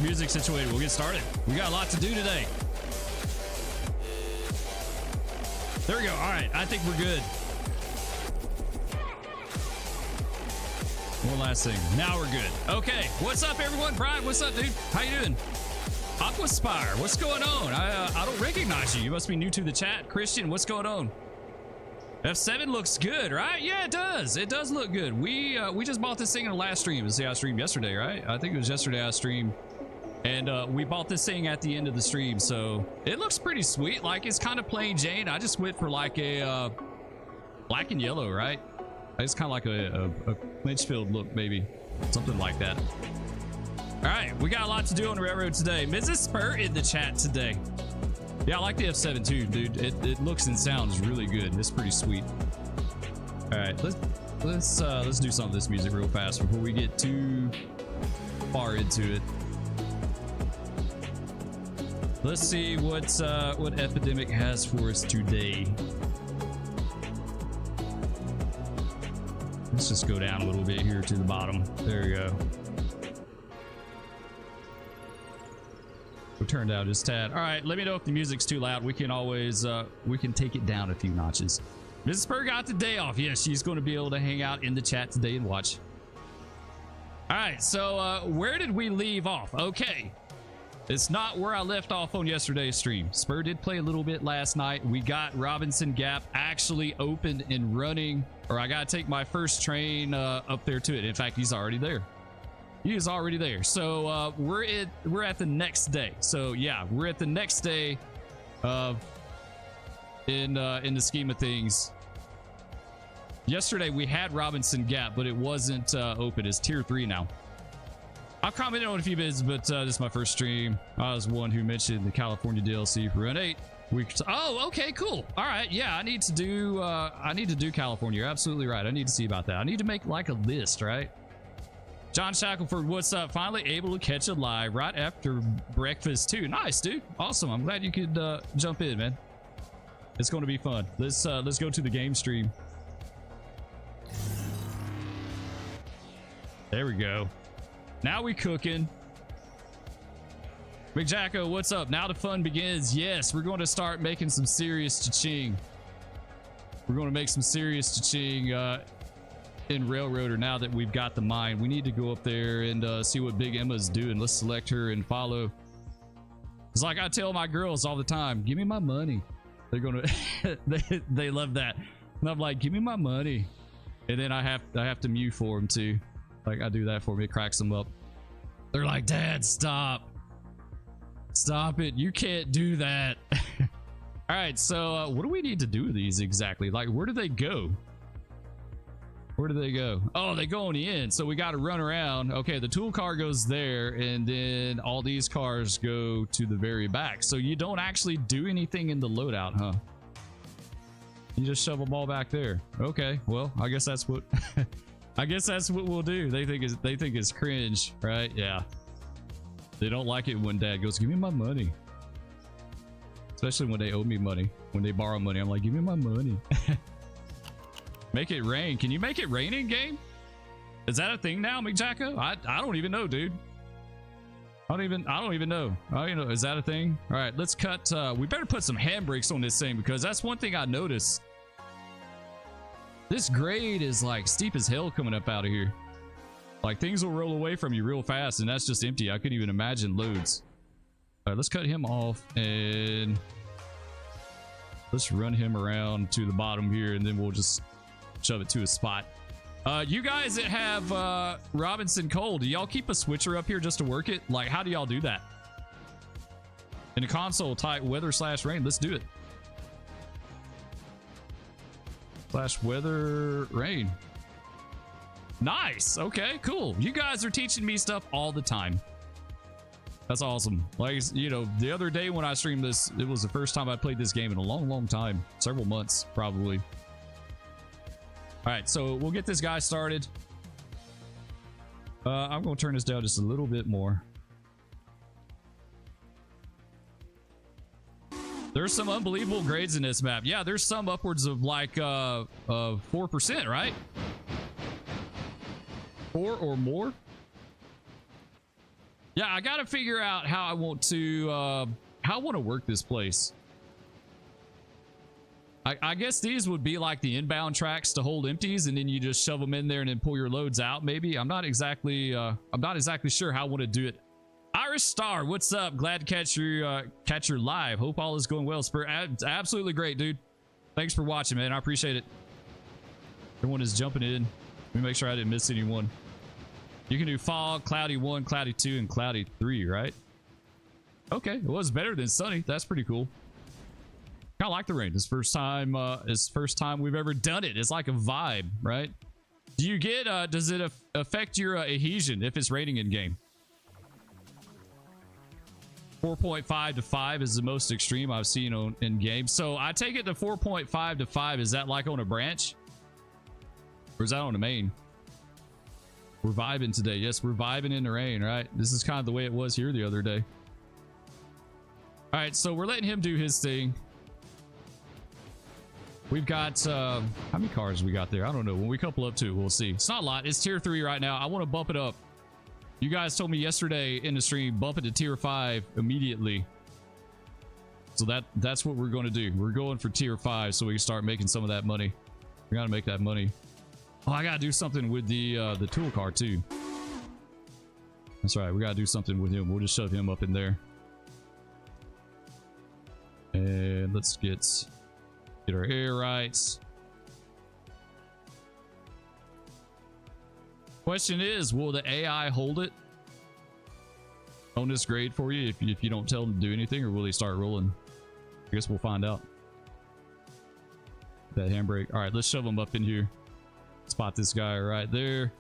Music situated. We'll get started. We got a lot to do today. There we go. All right. I think we're good. One last thing. Now we're good. Okay. What's up, everyone? Brian, what's up, dude? How you doing? Aqua Spire, what's going on? I don't recognize you. You must be new to the chat. Christian, what's going on? F7 looks good, right? Yeah, it does. It does look good. We just bought this thing in the last stream. See, I streamed yesterday, right? I think it was yesterday I streamed. And we bought this thing at the end of the stream, so it looks pretty sweet. Like, it's kind of plain Jane. I just went for like a black and yellow, right? It's kind of like a Litchfield look, maybe. Something like that. All right, we got a lot to do on the railroad today. Mrs. Spur in the chat today. Yeah, I like the F7 too, dude. It looks and sounds really good. It's pretty sweet. All right, let's do some of this music real fast before we get too far into it. Let's see what Epidemic has for us today. Let's just go down a little bit here to the bottom. There we go. We'll turn down just tad. All right, let me know if the music's too loud. We can always we can take it down a few notches. Mrs. Spur got the day off. Yes, she's going to be able to hang out in the chat today and watch. All right, so where did we leave off? Okay. It's not where I left off on yesterday's stream. Spur did play a little bit last night. We got Robinson Gap actually open and running, or I gotta take my first train up there to it. In fact, he's already there. He is already there. So we're at the next day. So yeah, we're at the next day in the scheme of things. Yesterday we had Robinson Gap, but it wasn't open. It's tier 3 now. I've commented on a few bits, but this is my first stream. I was one who mentioned the California DLC for Run 8. Oh, okay, cool. All right, yeah, I need to do California. You're absolutely right. I need to see about that. I need to make like a list, right? John Shackelford, what's up? Finally able to catch a live right after breakfast too. Nice, dude. Awesome. I'm glad you could jump in, man. It's going to be fun. Let's go to the game stream. There we go. Now we cooking. Big Jacko, what's up? Now the fun begins. Yes, we're going to start making some serious cha-ching. We're going to make some serious cha-ching in Railroader now that we've got the mine. We need to go up there and see what Big Emma's doing. Let's select her and follow. It's like I tell my girls all the time, give me my money. They're going to, they love that. And I'm like, give me my money. And then I have to mew for them too. Like I do that for me, it cracks them up. They're like, Dad, stop it, you can't do that. All right, so what do we need to do with these exactly? Like, where do they go? Oh, they go on the end, so we got to run around. Okay, the tool car goes there, and then all these cars go to the very back, so you don't actually do anything in the loadout, huh? You just shove them all back there. Okay, well, I guess that's what I guess that's what we'll do. They think it's cringe, right? Yeah. They don't like it when Dad goes, give me my money. Especially when they owe me money. When they borrow money, I'm like, give me my money. Make it rain. Can you make it rain in game? Is that a thing now, McJacko? I don't even know, dude. I don't even know. Is that a thing? All right, let's cut. We better put some handbrakes on this thing because that's one thing I noticed. This grade is like steep as hell coming up out of here. Like things will roll away from you real fast and that's just empty. I couldn't even imagine loads. All right, let's cut him off and let's run him around to the bottom here and then we'll just shove it to a spot. You guys that have Robinson Coal, do y'all keep a switcher up here just to work it? Like, how do y'all do that? In a console, type weather/rain. Let's do it. /weather rain. Nice. Okay, cool. You guys are teaching me stuff all the time. That's awesome. Like, you know, the other day when I streamed this, it was the first time I played this game in a long time. Several months, probably. All right, so we'll get this guy started. I'm going to turn this down just a little bit more. There's some unbelievable grades in this map. Yeah, there's some upwards of like 4%, right? 4 or more. Yeah, I got to figure out how I want to work this place. I guess these would be like the inbound tracks to hold empties, and then you just shove them in there and then pull your loads out. Maybe I'm not exactly sure how I want to do it. Irish Star, what's up? Glad to catch your live. Hope all is going well. Spur, absolutely great, dude. Thanks for watching, man. I appreciate it. Everyone is jumping in. Let me make sure I didn't miss anyone. You can do fog, cloudy 1, cloudy 2, and cloudy 3, right? Okay, it was better than sunny. That's pretty cool. Kind of like the rain. It's first time we've ever done it. It's like a vibe, right? Do you get does it affect your adhesion if it's raining in game? 4.5 to 5 is the most extreme I've seen in game. So I take it to 4.5 to 5. Is that like on a branch? Or is that on a main? We're vibing today. Yes, we're vibing in the rain, right? This is kind of the way it was here the other day. All right, so we're letting him do his thing. We've got, how many cars we got there? I don't know. When we couple up to it, we'll see. It's not a lot. It's tier 3 right now. I want to bump it up. You guys told me yesterday in the stream, bump it to tier 5 immediately. So that's what we're going to do. We're going for tier 5 so we can start making some of that money. We got to make that money. Oh, I got to do something with the tool car too. That's right. We got to do something with him. We'll just shove him up in there. And let's get our air right. Question is, will the AI hold it on this grade for you if you don't tell them to do anything, or will they start rolling? I guess we'll find out. That handbrake. All right, let's shove them up in here. Spot this guy right there.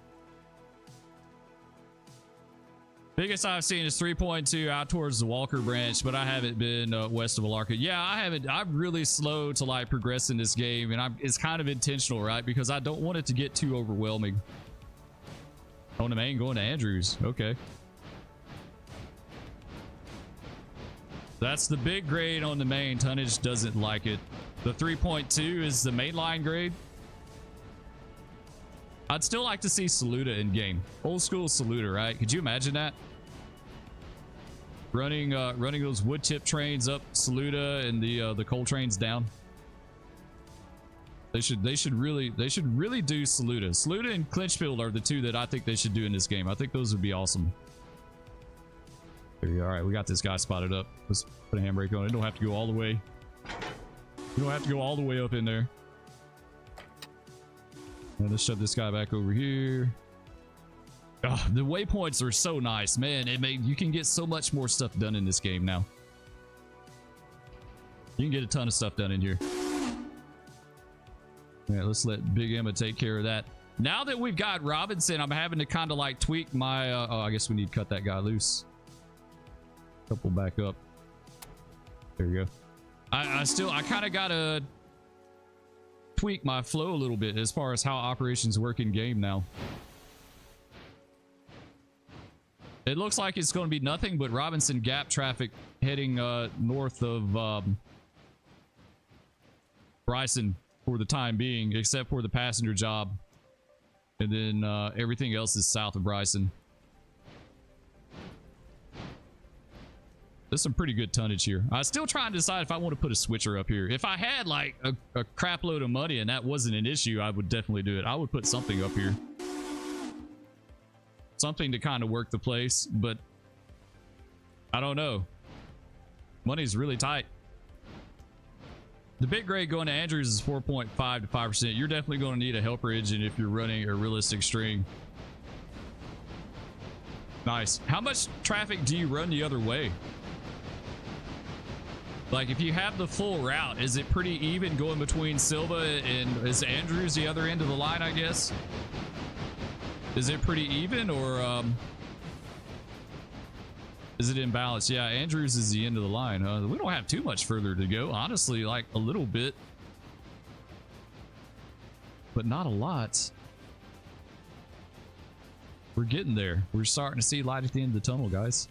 Biggest I've seen is 3.2 out towards the Walker branch, but I haven't been west of Alarka. Yeah, I haven't. I'm really slow to like progress in this game, and it's kind of intentional, right? Because I don't want it to get too overwhelming. On the main, going to Andrews. Okay. That's the big grade on the main. Tonnage doesn't like it. The 3.2 is the mainline grade. I'd still like to see Saluda in game. Old school Saluda, right? Could you imagine that? Running those wood chip trains up Saluda and the coal trains down. They should really do Saluda. Saluda and Clinchfield are the two that I think they should do in this game. I think those would be awesome. There you go. All right, we got this guy spotted up. Let's put a handbrake on it. Don't have to go all the way. You don't have to go all the way up in there. And let's shove this guy back over here. Oh, the waypoints are so nice, man. You can get so much more stuff done in this game now. You can get a ton of stuff done in here. Yeah, let's let Big Emma take care of that. Now that we've got Robinson, I'm having to kind of like tweak my oh, I guess we need to cut that guy loose. Couple back up. There you go. I kind of gotta tweak my flow a little bit as far as how operations work in game now. It looks like it's going to be nothing but Robinson Gap traffic heading north of Bryson for the time being, except for the passenger job, and then everything else is south of Bryson. There's some pretty good tonnage here. I'm still trying to decide if I want to put a switcher up here. If I had like a crap load of money and that wasn't an issue, I would definitely do it. I would put something up here. Something to kind of work the place, but I don't know. Money's really tight. The big grade going to Andrews is 4.5 to 5%. You're definitely going to need a helper engine if you're running a realistic string. Nice. How much traffic do you run the other way? Like, if you have the full route, is it pretty even going between Silva and is Andrews the other end of the line, I guess? Is it pretty even, or is it imbalanced? Yeah, Andrews is the end of the line. We don't have too much further to go, honestly, like a little bit, but not a lot. We're getting there. We're starting to see light at the end of the tunnel, guys.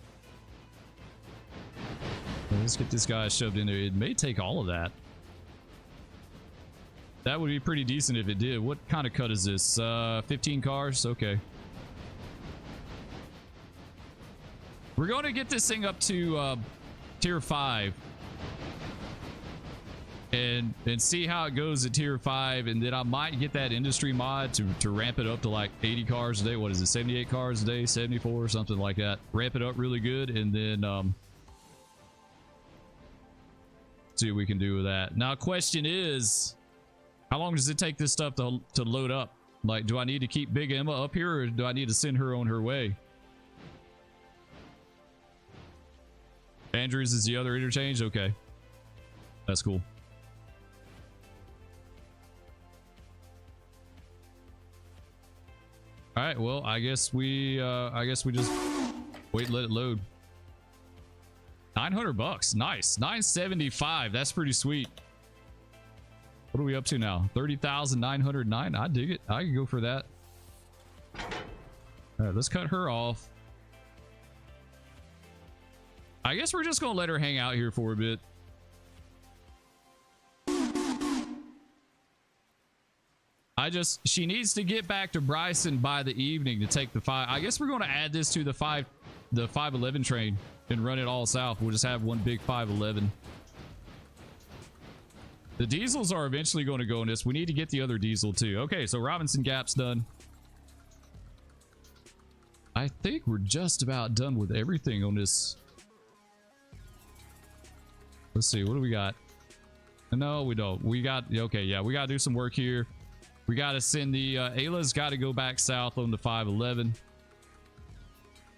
Let's get this guy shoved in there. It may take all of that. That would be pretty decent if it did. What kind of cut is this? 15 cars? Okay. We're going to get this thing up to tier 5. And see how it goes at tier 5. And then I might get that industry mod to ramp it up to like 80 cars a day. What is it? 78 cars a day? 74 or something like that. Ramp it up really good. And then... see what we can do with that. Now, question is, how long does it take this stuff to load up? Like, do I need to keep Big Emma up here, or do I need to send her on her way? Andrews is the other interchange? Okay. That's cool. All right, well, I guess we just wait, let it load. $900. Nice. 975. That's pretty sweet. What are we up to now? 30,909. I dig it. I can go for that. All right, let's cut her off. I guess we're just going to let her hang out here for a bit. She needs to get back to Bryson by the evening to take the 5. I guess we're going to add this to the 511 train and run it all south. We'll just have one big 511. The diesels are eventually going to go in this. We need to get the other diesel too. Okay, so Robinson Gap's done. I think we're just about done with everything on this. Let's see, what do we got? No, we don't. We got, okay, yeah, we got to do some work here. We got to send the Ayla's got to go back south on the 511.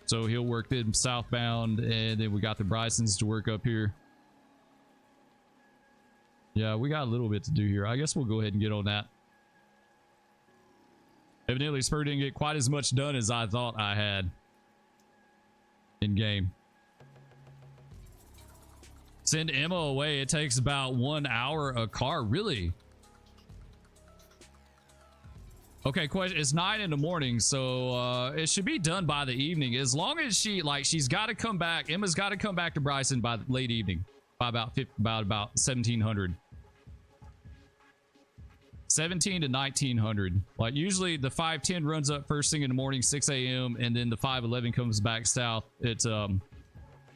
So he'll work them southbound, and then we got the Brysons to work up here. Yeah, we got a little bit to do here. I guess we'll go ahead and get on that. Evidently, Spur didn't get quite as much done as I thought I had in game. Send Emma away. It takes about 1 hour a car. Really? Okay, question. It's 9 in the morning, so it should be done by the evening. As long as she's got to come back. Emma's got to come back to Bryson by late evening, by about 1700. 17 to 1900. Like, usually the 510 runs up first thing in the morning, 6 a.m., and then the 511 comes back south. It's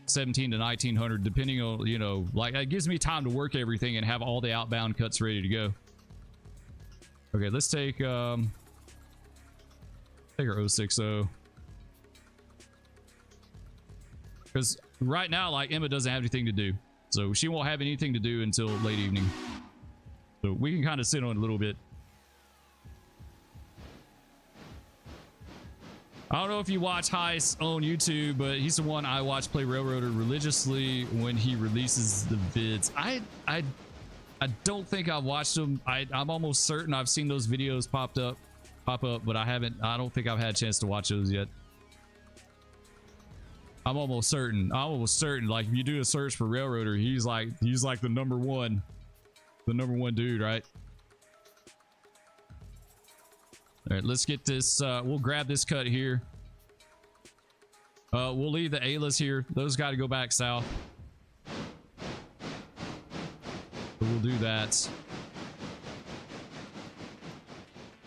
17 to 1900, depending on, you know, like, it gives me time to work everything and have all the outbound cuts ready to go. Okay, let's take our 060, because right now, like, Emma doesn't have anything to do, so she won't have anything to do until late evening, so we can kind of sit on it a little bit. I don't know if you watch Heist on YouTube, but he's the one I watch play Railroader religiously when he releases the vids. I don't think I've watched them. I'm almost certain I've seen those videos pop up, but I don't think I've had a chance to watch those yet. I'm almost certain. Like, if you do a search for Railroader, he's like the number one dude, right? All right, let's get this. We'll grab this cut here. We'll leave the Aylas here. Those got to go back south. We'll do that.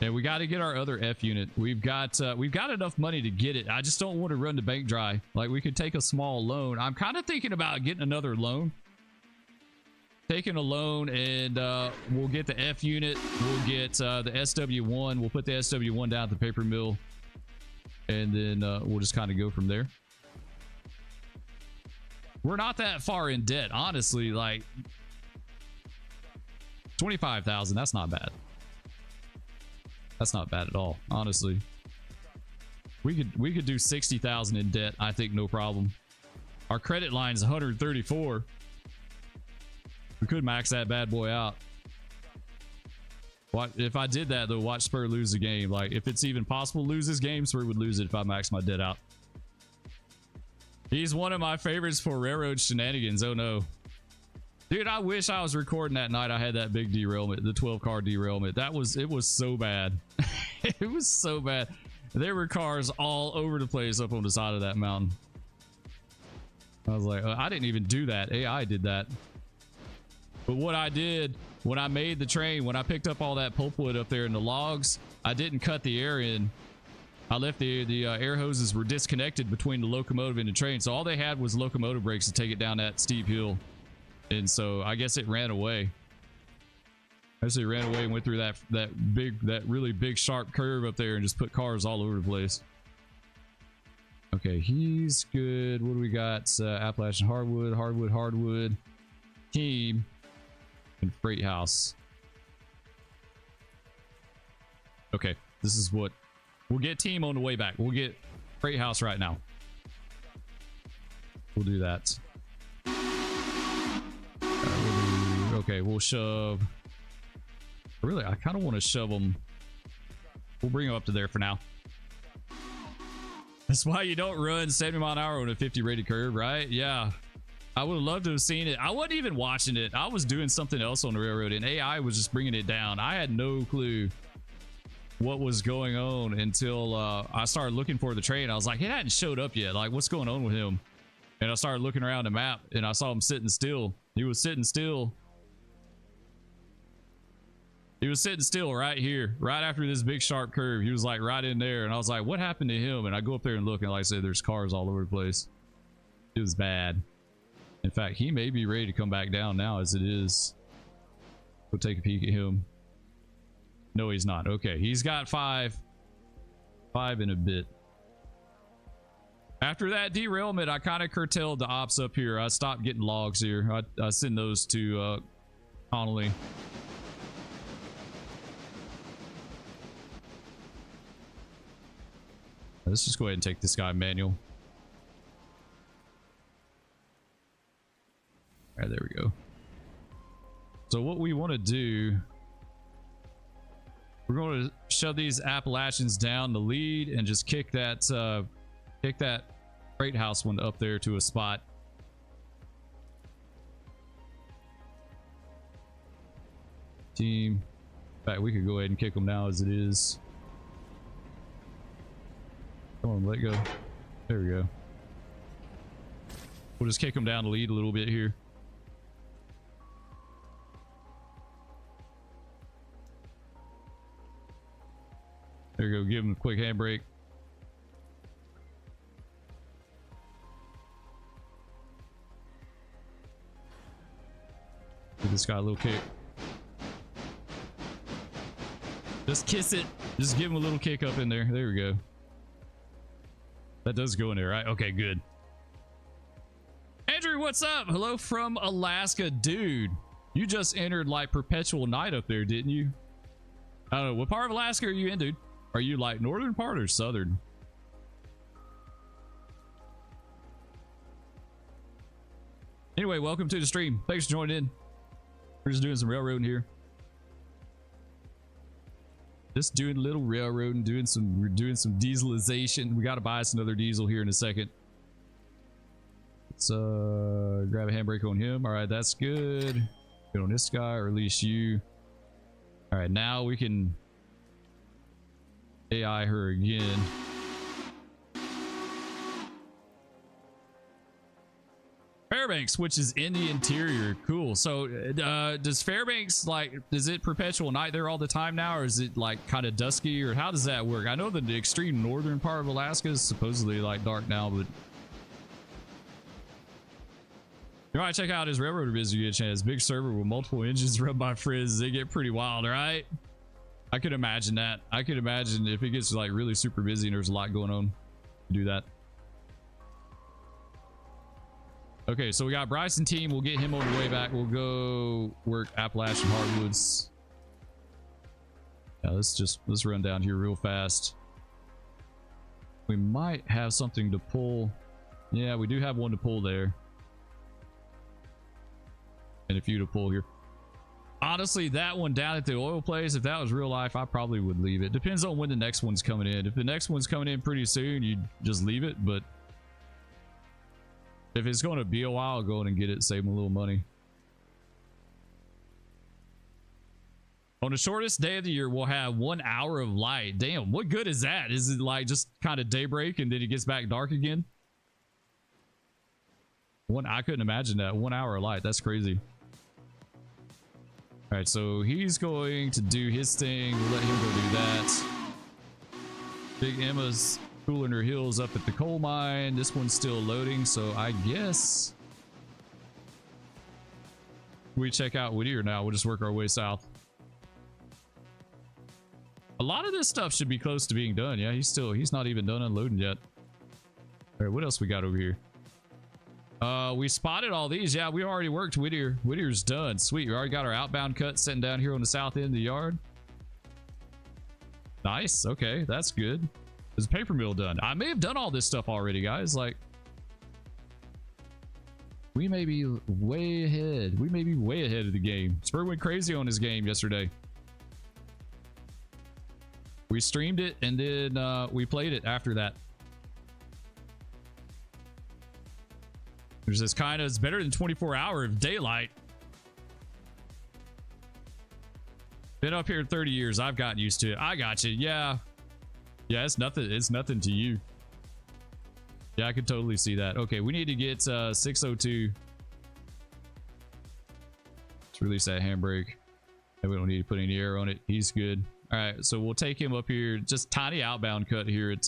And we got to get our other F unit. We've got enough money to get it. I just don't want to run the bank dry. Like, we could take a small loan. I'm kind of thinking about getting another loan. Taking a loan, and we'll get the F unit. We'll get the SW1. We'll put the SW1 down at the paper mill, and then we'll just kind of go from there. We're not that far in debt, honestly. Like, 25,000. That's not bad. That's not bad at all, honestly. We could do 60,000 in debt, I think, no problem. Our credit line is 134. We could max that bad boy out. What if I did that though? Watch Spur lose the game. Like if it's even possible to lose this game, Spur would lose it if I max my dead out. He's one of my favorites for railroad shenanigans. Oh no. Dude, I wish I was recording that night I had that big derailment, the 12 car derailment. It was so bad. It was so bad. There were cars all over the place up on the side of that mountain. I was like, I didn't even do that. AI did that. But what I did when I made the train, when I picked up all that pulpwood up there in the logs, I didn't cut the air in. I left the air hoses were disconnected between the locomotive and the train. So all they had was locomotive brakes to take it down that steep hill. And so I guess it ran away. I guess it ran away and went through that really big sharp curve up there and just put cars all over the place. Okay, he's good. What do we got? Appalachian hardwood, team, and freight house. Okay, this is what we'll get. Team on the way back. We'll get freight house right now. We'll do that. Okay, we'll shove. Really, I kind of want to shove them. We'll bring them up to there for now. That's why you don't run 70 mile an hour on a 50 rated curve, right? Yeah. I would have loved to have seen it. I wasn't even watching it. I was doing something else on the railroad and AI was just bringing it down. I had no clue what was going on until I started looking for the train. I was like, it hadn't showed up yet. Like, what's going on with him? And I started looking around the map and I saw him sitting still. He was sitting still. He was sitting still right here, right after this big sharp curve. He was like right in there. And I was like, what happened to him? And I go up there and look, and like I said, there's cars all over the place. It was bad. In fact, he may be ready to come back down now as it is. We'll take a peek at him. No, he's not. Okay, he's got 5 in a bit. After that derailment, I kind of curtailed the ops up here. I stopped getting logs here. I send those to Connolly. Let's just go ahead and take this guy manual. All right, there we go. So what we want to do, we're going to shove these Appalachians down the lead and just kick that freight house one up there to a spot. Team. In fact, we could go ahead and kick them now as it is. Come on, let go. There we go. We'll just kick them down the lead a little bit here. There you go. Give them a quick handbrake. Give this guy a little kick. Just kiss it. Just give him a little kick up in there. There we go. That does go in there, right? Okay, good. Andrew, what's up? Hello from Alaska. Dude, you just entered like perpetual night up there, didn't you? I don't know. What part of Alaska are you in, dude? Are you like northern part or southern? Anyway, welcome to the stream. Thanks for joining in. We're just doing some railroading here. Just doing a little railroading, doing some dieselization. We got to buy us another diesel here in a second. Let's grab a handbrake on him. All right, that's good. Good on this guy, or at least you. All right, now we can AI her again. Fairbanks, which is in the interior. Cool. So does Fairbanks, like, is it perpetual night there all the time now, or is it like kind of dusky, or how does that work? I know that the extreme northern part of Alaska is supposedly like dark now, but you might check out his railroad vids if you get a chance. Big server with multiple engines run by frizz. They get pretty wild, right? I could imagine that. I could imagine if it gets like really super busy and there's a lot going on, do that. Okay, so we got Bryson team. We'll get him on the way back. We'll go work Appalachian hardwoods. Yeah, let's run down here real fast. We might have something to pull. Yeah, we do have one to pull there. and a few to pull here. Honestly, that one down at the oil place, if that was real life, I probably would leave it. Depends on when the next one's coming in. If the next one's coming in pretty soon, you just leave it. But if it's going to be a while, go in and get it, save them a little money. On the shortest day of the year, we'll have 1 hour of light. Damn, what good is that? Is it like just kind of daybreak and then it gets back dark again? I couldn't imagine that. 1 hour of light. That's crazy. All right, so he's going to do his thing. We'll let him go do that. Big Emma's cooling her heels up at the coal mine. This one's still loading, so I guess we check out Whittier now. We'll just work our way south. A lot of this stuff should be close to being done. Yeah, he's not even done unloading yet. All right, what else we got over here? We spotted all these. Yeah, we already worked Whittier. Whittier's done. Sweet. We already got our outbound cut sitting down here on the south end of the yard. Nice. Okay, that's good. Is the paper mill done? I may have done all this stuff already, guys. Like, we may be way ahead. We may be way ahead of the game. Spur went crazy on his game yesterday. We streamed it and then we played it after that. There's this kind of, it's better than 24 hour of daylight. Been up here 30 years. I've gotten used to it. I got you. Yeah. Yeah, it's nothing. It's nothing to you. Yeah, I could totally see that. Okay, we need to get 602. Let's release that handbrake. And we don't need to put any air on it. He's good. All right, so we'll take him up here. Just tiny outbound cut here at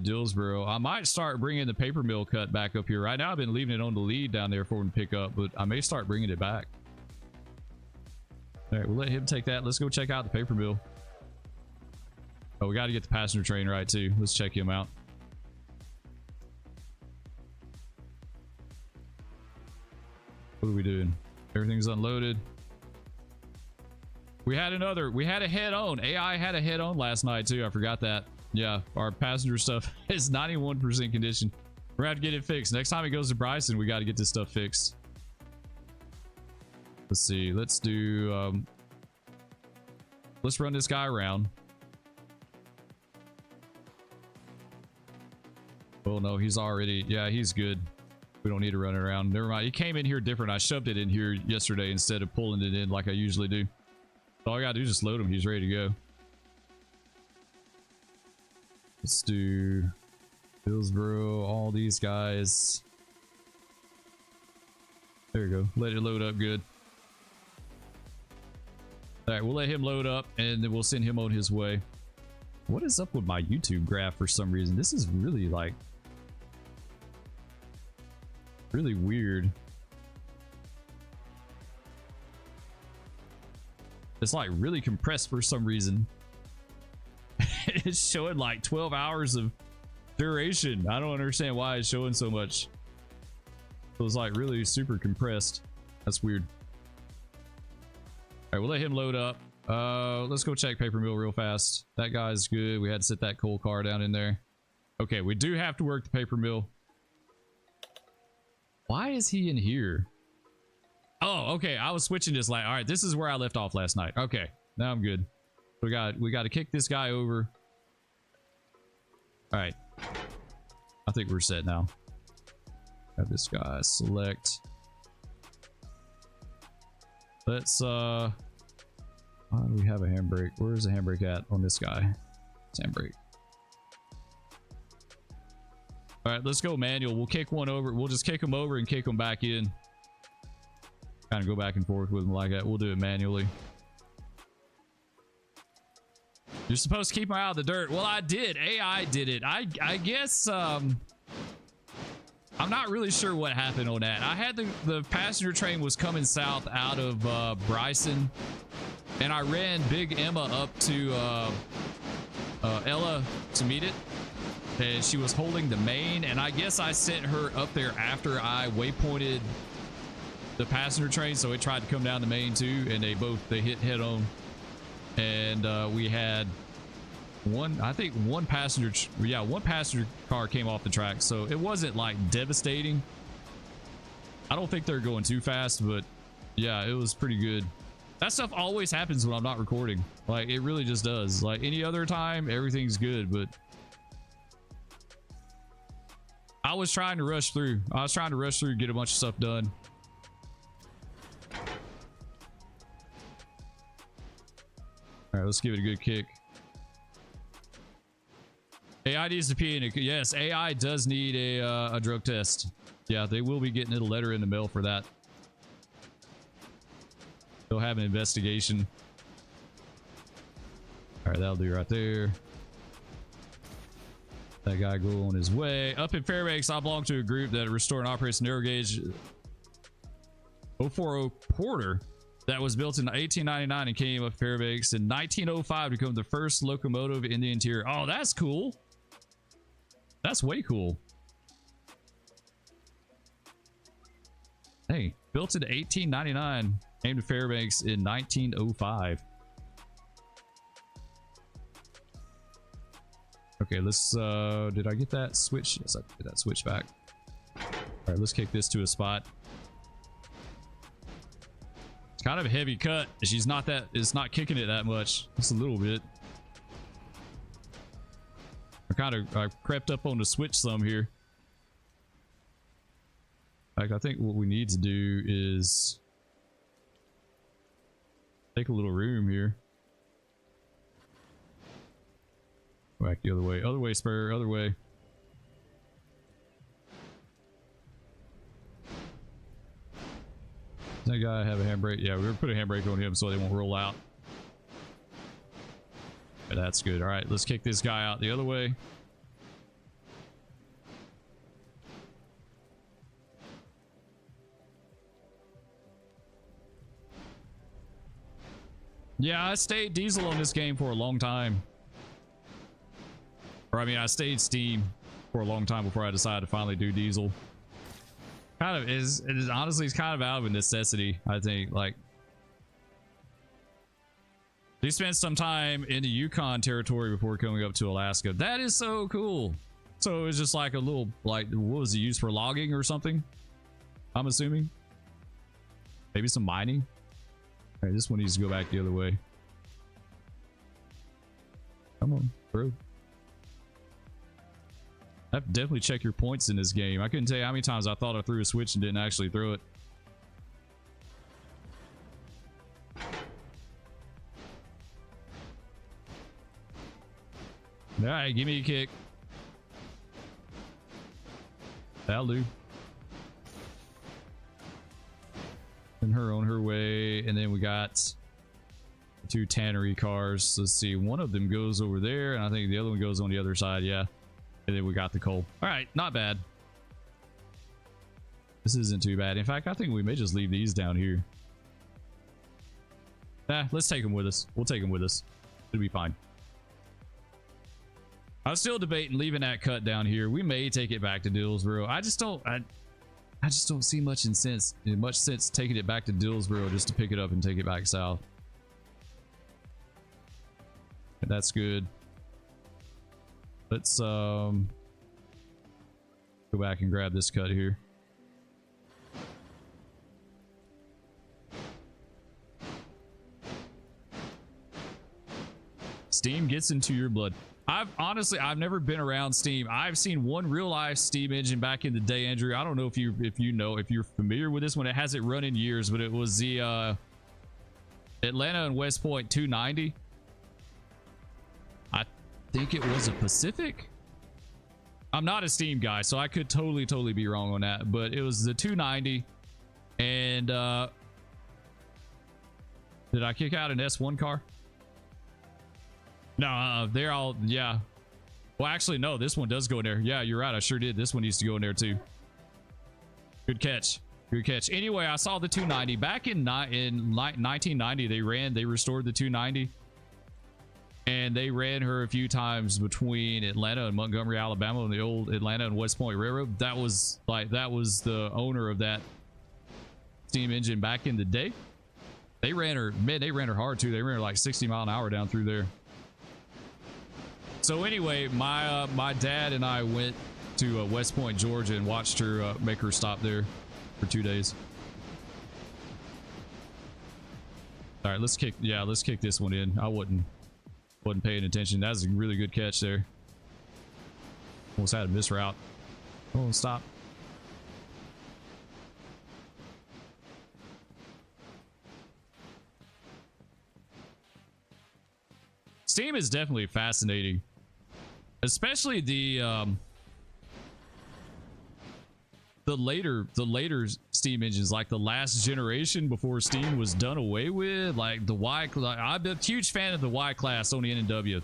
Dillsboro. I might start bringing the paper mill cut back up here. Right now, I've been leaving it on the lead down there for him to pick up, but I may start bringing it back. All right, we'll let him take that. Let's go check out the paper mill. Oh, we got to get the passenger train right, too. Let's check him out. What are we doing? Everything's unloaded. We had a head-on. AI had a head-on last night, too. I forgot that. Yeah, our passenger stuff is 91% condition. We're going to have to get it fixed. Next time it goes to Bryson, we got to get this stuff fixed. Let's see. Let's do... let's run this guy around. Oh, no, he's already... Yeah, he's good. We don't need to run it around. Never mind. He came in here different. I shoved it in here yesterday instead of pulling it in like I usually do. All I got to do is just load him. He's ready to go. Let's do Hillsboro, all these guys. There you go. Let it load up good. All right, we'll let him load up and then we'll send him on his way. What is up with my YouTube graph for some reason? This is really like really weird. It's like really compressed for some reason. It's showing like 12 hours of duration. I don't understand why it's showing so much. It was like really super compressed. That's weird. All right, we'll let him load up. Let's go check paper mill real fast. That guy's good. We had to sit that coal car down in there. Okay, we do have to work the paper mill. Why is he in here? Oh, okay. I was switching this light. All right, this is where I left off last night. Okay, now I'm good. We got to kick this guy over. All right. I think we're set now. Have this guy select. Let's why do we have a handbrake? Where's the handbrake at on this guy? It's handbrake. All right, let's go manual. We'll kick one over. We'll just kick him over and kick him back in. Kind of go back and forth with him like that. We'll do it manually. You're supposed to keep him out of the dirt. Well, I did. AI did it. I guess I'm not really sure what happened on that. I had the passenger train was coming south out of Bryson, and I ran Big Emma up to Ella to meet it, and she was holding the main, and I guess I sent her up there after I waypointed the passenger train, so it tried to come down the main too, and they hit head on. And we had one passenger car came off the track, so it wasn't like devastating, I don't think they're going too fast, but yeah, it was pretty good. That stuff always happens when I'm not recording. Like, it really just does. Like, any other time, everything's good, but I was trying to rush through. Get a bunch of stuff done. All right, let's give it a good kick. AI needs to pee in it. Yes, AI does need a drug test. Yeah, they will be getting a letter in the mail for that. They'll have an investigation. All right, that'll do right there. That guy go on his way. Up in Fairbanks, I belong to a group that restores and operates narrow gauge 040 Porter that was built in 1899 and came up Fairbanks in 1905 to become the first locomotive in the interior. Oh, that's cool. That's way cool. Hey, built in 1899, came to Fairbanks in 1905. Okay, let's did I get that switch? Yes, I did that switch back. All right, let's kick this to a spot. It's kind of a heavy cut. She's not that, it's not kicking it that much, just a little bit. I crept up on the switch some here. Like, I think what we need to do is take a little room here. Back the other way, Spur, other way. Does that guy have a handbrake? Yeah, we're gonna put a handbrake on him so they won't roll out. Okay, that's good. All right, let's kick this guy out the other way. Yeah, I stayed diesel on this game for a long time. Or I mean, I stayed Steam for a long time before I decided to finally do diesel. Kind of is, it is honestly, it's kind of out of a necessity, I think. Like, you spent some time in the Yukon territory before coming up to Alaska. That is so cool. So it's just like a little, like, what was it used for, logging or something? I'm assuming. Maybe some mining. All right, this one needs to go back the other way. Come on, bro. I have to definitely check your points in this game. I couldn't tell you how many times I thought I threw a switch and didn't actually throw it. All right, give me a kick. That'll do. And her on her way, and then we got 2 tannery cars. Let's see, one of them goes over there, and I think the other one goes on the other side. Yeah, and then we got the coal. All right, not bad. This isn't too bad. In fact, I think we may just leave these down here. Nah, let's take them with us. We'll take them with us. It'll be fine. I was still debating leaving that cut down here. We may take it back to Dillsboro. I just don't see much sense taking it back to Dillsboro just to pick it up and take it back south. That's good. Let's go back and grab this cut here. Steam gets into your blood. I've never been around Steam. I've seen one real life Steam engine back in the day, Andrew. I don't know if you're familiar with this one. It hasn't run in years, but it was the Atlanta and West Point 290. I think it was a Pacific. I'm not a Steam guy, so I could totally be wrong on that, but it was the 290. And did I kick out an S1 car? No, they're all, yeah. Well, actually, no, this one does go in there. Yeah, you're right. I sure did. This one needs to go in there too. Good catch. Good catch. Anyway, I saw the 290 back in 1990. They restored the 290, and they ran her a few times between Atlanta and Montgomery, Alabama, on the old Atlanta and West Point Railroad. That was the owner of that steam engine back in the day. They ran her, man, they ran her hard too. They ran her like 60 mile an hour down through there. So anyway, my dad and I went to West Point, Georgia, and watched her make her stop there. for 2 days. All right, let's kick this one in. I wasn't paying attention. That was a really good catch there. Almost had a miss route. Oh, stop. Steam is definitely fascinating, especially the later Steam engines, like the last generation before Steam was done away with, like the Y. Like, I'm a huge fan of the Y class on the N&W,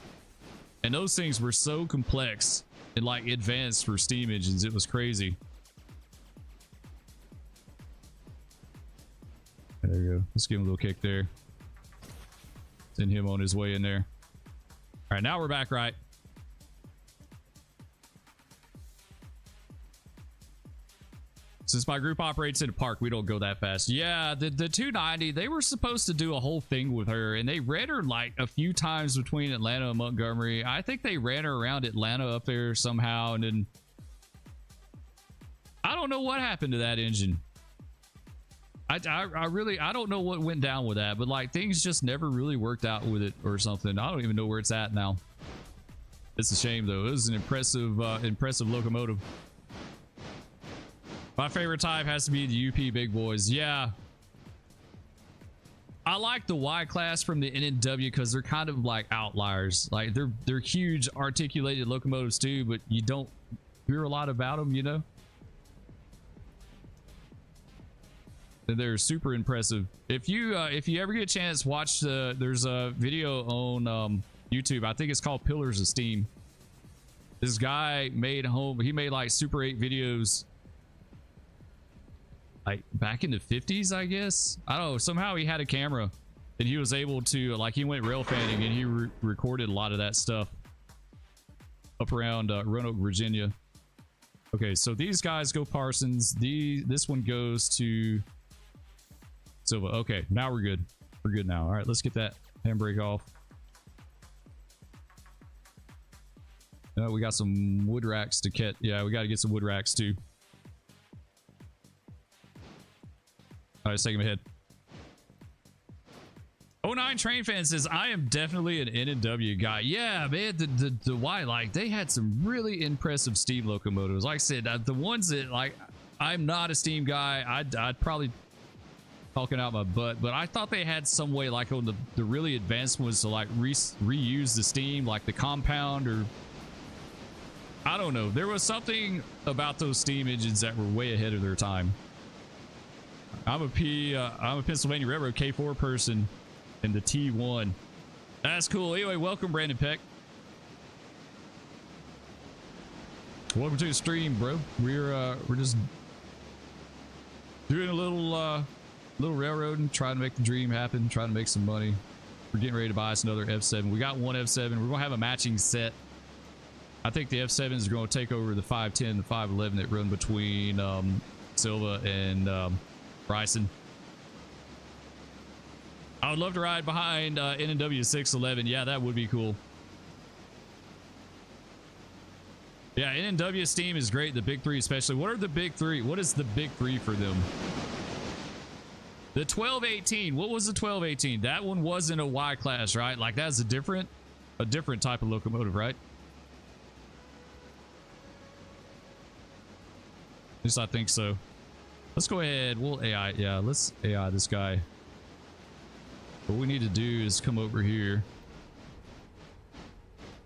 and those things were so complex and like advanced for Steam engines. It was crazy. There you go. Let's give him a little kick there. Send him on his way in there. All right, now we're back right. Since my group operates in a park, we don't go that fast. Yeah, the 290, they were supposed to do a whole thing with her, and they ran her like a few times between Atlanta and Montgomery. I think they ran her around Atlanta up there somehow, and then I don't know what happened to that engine. I really don't know what went down with that, but like things just never really worked out with it or something. I don't even know where it's at now. It's a shame though. It was an impressive locomotive. My favorite type has to be the UP big boys. Yeah, I like the Y class from the N&W because they're kind of like outliers. Like they're huge articulated locomotives too, but you don't hear a lot about them, you know. They're super impressive. If you ever get a chance, watch there's a video on YouTube. I think it's called Pillars of Steam. This guy made like Super 8 videos like back in the 50s, I guess. I don't know. Somehow he had a camera and he was able to, like, he went rail fanning and he recorded a lot of that stuff up around Roanoke, Virginia. Okay, so these guys go Parsons. This one goes to Silva. Okay, now we're good. We're good now. All right, let's get that handbrake off. We got some wood racks to catch. Yeah, we got to get some wood racks too. All right, let's take him ahead. 09 Train Fan says, I am definitely an N&W guy. Yeah, man, the Y, like, they had some really impressive steam locomotives. Like I said, the ones that, like, I'm not a steam guy. I'd probably talking out my butt, but I thought they had some way, like on the really advanced ones, to like reuse the steam, like the compound, or I don't know. There was something about those steam engines that were way ahead of their time. I'm a Pennsylvania Railroad K4 person in the T1. That's cool. Anyway, welcome Brandon Peck. Welcome to the stream, bro. We're just doing a little railroading, trying to make the dream happen, trying to make some money. We're getting ready to buy us another F7. We got one F7. We're gonna have a matching set. I think the F7s are going to take over the 510 and the 511 that run between Silva and Bryson. I would love to ride behind N&W 611. Yeah, that would be cool. Yeah, N&W steam is great. The big three especially. What are the big three? What is the big three for them? The 1218. What was the 1218? That one wasn't a Y class, right? Like that's a different type of locomotive, right? At least I think so. Let's go ahead. We'll AI. Yeah, let's AI this guy. What we need to do is come over here.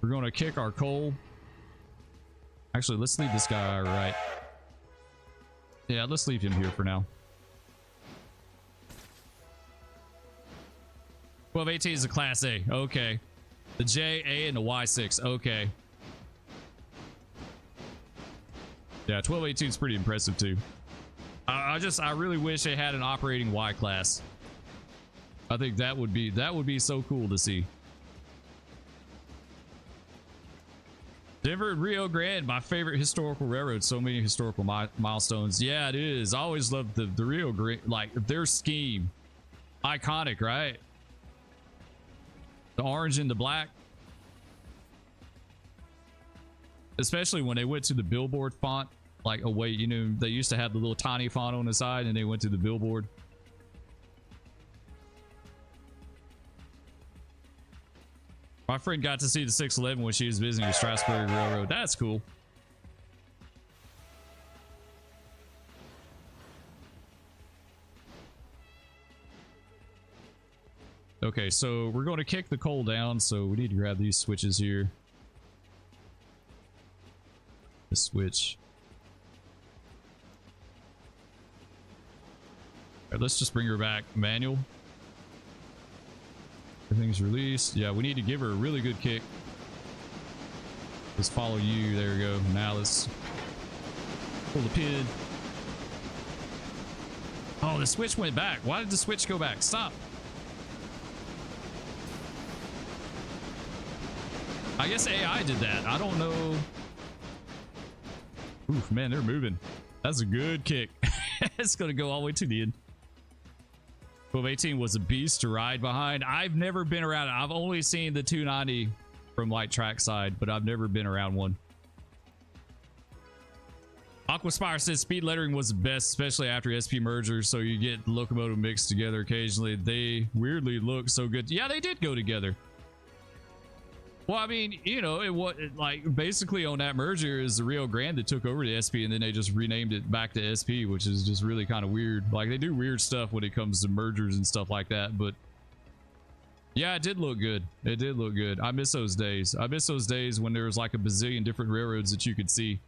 We're going to kick our coal. Actually, let's leave this guy right. Yeah, let's leave him here for now. 1218 is a class A. Okay. The J, A, and the Y6. Okay. Yeah, 1218 is pretty impressive too. I really wish they had an operating Y class. I think that would be so cool to see. Denver and Rio Grande, my favorite historical railroad. So many historical milestones. Yeah, it is. I always loved the Rio Grande, like their scheme. Iconic, right? The orange and the black. Especially when they went to the billboard font. like away. You know, they used to have the little tiny font on the side, and they went to the billboard. My friend got to see the 611 when she was visiting the Strasburg Railroad. That's cool. Okay, so we're going to kick the coal down, so we need to grab these switches here. The switch. All right, let's just bring her back manual. Everything's released. Yeah, we need to give her a really good kick. Let's follow you. There we go. Now let's pull the pin. Oh, the switch went back. Why did the switch go back? Stop. I guess AI did that. I don't know. Oof, man, they're moving. That's a good kick. It's going to go all the way to the end. 1218 was a beast to ride behind. I've never been around it. I've only seen the 290 from like trackside, but I've never been around one. Aquaspire says speed lettering was the best, especially after SP merger, so you get locomotive mixed together occasionally. They weirdly look so good. Yeah, they did go together. Well, I mean, you know, like basically on that merger is the Rio Grande that took over to SP, and then they just renamed it back to SP, which is just really kind of weird. Like, they do weird stuff when it comes to mergers and stuff like that, but yeah, it did look good. It did look good. I miss those days. I miss those days when there was like a bazillion different railroads that you could see.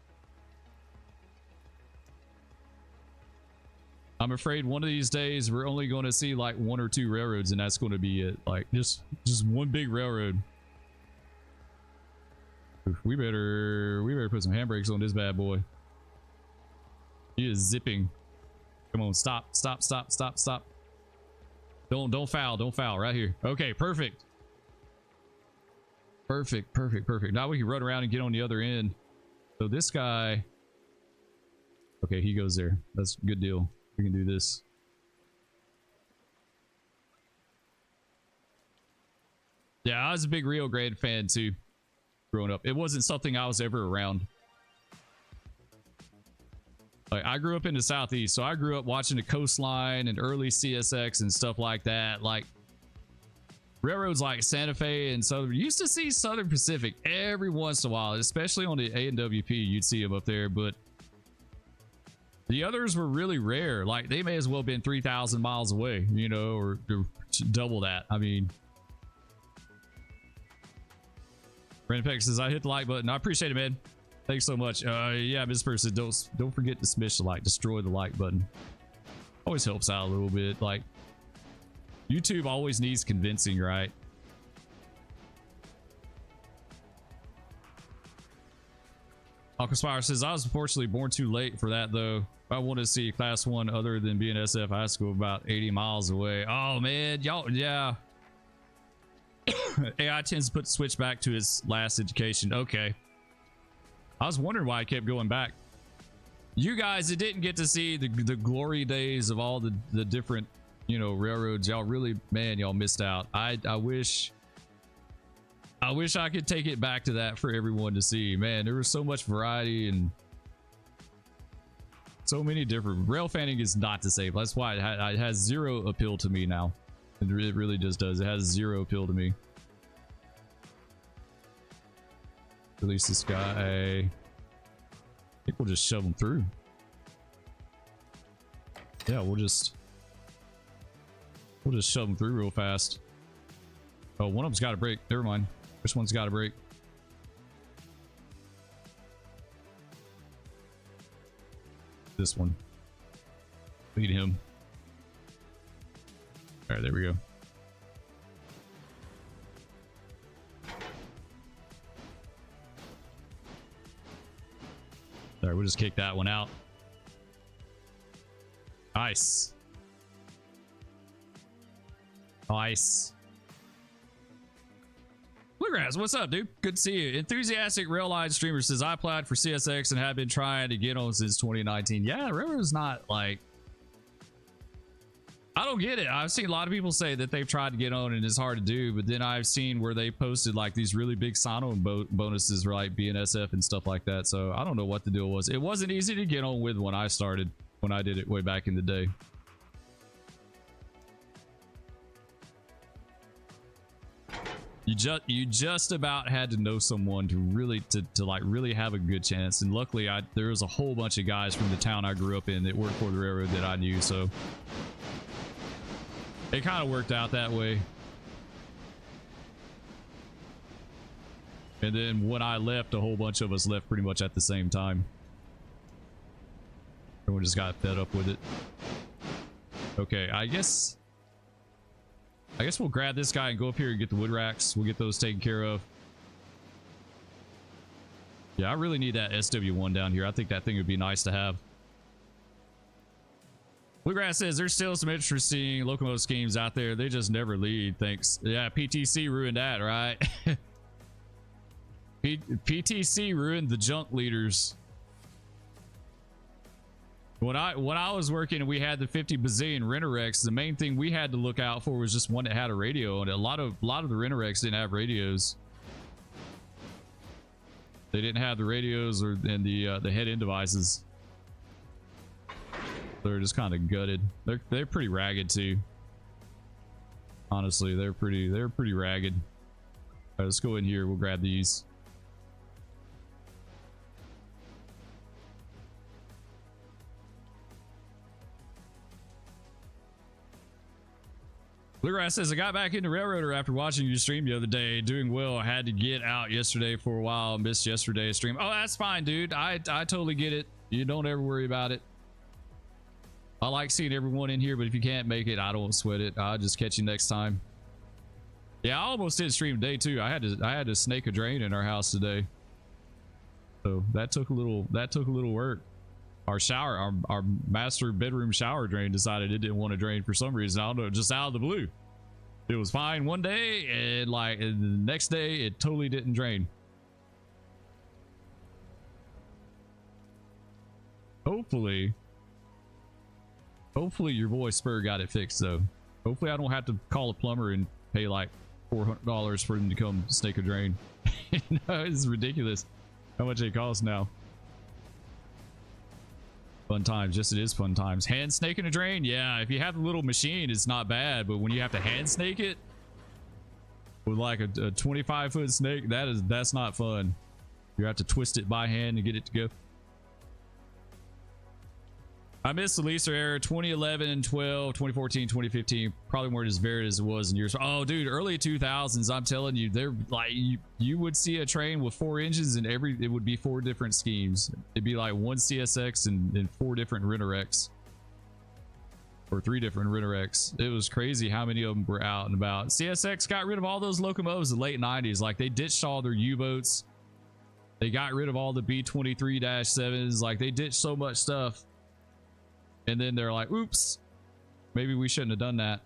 I'm afraid one of these days we're only going to see like 1 or 2 railroads, and that's going to be it. Like just one big railroad. We better put some handbrakes on this bad boy. He is zipping. Come on, stop. Don't foul right here. Okay, perfect. Perfect. Now we can run around and get on the other end. So this guy, okay, he goes there. That's a good deal. We can do this. Yeah, I was a big Rio Grande fan too growing up. It wasn't something I was ever around. Like, I grew up in the Southeast, so I grew up watching the coastline and early CSX and stuff like that. Like railroads like Santa Fe and Southern, used to see Southern Pacific every once in a while, especially on the A&WP. You'd see them up there, but the others were really rare. Like, they may as well have been 3,000 miles away, you know, or double that. I mean, Renpeck says, I hit the like button. I appreciate it, man. Thanks so much. Yeah, Miss Person, don't forget to smash the like, destroy the like button. Always helps out a little bit. Like, YouTube always needs convincing, right? Aquaspire says, I was unfortunately born too late for that, though. If I wanted to see a class 1 other than BNSF, I had to go about 80 miles away. Oh, man. Y'all, yeah. AI tends to put the switch back to his last education. Okay. I was wondering why I kept going back. You guys that didn't get to see the glory days of all the different, you know, railroads, y'all really, man, y'all missed out. I wish I could take it back to that for everyone to see. Man, there was so much variety and so many different. Rail fanning is not the same. That's why it has zero appeal to me now. It really just does. It has zero appeal to me. Release this guy. I think we'll just shove him through. Yeah, we'll just shove him through real fast. Oh, one of them's got a break. Never mind. This one's got a break. This one. Lead him. All right, there we go. All right, we'll just kick that one out. Nice. Nice. Bluegrass, what's up, dude? Good to see you. Enthusiastic Railline streamer says, I applied for CSX and have been trying to get on since 2019. Yeah, Railroad's not like... I don't get it. I've seen a lot of people say that they've tried to get on and it's hard to do, but then I've seen where they posted like these really big sign-on bonuses for like BNSF and stuff like that. So I don't know what the deal was. It wasn't easy to get on with when I started, when I did it way back in the day. You just about had to know someone to really like really have a good chance, and luckily there was a whole bunch of guys from the town I grew up in that worked for the railroad that I knew, so it kind of worked out that way. And then when I left, a whole bunch of us left pretty much at the same time. Everyone just got fed up with it. Okay, I guess we'll grab this guy and go up here and get the wood racks. We'll get those taken care of. Yeah, I really need that SW1 down here. I think that thing would be nice to have. Bluegrass says there's still some interesting locomotive schemes out there. They just never lead. Thanks. Yeah, PTC ruined that, right? PTC ruined the junk leaders. When I was working and we had the 50 bazillion Renorex, the main thing we had to look out for was just one that had a radio, and a lot of the Renorex didn't have radios. They didn't have the radios and the head-end devices. They're just kind of gutted. They're pretty ragged too. Honestly, they're pretty ragged. All right, let's go in here. We'll grab these. Bluegrass says, I got back into Railroader after watching your stream the other day. Doing well. I had to get out yesterday for a while. Missed yesterday's stream. Oh, that's fine, dude. I totally get it. You don't ever worry about it. I like seeing everyone in here, but if you can't make it, I don't sweat it. I'll just catch you next time. Yeah, I almost did stream today too. I had to snake a drain in our house today. So that took a little work. Our shower, our master bedroom shower drain decided it didn't want to drain for some reason. I don't know, just out of the blue. It was fine one day, and like the next day it totally didn't drain. Hopefully your boy Spur got it fixed though. Hopefully I don't have to call a plumber and pay like $400 for him to come snake a drain. No, it's ridiculous how much it costs now. Fun times. Yes, it is fun times. Hand snaking a drain? Yeah, if you have the little machine, it's not bad, but when you have to hand snake it with like a 25-foot snake, that's not fun. You have to twist it by hand to get it to go. I missed the Lisa era 2011, 12, 2014, 2015. Probably weren't as varied as it was in years. Oh, dude, early 2000s. I'm telling you, they're like you would see a train with 4 engines, and it would be 4 different schemes. It'd be like 1 CSX and 4 different Renorex, or 3 different Renorex. It was crazy how many of them were out and about. CSX got rid of all those locomotives in the late 90s. Like they ditched all their U-boats. They got rid of all the B-23-7s. Like they ditched so much stuff. And then they're like, oops, maybe we shouldn't have done that.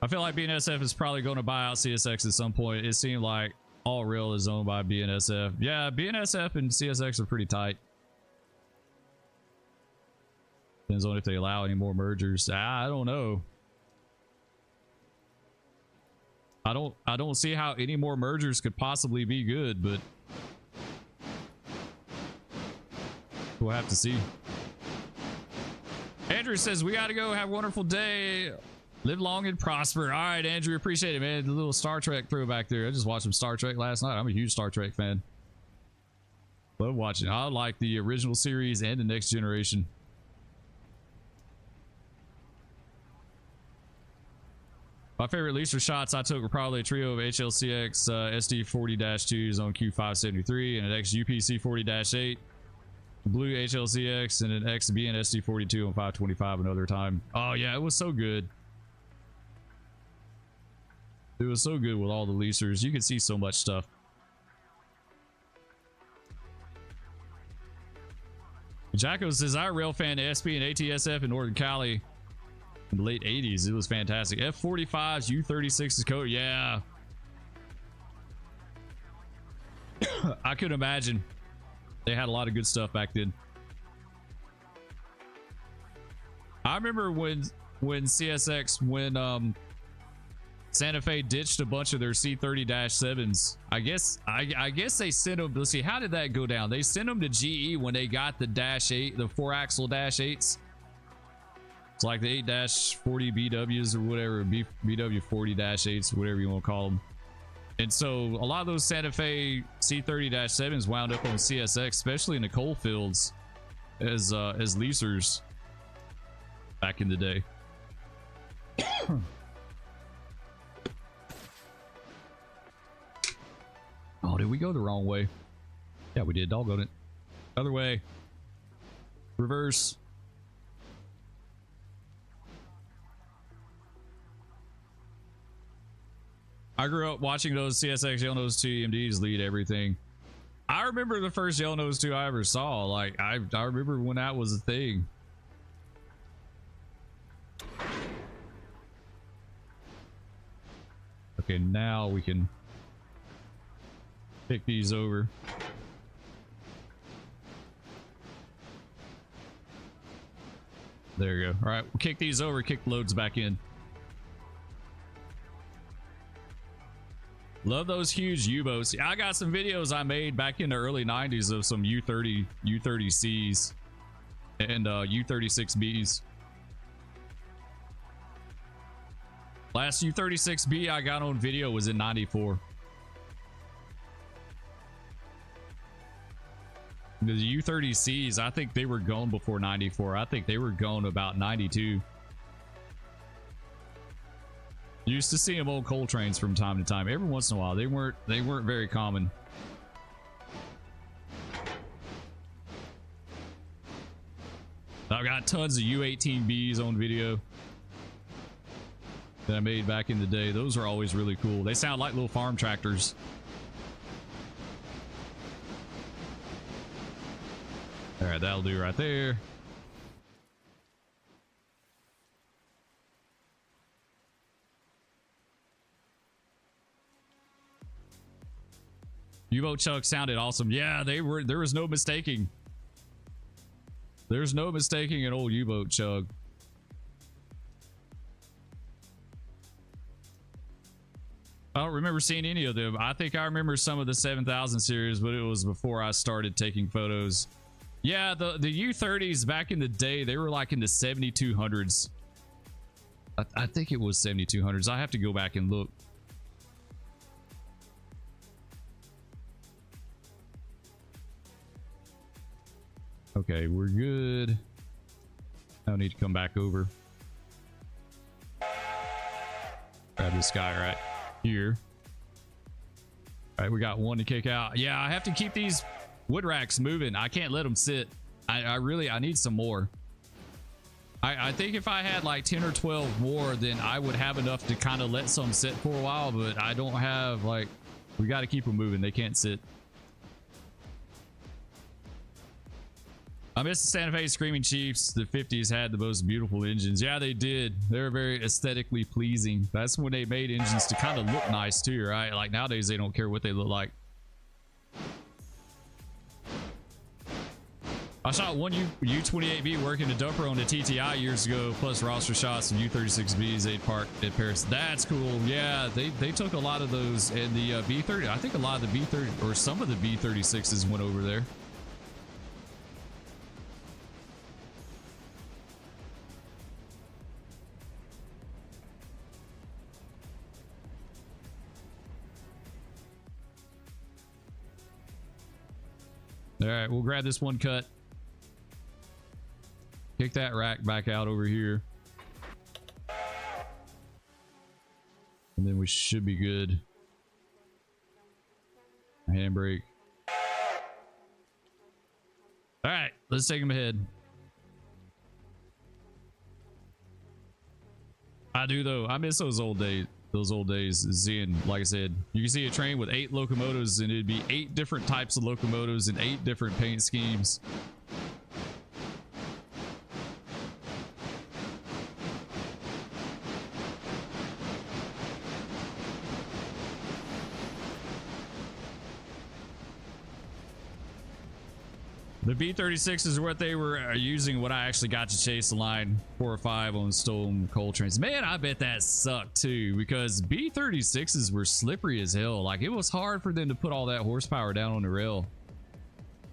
I feel like BNSF is probably going to buy out CSX at some point. It seemed like all rail is owned by BNSF. Yeah, BNSF and CSX are pretty tight. Depends on if they allow any more mergers. I don't know. I don't see how any more mergers could possibly be good, but we'll have to see. Andrew says we got to go. Have a wonderful day. Live long and prosper. All right, Andrew, appreciate it, man. The little Star Trek throwback there. I just watched some Star Trek last night. I'm a huge Star Trek fan. Love watching. I like the original series and the Next Generation. My favorite leaser shots I took were probably a trio of HLCX SD40-2s on Q573 and an XUPC40-8, blue HLCX, and an XBN SD42 on 525 another time. Oh yeah, it was so good. It was so good with all the leasers. You could see so much stuff. Jacko says, I rail fan to SP and ATSF in Northern Cali. In the late 80s, it was fantastic. F45s, U36s code. Yeah, I could imagine they had a lot of good stuff back then. I remember when Santa Fe ditched a bunch of their C30-7s. I guess they sent them. Let's see, how did that go down? They sent them to GE when they got the Dash 8, the 4-axle Dash 8s. It's like the 8-40 BWs or whatever, BW 40-8s, whatever you want to call them. And so a lot of those Santa Fe C30-7s wound up on CSX, especially in the coal fields, as leasers back in the day. Oh, did we go the wrong way? Yeah, we did. Doggone it. Other way. Reverse. I grew up watching those CSX Yellow Nose 2 EMDs lead everything. I remember the first Yellow Nose 2 I ever saw. Like, I remember when that was a thing. Okay, now we can pick these over. There you go. All right, we'll kick these over, kick the loads back in. Love those huge U-boats. I got some videos I made back in the early 90s of some U30Cs and U36Bs. Last U36B I got on video was in 94. The U30Cs, I think they were gone before 94. I think they were gone about 92. Used to see them on coal trains from time to time. Every once in a while. They weren't very common. I've got tons of U18Bs on video that I made back in the day. Those are always really cool. They sound like little farm tractors. All right, that'll do right there. U-boat chug sounded awesome. Yeah, there was no mistaking. There's no mistaking an old U-boat chug. I don't remember seeing any of them. I think I remember some of the 7000 series, but it was before I started taking photos. Yeah, the U30s back in the day, they were like in the 7200s. I think it was 7200s. I have to go back and look. Okay, we're good. I don't need to come back over. Grab this guy right here. All right, we got one to kick out. Yeah, I have to keep these wood racks moving. I can't let them sit. I need some more. I think if I had like 10 or 12 more, then I would have enough to kind of let some sit for a while, but I don't have, like, we got to keep them moving. They can't sit. I miss the Santa Fe Screaming Chiefs. The 50s had the most beautiful engines. Yeah, they did. They were very aesthetically pleasing. That's when they made engines to kind of look nice too, right? Like nowadays, they don't care what they look like. I shot one U28B working a dumper on the TTI years ago, plus roster shots and U36Bs they parked at Paris. That's cool. Yeah, they took a lot of those, and the B30. I think a lot of the B30 or some of the B36s went over there. All right, we'll grab this one cut. Kick that rack back out over here. And then we should be good. Handbrake. All right, let's take them ahead. I do though. I miss those old days. Those old days, seeing, like I said, you can see a train with 8 locomotives and it'd be 8 different types of locomotives and 8 different paint schemes. The B-36 is what they were using when I actually got to chase the line 4 or 5 on stolen coal trains. Man, I bet that sucked too, because B-36s were slippery as hell. Like, it was hard for them to put all that horsepower down on the rail.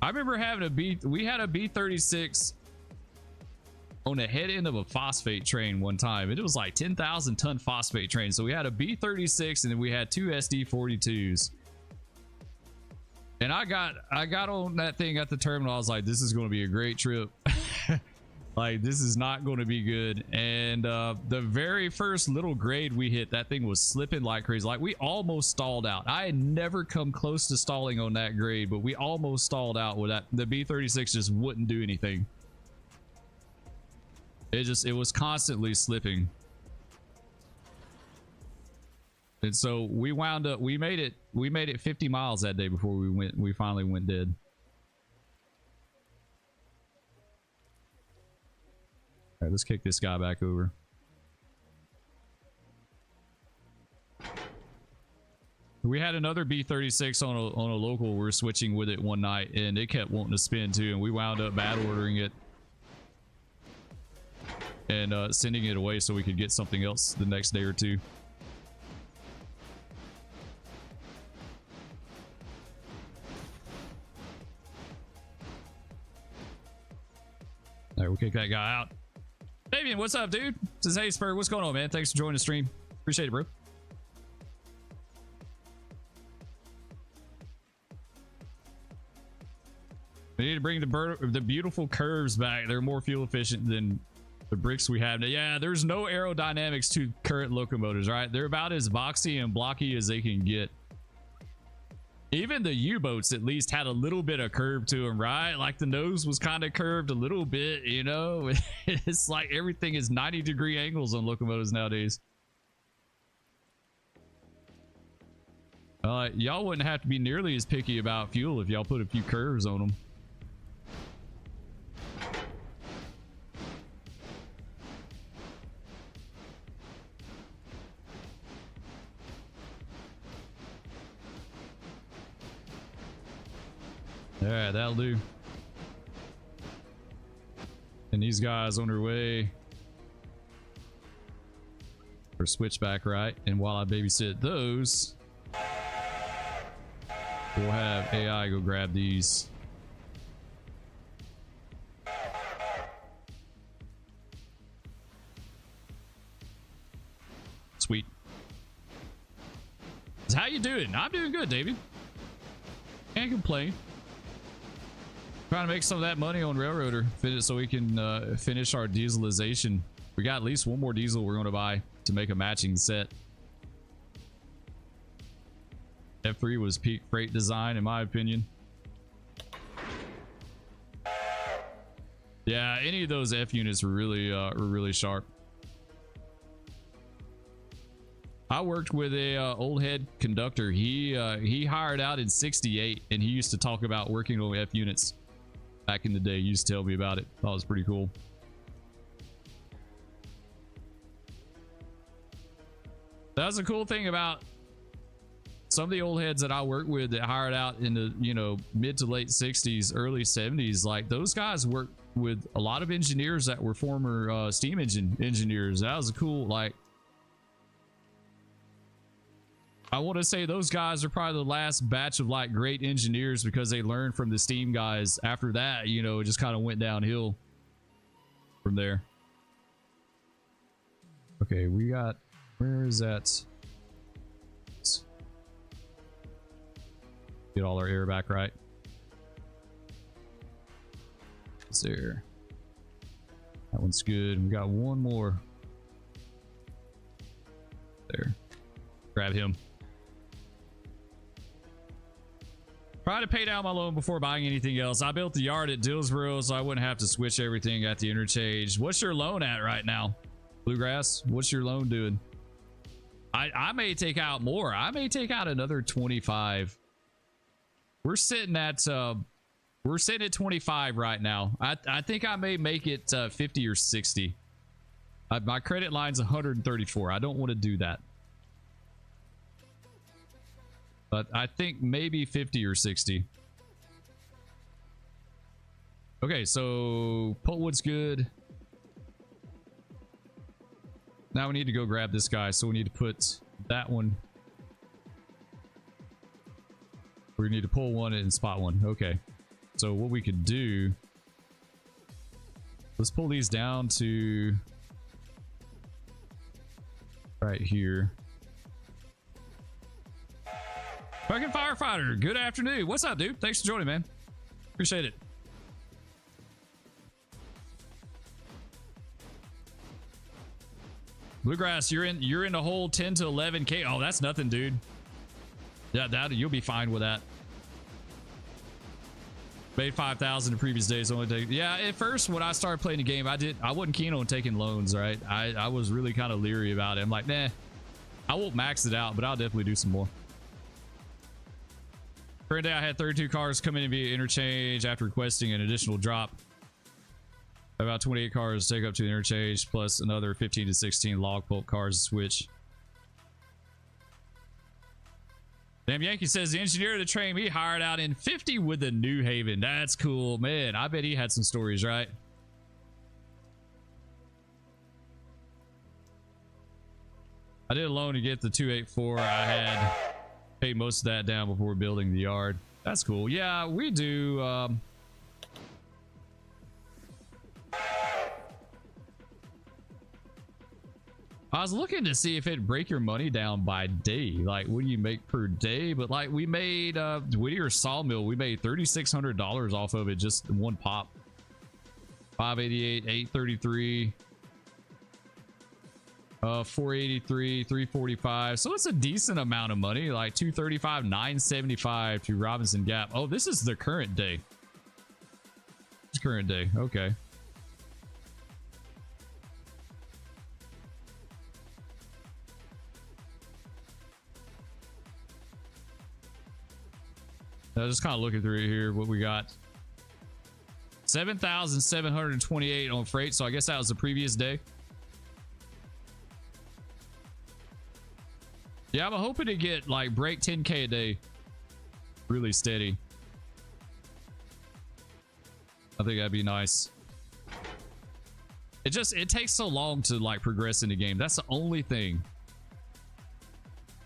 I remember having we had a B-36 on the head end of a phosphate train one time. It was like 10,000 ton phosphate train. So we had a B-36 and then we had 2 SD-42s. And I got on that thing at the terminal. I was like, this is going to be a great trip. Like, this is not going to be good. And the very first little grade we hit, that thing was slipping like crazy. Like, we almost stalled out. I had never come close to stalling on that grade, but we almost stalled out with that. The B-36 just wouldn't do anything. It was constantly slipping. And so we wound up, we made it 50 miles that day before we finally went dead. All right, let's kick this guy back over. We had another B-36 on a local. We were switching with it one night and it kept wanting to spin too, and we wound up bad ordering it and sending it away so we could get something else the next day or two. All right, we'll kick that guy out. Davian, what's up, dude? Says, hey, Spur, what's going on, man? Thanks for joining the stream. Appreciate it, bro. We need to bring the beautiful curves back. They're more fuel efficient than the bricks we have now. Yeah, there's no aerodynamics to current locomotives, right? They're about as boxy and blocky as they can get. Even the U-boats at least had a little bit of curve to them, right? Like the nose was kind of curved a little bit, you know? It's like everything is 90-degree angles on locomotives nowadays. Y'all wouldn't have to be nearly as picky about fuel if y'all put a few curves on them. Yeah, that'll do. And these guys on their way for switchback, right? And while I babysit those, we'll have AI go grab these. Sweet. So how you doing? I'm doing good, David. Can't complain. Trying to make some of that money on Railroader so we can finish our dieselization. We got at least one more diesel we're going to buy to make a matching set. F3 was peak freight design in my opinion. Yeah, any of those F units were really sharp. I worked with a old head conductor. He hired out in '68 and he used to talk about working on F units. Back in the day, he used to tell me about it. Thought it was pretty cool. That was a cool thing about some of the old heads that I worked with that hired out in the, you know, mid to late 60s, early 70s. Like, those guys worked with a lot of engineers that were former steam engine engineers. That was a cool, like, I want to say those guys are probably the last batch of like great engineers because they learned from the steam guys. After that, you know, it just kind of went downhill from there. Okay, we got, where is that? Let's get all our air back right. It's there. That one's good. We got one more. There. Grab him. Try to pay down my loan before buying anything else. I built the yard at Dillsboro so I wouldn't have to switch everything at the interchange. What's your loan at right now? Bluegrass, what's your loan doing? I may take out more. I may take out another 25. We're sitting at 25 right now. I think I may make it 50 or 60. My credit line's 134. I don't want to do that. But I think maybe 50 or 60. Okay, so Pultwood's good. Now we need to go grab this guy, so we need to put that one. We need to pull one and spot one. Okay, so what we could do, let's pull these down to right here. Fucking firefighter, good afternoon. What's up, dude? Thanks for joining, man. Appreciate it. Bluegrass, you're in the whole 10 to 11k. Oh, that's nothing, dude. Yeah, that you'll be fine with that. Made 5,000 in previous days. Only take, yeah, at first when I started playing the game, I wasn't keen on taking loans, right? I was really kind of leery about it. I'm like, nah, I won't max it out, but I'll definitely do some more. Current day, I had 32 cars come in via interchange after requesting an additional drop. About 28 cars take up to the interchange, plus another 15 to 16 log pulp cars to switch. Damn Yankee says the engineer of the train he hired out in 50 with the New Haven. That's cool, man. I bet he had some stories, right? I did a loan to get the 284. I had paid most of that down before building the yard. That's cool. Yeah, we do. I was looking to see if it'd break your money down by day. Like, what do you make per day? But like, we made Whittier Sawmill, we made $3,600 off of it, just in one pop. 588, 833, 483, 345. So it's a decent amount of money. Like 235, 975 to Robinson Gap. Oh, this is the current day. It's current day. Okay. Just kind of looking through it here, what we got. 7,728 on freight, so I guess that was the previous day. Yeah, I'm hoping to get like break 10k a day really steady. I think that'd be nice. It takes so long to like progress in the game. That's the only thing.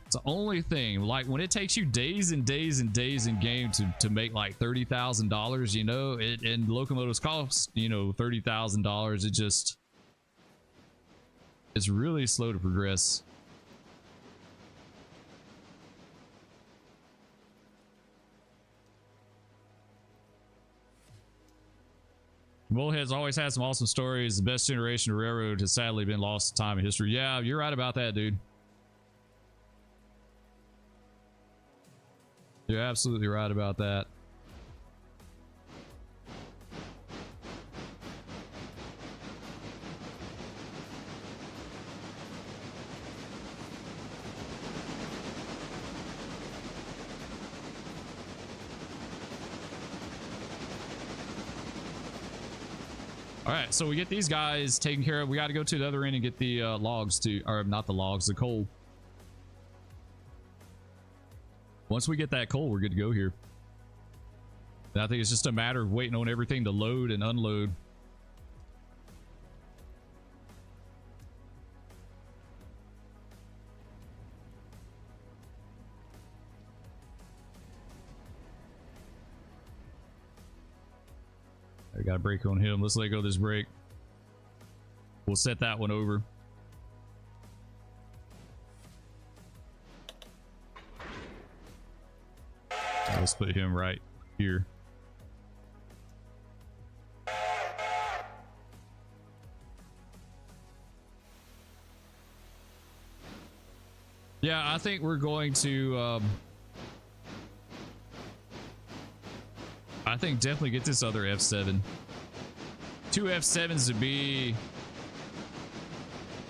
It's the only thing. Like when it takes you days and days and days in game to make like $30,000, you know, and locomotives cost, you know, $30,000. It's really slow to progress. Bullhead's always had some awesome stories. The best generation of railroad has sadly been lost to time in history. Yeah, you're right about that, dude. You're absolutely right about that. All right, so we get these guys taken care of. We got to go to the other end and get the logs to, or not the logs, the coal. Once we get that coal, we're good to go here. And I think it's just a matter of waiting on everything to load and unload. I got a brake on him. Let's let go of this brake. We'll set that one over. Let's put him right here. Yeah, I think we're going to I think definitely get this other F7. 2 F7s to be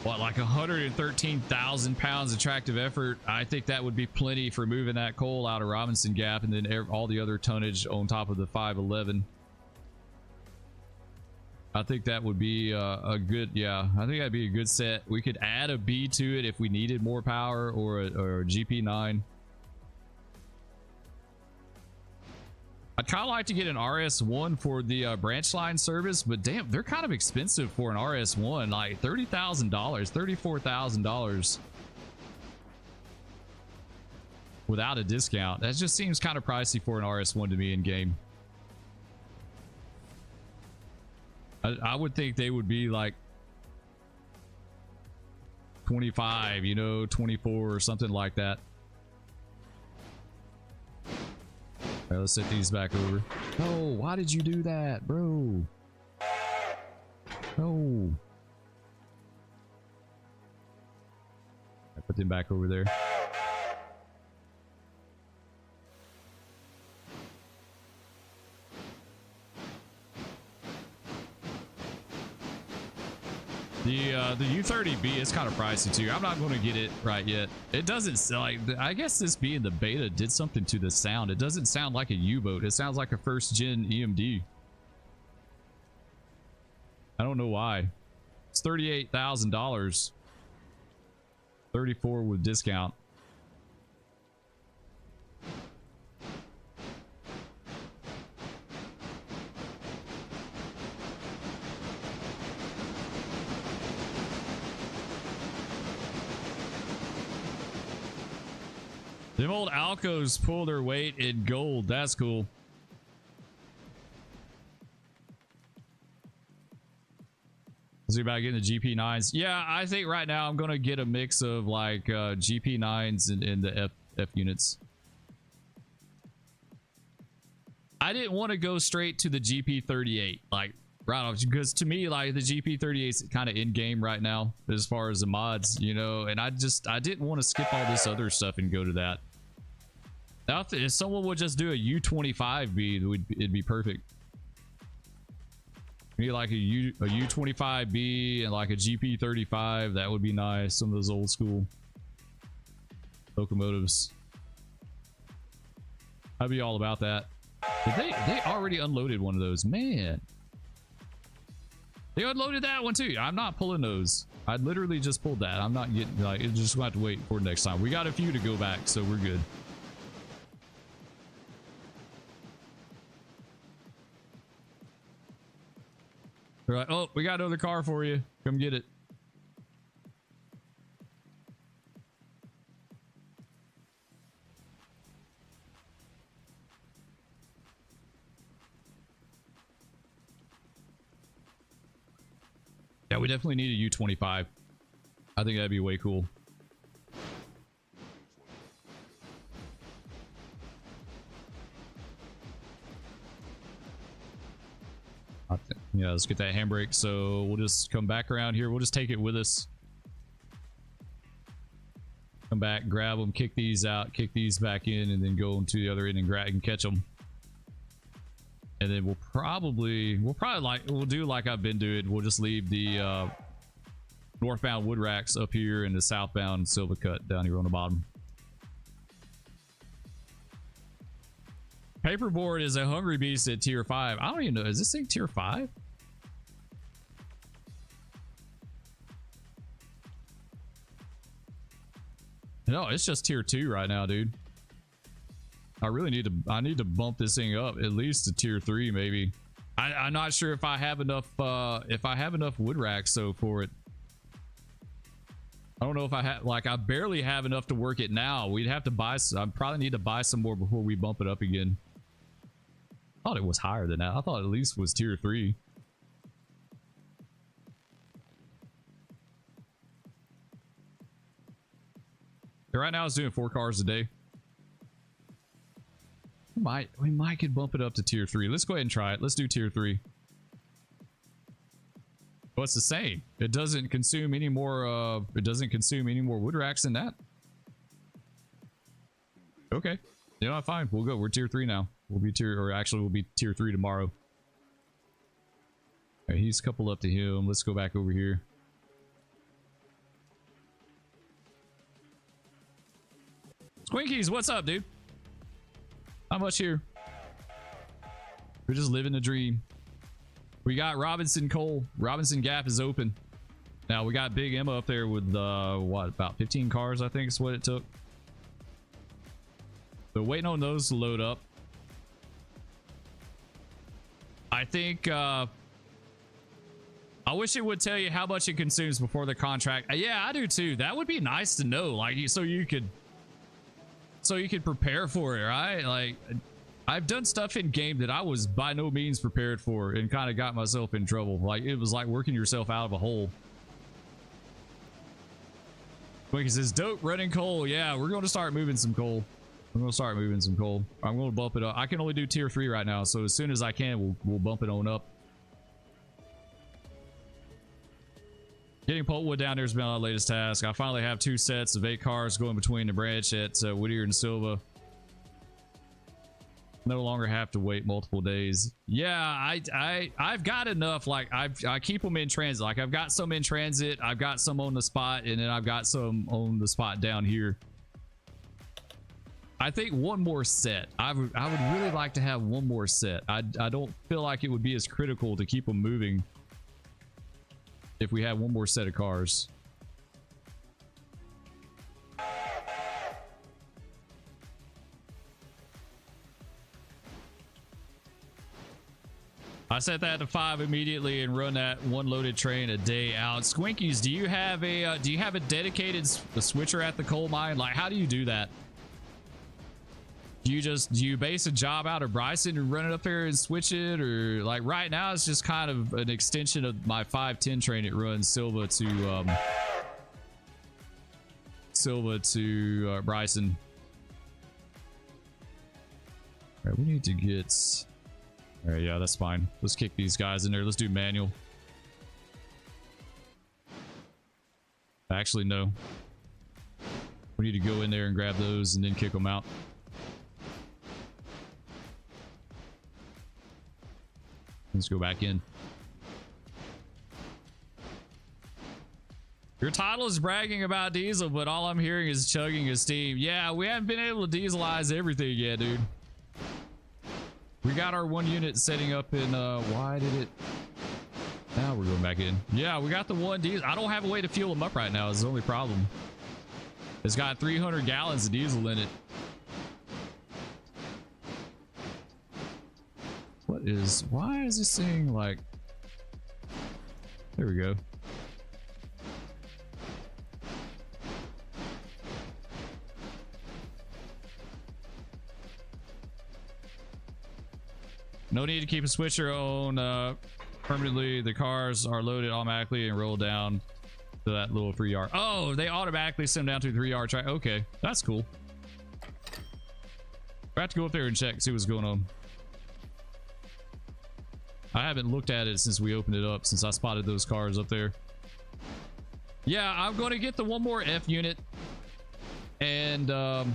what, like 113,000 pounds of tractive effort. I think that would be plenty for moving that coal out of Robinson Gap, and then all the other tonnage on top of the 511. I think that would be a good, yeah, I think that'd be a good set. We could add a B to it if we needed more power, or a GP9. I'd kind of like to get an RS1 for the branch line service, but damn, they're kind of expensive for an RS1, like $30,000, $34,000 without a discount. That just seems kind of pricey for an RS1 to me in game. I would think they would be like 25, you know, 24 or something like that. All right, let's set these back over. No, why did you do that, bro? No. I put them back over there. The U30B is kind of pricey too. I'm not going to get it right yet. It doesn't like, I guess this being the beta did something to the sound. It doesn't sound like a U-boat. It sounds like a first gen EMD. I don't know why. It's $38,000. 34 with discount. Them old Alcos pull their weight in gold. That's cool. See about getting the GP9s. Yeah, I think right now I'm going to get a mix of like GP9s and the F units. I didn't want to go straight to the GP38. Like, right off, because to me, like, the GP38 is kind of in game right now as far as the mods, you know, and I didn't want to skip all this other stuff and go to that. Now, if someone would just do a U25B, it'd be perfect. Maybe like a U25B and like a GP35. That would be nice. Some of those old school locomotives. I'd be all about that. But they already unloaded one of those, man. They unloaded that one too. I'm not pulling those. I literally just pulled that. I'm not getting, like, it's just gonna have to wait for next time. We got a few to go back, so we're good. They're like, oh, we got another car for you. Come get it. Yeah, we definitely need a U25. I think that'd be way cool. Yeah, let's get that handbrake. So we'll just come back around here. We'll just take it with us. Come back, grab them, kick these out, kick these back in, and then go into the other end and grab and catch them. And then we'll do like I've been doing. We'll just leave the northbound wood racks up here and the southbound silver cut down here on the bottom. Paperboard is a hungry beast at tier 5. I don't even know. Is this thing tier 5? No, it's just tier 2 right now, dude. I need to bump this thing up at least to tier 3, maybe. I'm not sure if I have enough wood racks so for it. I don't know if I have, like, I barely have enough to work it now. We'd have to buy some. I probably need to buy some more before we bump it up again. I thought it was higher than that. I thought at least it was tier 3. Right now it's doing 4 cars a day. We might could bump it up to tier 3. Let's go ahead and try it. Let's do tier 3. Well, it's the same. It doesn't consume any more wood racks than that. Okay. You know, fine. We'll go. We're tier 3 now. We'll be tier 3 tomorrow. All right, he's coupled up to him. Let's go back over here. Squinkies, what's up, dude? Not much here. We're just living the dream. We got Robinson Coal. Robinson Gap is open. Now we got Big Emma up there with what, about 15 cars, I think is what it took. So waiting on those to load up. I think I wish it would tell you how much it consumes before the contract. Yeah, I do too. That would be nice to know, like, so you could prepare for it, right? Like, I've done stuff in game that I was by no means prepared for and kind of got myself in trouble. Like, it was like working yourself out of a hole. Winky says, dope, running coal. Yeah, we're going to start moving some coal. I'm going to start moving some coal. I'm going to bump it up. I can only do tier 3 right now, so as soon as I can, we'll bump it on up. Getting pulpwood down there has been our latest task. I finally have 2 sets of 8 cars going between the branch at Whittier and Silva. No longer have to wait multiple days. Yeah, I've got enough. Like, I keep them in transit. Like, I've got some in transit, I've got some on the spot, and then I've got some on the spot down here. I think one more set. I would really like to have one more set. I don't feel like it would be as critical to keep them moving if we had one more set of cars. I set that to 5 immediately and run that one loaded train a day out. Squinkies, do you have a dedicated switcher at the coal mine? Like, how do you do that? Do you base a job out of Bryson and run it up there and switch it? Or, like, right now it's just kind of an extension of my 510 train. It runs Silva to Bryson. All right, we need to get... All right, yeah, that's fine. Let's kick these guys in there. Let's do manual. Actually, no. We need to go in there and grab those and then kick them out. Let's go back in. Your title is bragging about diesel, but all I'm hearing is chugging his steam. Yeah, we haven't been able to dieselize everything yet, dude. We got our 1 unit setting up in, why did it... Now we're going back in. Yeah, we got the 1 diesel. I don't have a way to fuel them up right now. Is the only problem. It's got 300 gallons of diesel in it. Why is this thing like... There we go. No need to keep a switcher on permanently. The cars are loaded automatically and roll down to that little 3-yard. Oh, they automatically send down to a 3-yard track. Okay, that's cool. I have to go up there and check, see what's going on. I haven't looked at it since we opened it up, since I spotted those cars up there. Yeah, I'm going to get the 1 more F unit. And we're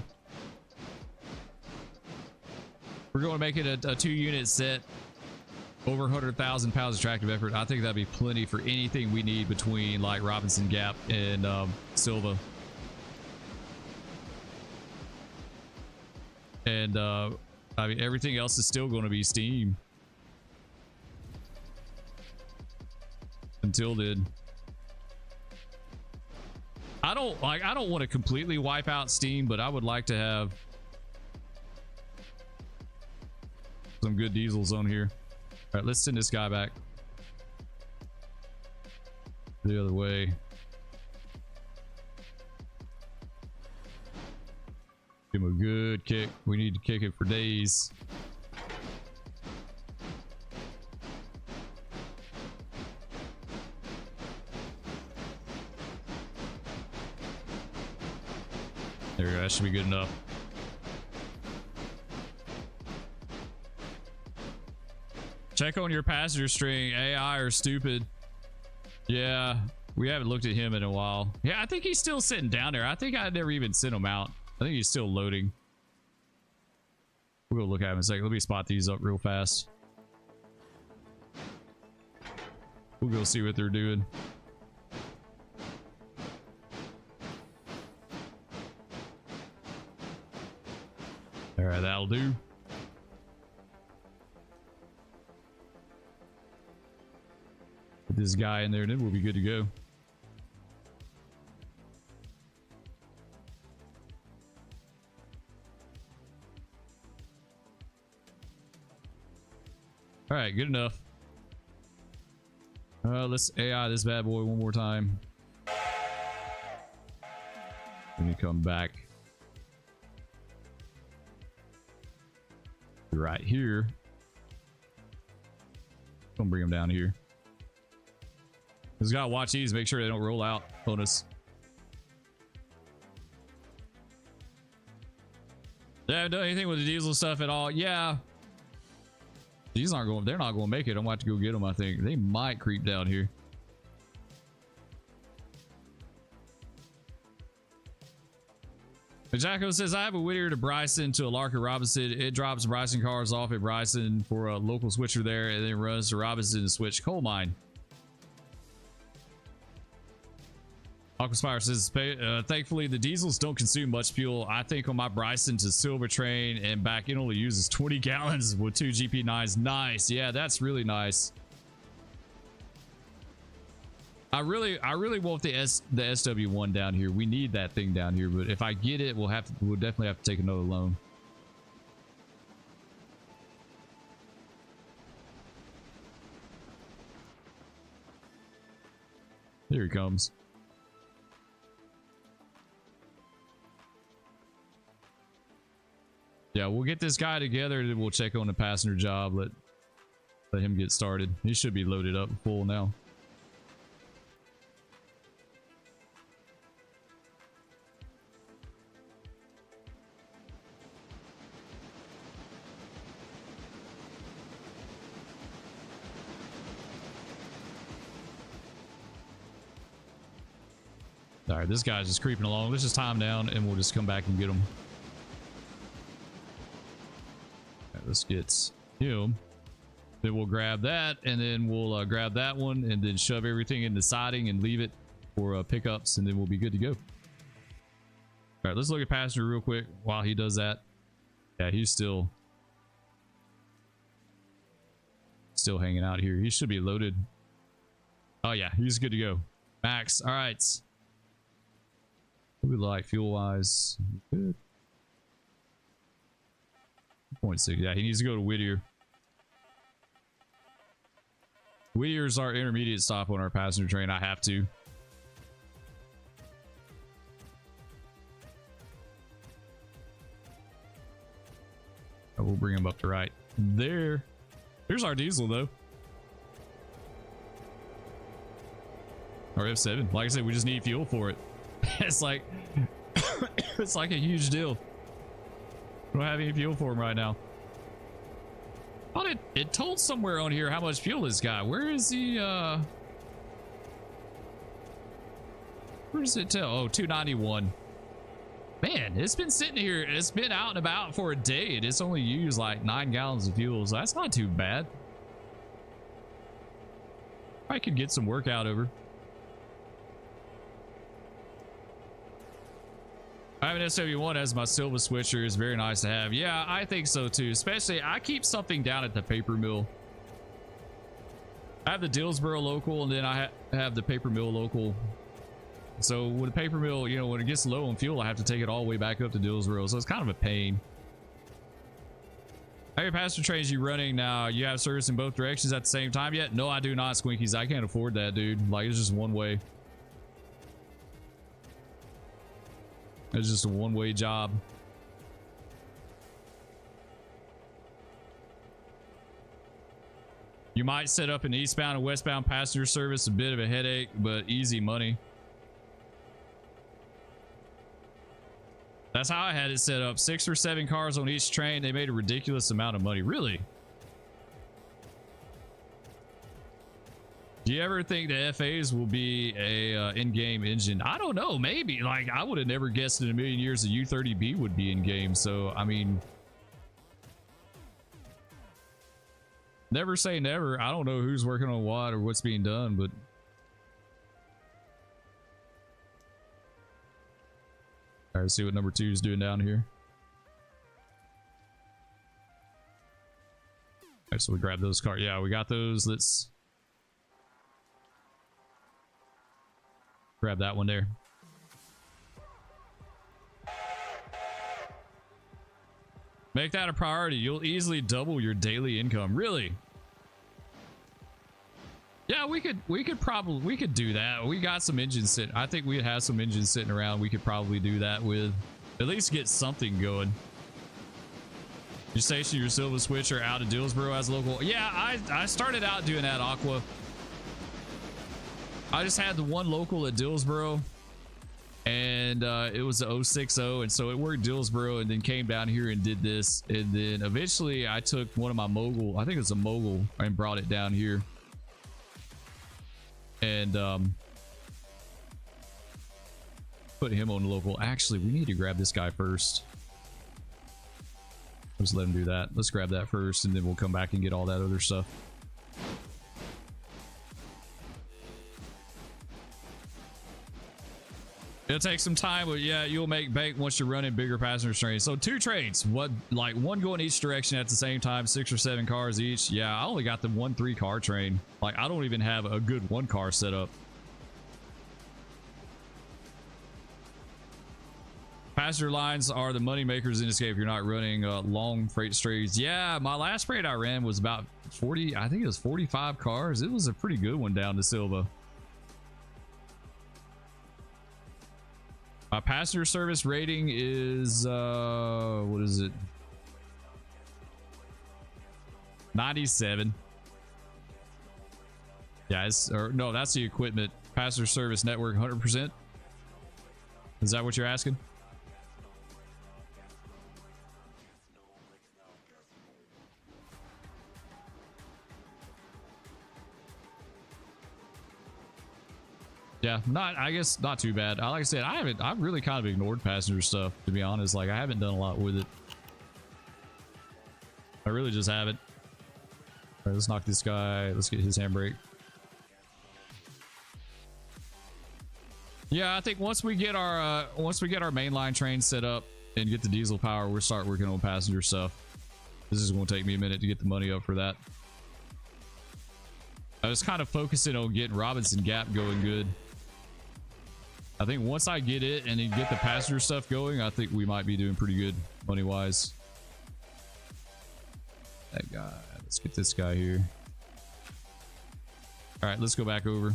going to make it a 2-unit set. Over 100,000 pounds of tractive effort. I think that'd be plenty for anything we need between like Robinson Gap and Silva. And I mean, everything else is still going to be steam. Until then. I don't want to completely wipe out steam, but I would like to have some good diesels on here. All right, let's send this guy back the other way. Give him a good kick. We need to kick it for days. There we go. That should be good enough. Check on your passenger string. AI are stupid. Yeah, we haven't looked at him in a while. Yeah, I think he's still sitting down there. I think I never even sent him out. I think he's still loading. We'll go look at him in a second. Let me spot these up real fast. We'll go see what they're doing. All right, that'll do. Put this guy in there, and then we'll be good to go. All All right, good enough. Let's AI this bad boy one more time. When you come back right here, gonna bring them down here. Just gotta watch these, make sure they don't roll out on us. They haven't done anything with the diesel stuff at all. Yeah, these aren't going. They're not going to make it. I'm going to have to go get them. I think they might creep down here. Jacko says, I have a Whittier to Bryson to a Larkin Robinson. It drops Bryson cars off at Bryson for a local switcher there and then runs to Robinson to switch coal mine. Aquaspire says, thankfully the diesels don't consume much fuel. I think on my Bryson to Silver Train and back it only uses 20 gallons with 2 GP9s. Nice. Yeah, that's really nice. I really want the SW1 down here. We need that thing down here, but if I get it, we'll definitely have to take another loan. Here he comes. Yeah, we'll get this guy together and then we'll check on the passenger job. Let him get started. He should be loaded up full now. All right, this guy's just creeping along. Let's just tie him down and we'll just come back and get him. All right, let's get him. Then we'll grab that and then we'll grab that one and then shove everything in the siding and leave it for pickups and then we'll be good to go. All right, let's look at passenger real quick while he does that. Yeah, he's still hanging out here. He should be loaded. Oh yeah, he's good to go. Max. All right. We like fuel wise. Good. 0.6. Yeah, he needs to go to Whittier. Whittier's our intermediate stop on our passenger train. I have to. We'll bring him up to right there. Here's our diesel though. Our F7. Like I said, we just need fuel for it. It's like it's like a huge deal. We don't have any fuel for him right now. Oh, it told somewhere on here how much fuel this guy. Where is he? Where does it tell? Oh, 291. Man, it's been sitting here. It's been out and about for a day and it's only used like 9 gallons of fuel, so that's not too bad. I could get some workout over. I have an SW1 as my Silva switcher. Is very nice to have. Yeah, I think so too. Especially, I keep something down at the paper mill. I have the Dillsboro local, and then I have the paper mill local. So with the paper mill, you know, when it gets low on fuel, I have to take it all the way back up to Dillsboro. So it's kind of a pain. How many passenger trains you running now? You have service in both directions at the same time yet? No, I do not, Squinkies. I can't afford that, dude. Like, it's just one way. It's just a one-way job. You might set up an eastbound and westbound passenger service, a bit of a headache, but easy money. That's how I had it set up. 6 or 7 cars on each train. They made a ridiculous amount of money. Really? Do you ever think the FAs will be a in-game engine? I don't know. Maybe. Like, I would have never guessed in a million years the U30B would be in-game. So, I mean, never say never. I don't know who's working on what or what's being done, but all right, let's see what number 2 is doing down here. All right, so we grab those cars. Yeah, we got those. Let's grab that one there. Make that a priority. You'll easily double your daily income. Really? Yeah, we could do that. We got some engines sitting. I think we'd have some engines sitting around. We could probably do that with, at least get something going. You station your Silva Switcher out of Dillsboro as a local. Yeah, I started out doing that, Aqua. I just had the one local at Dillsboro, and it was the 060, and so it worked Dillsboro, and then came down here and did this, and then eventually I took one of my mogul, I think it was a mogul, and brought it down here, and put him on the local. Actually, we need to grab this guy first. Let's let him do that. Let's grab that first, and then we'll come back and get all that other stuff. It'll take some time, but yeah, you'll make bank once you're running bigger passenger trains. So 2 trains, what, like one going each direction at the same time, 6 or 7 cars each. Yeah, I only got the 1 3-car train. Like, I don't even have a good 1-car setup. Passenger lines are the money makers in this game if you're not running long freight strays. Yeah, my last freight I ran was about 40, I think it was 45 cars. It was a pretty good one down to Silva. My passenger service rating is what is it? 97. Yeah, it's, or no, that's the equipment. Passenger service network 100%. Is that what you're asking? Yeah, I guess not too bad. Like I said, I've really kind of ignored passenger stuff, to be honest. Like, I haven't done a lot with it. I really just haven't. All right, let's knock this guy. Let's get his handbrake. Yeah, I think once we get our mainline train set up and get the diesel power, we'll start working on passenger stuff. This is going to take me a minute to get the money up for that. I was kind of focusing on getting Robinson Gap going good. I think once I get it and then get the passenger stuff going, I think we might be doing pretty good money wise. That guy, let's get this guy here. All right, let's go back over.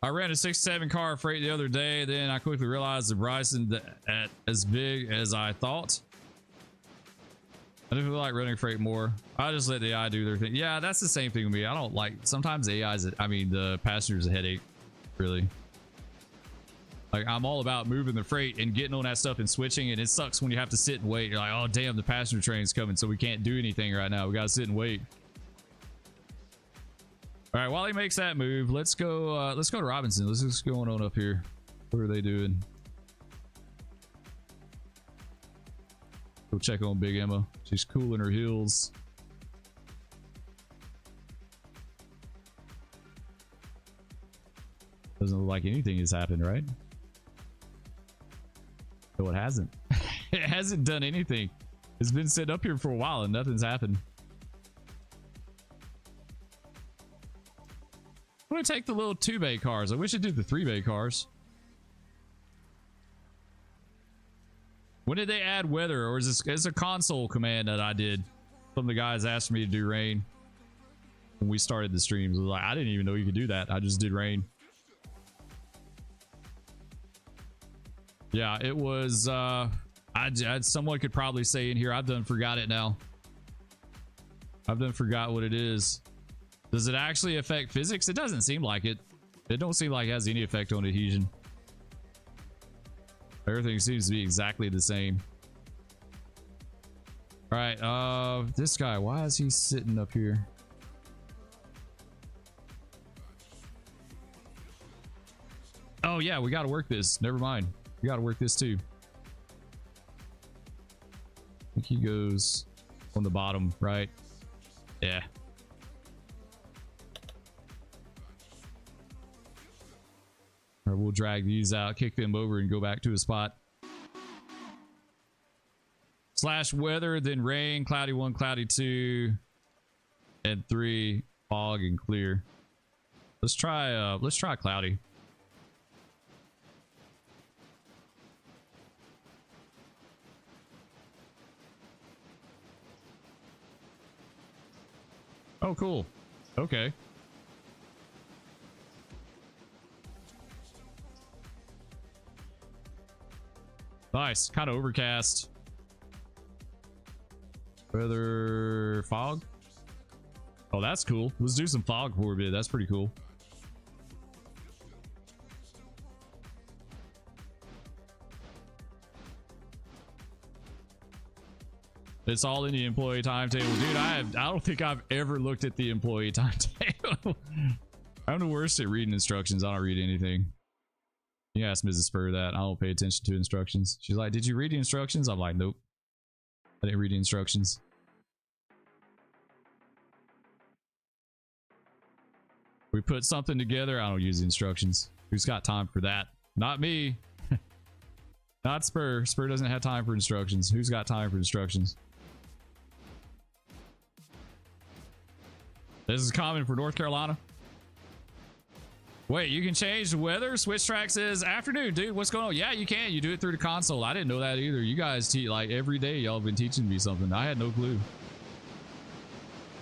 I ran a 6-7 car freight the other day, then I quickly realized the price isn't as big as I thought. I do feel like running freight more. I just let the AI do their thing. Yeah, that's the same thing with me. I don't like, sometimes the AI's, I mean, the passenger's a headache, really. Like, I'm all about moving the freight and getting on that stuff and switching, and it sucks when you have to sit and wait. You're like, oh damn, the passenger train's coming, so we can't do anything right now. We gotta sit and wait. All right, while he makes that move, let's go to Robinson. Let's see what's going on up here. What are they doing? Go check on Big Emma. She's cooling her heels. Doesn't look like anything has happened, right? No, it hasn't. It hasn't done anything. It's been sitting up here for a while and nothing's happened. I'm gonna take the little 2-bay cars. I wish it did the 3-bay cars. When did they add weather, or is this, it's a console command that I did? Some of the guys asked me to do rain when we started the streams. I was like, I didn't even know you could do that. I just did rain. Yeah, it was someone could probably say in here, I've done forgot it now. I've done forgot what it is. Does it actually affect physics? It doesn't seem like it. It don't seem like it has any effect on adhesion. Everything seems to be exactly the same. All right, this guy, why is he sitting up here? Oh yeah, we got to work this. Never mind. We got to work this too. I think he goes on the bottom, right? Yeah. Or we'll drag these out, kick them over, and go back to a spot. Slash weather, then rain, cloudy 1, cloudy 2, and 3, fog and clear. Let's try cloudy. Oh, cool. Okay. Nice. Kind of overcast. Weather fog. Oh, that's cool. Let's do some fog for a bit. That's pretty cool. It's all in the employee timetable. Dude, I don't think I've ever looked at the employee timetable. I'm the worst at reading instructions. I don't read anything. You ask Mrs. Spur that. I don't pay attention to instructions. She's like, did you read the instructions? I'm like, nope. I didn't read the instructions. We put something together. I don't use the instructions. Who's got time for that? Not me. Not Spur. Spur doesn't have time for instructions. Who's got time for instructions? This is common for North Carolina. Wait, you can change the weather? Switch track says afternoon, dude. What's going on? Yeah, you can. You do it through the console. I didn't know that either. You guys like every day. Y'all have been teaching me something. I had no clue.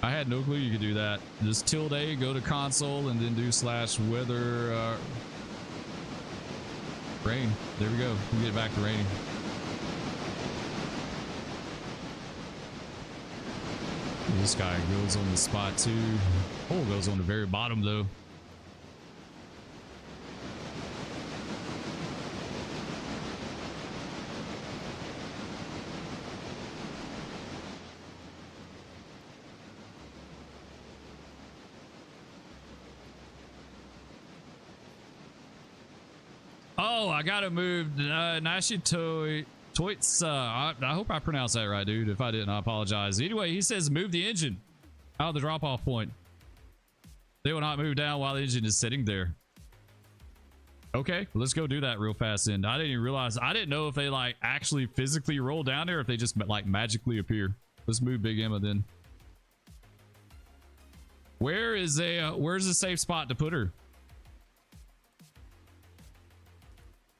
I had no clue you could do that. Just tilde, go to console, and then do /weather rain. There we go. We get back to raining. This guy goes on the spot too. Oh, goes on the very bottom though. Oh, I gotta move Nashi Toits. I hope I pronounced that right, dude. If I didn't, I apologize. Anyway, he says move the engine out of the drop-off point. They will not move down while the engine is sitting there. Okay, let's go do that real fast. And I didn't even realize. I didn't know if they like actually physically roll down there, or if they just like magically appear. Let's move Big Emma then. Where's a safe spot to put her?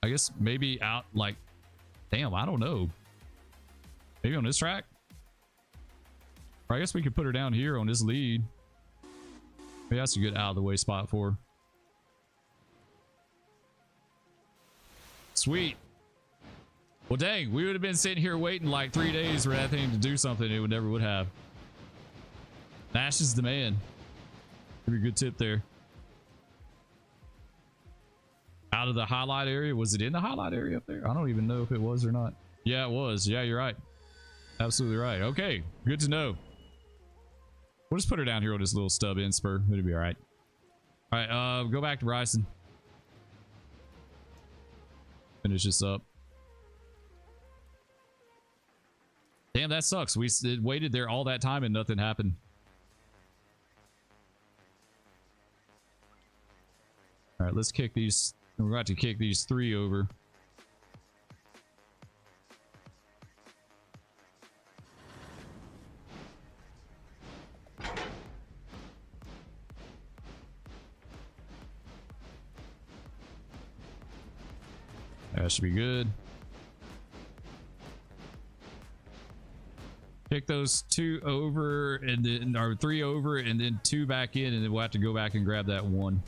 I guess maybe out like, damn, I don't know. Maybe on this track? Or I guess we could put her down here on this lead. Maybe that's a good out of the way spot for her. Sweet. Well, dang, we would have been sitting here waiting like 3 days for that thing to do something it would never would have. Nash is the man. Pretty good tip there. Out of the highlight area. Was it in the highlight area up there? I don't even know if it was or not. Yeah, it was. Yeah, you're right. Absolutely right. Okay, good to know. We'll just put her down here on this little stub end spur. It'll be all right. All right, go back to Bryson. Finish this up. Damn, that sucks. We waited there all that time and nothing happened. All right, let's kick these. We're about to kick these 3 over. That should be good. Kick those 2 over and then, or 3 over and then 2 back in, and then we'll have to go back and grab that 1.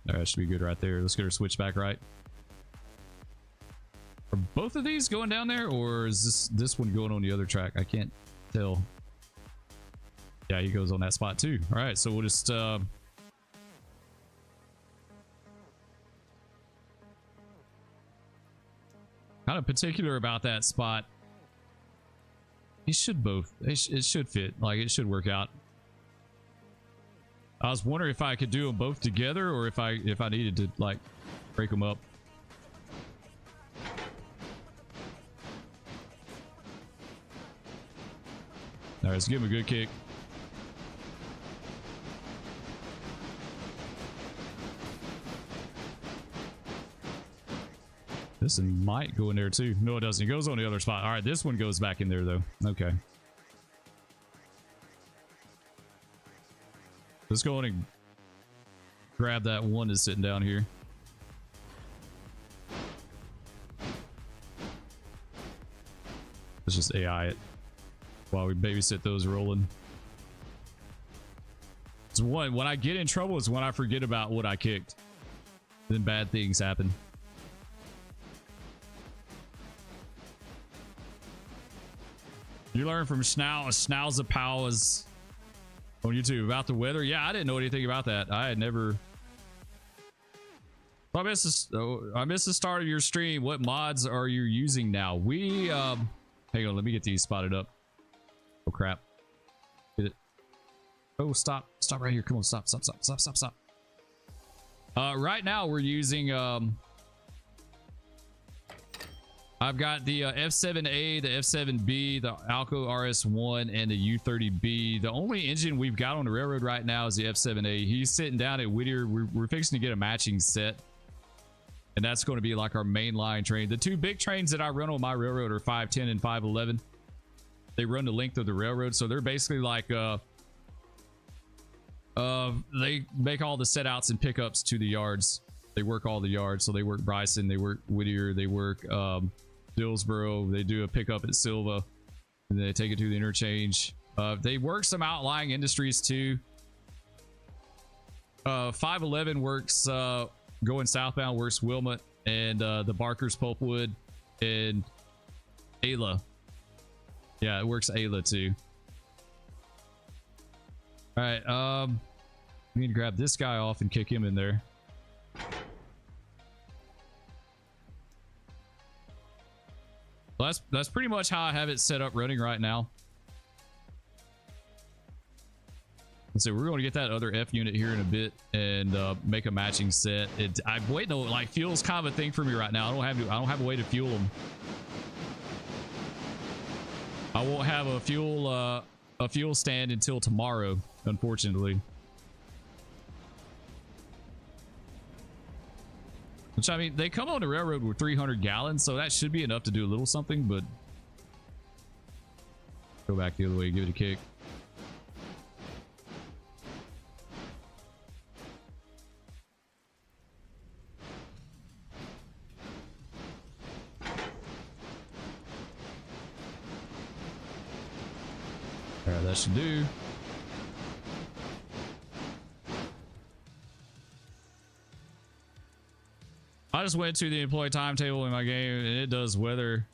That should be good right there. Let's get her switch back right. Are both of these going down there, or is this one going on the other track? I can't tell. Yeah, he goes on that spot too. All right, so we'll just kind of particular about that spot. He should both. It should fit. Like it should work out. I was wondering if I could do them both together, or if I needed to like break them up. All right, let's give him a good kick. This one might go in there too. No, it doesn't. It goes on the other spot. All right, this one goes back in there though. Okay. Let's go on and grab that one that's sitting down here. Let's just AI it while we babysit those rolling. It's when I get in trouble is when I forget about what I kicked. Then bad things happen. You learn from Schnauza Powers on YouTube about the weather. Yeah, I didn't know anything about that. I had never. I missed the start of your stream. What mods are you using now? We hang on, let me get these spotted up. Oh crap. Get it. Oh, stop right here. Come on, stop. Right now we're using I've got the F7A, the F7B, the Alco RS1, and the U30B. The only engine we've got on the railroad right now is the F7A. He's sitting down at Whittier. We're fixing to get a matching set. And that's going to be like our mainline train. The two big trains that I run on my railroad are 510 and 511. They run the length of the railroad. So they're basically like, they make all the set outs and pickups to the yards. They work all the yards. So they work Bryson, they work Whittier, they work, Dillsboro, they do a pickup at Silva, and they take it to the interchange. They work some outlying industries too. 511 works going southbound, works Wilmot and the Barker's Pulpwood and Ayla. Yeah, it works Ayla too. All right, we need to grab this guy off and kick him in there. Well, that's pretty much how I have it set up running right now. So we're going to get that other F unit here in a bit and make a matching set. I'm waiting on, like, fuel's kind of a thing for me right now. I don't have a way to fuel them. I won't have a fuel stand until tomorrow, unfortunately. Which, I mean, they come on the railroad with 300 gallons, so that should be enough to do a little something, but go back the other way, give it a kick. All right, that should do. I just went to the employee timetable in my game and it does weather.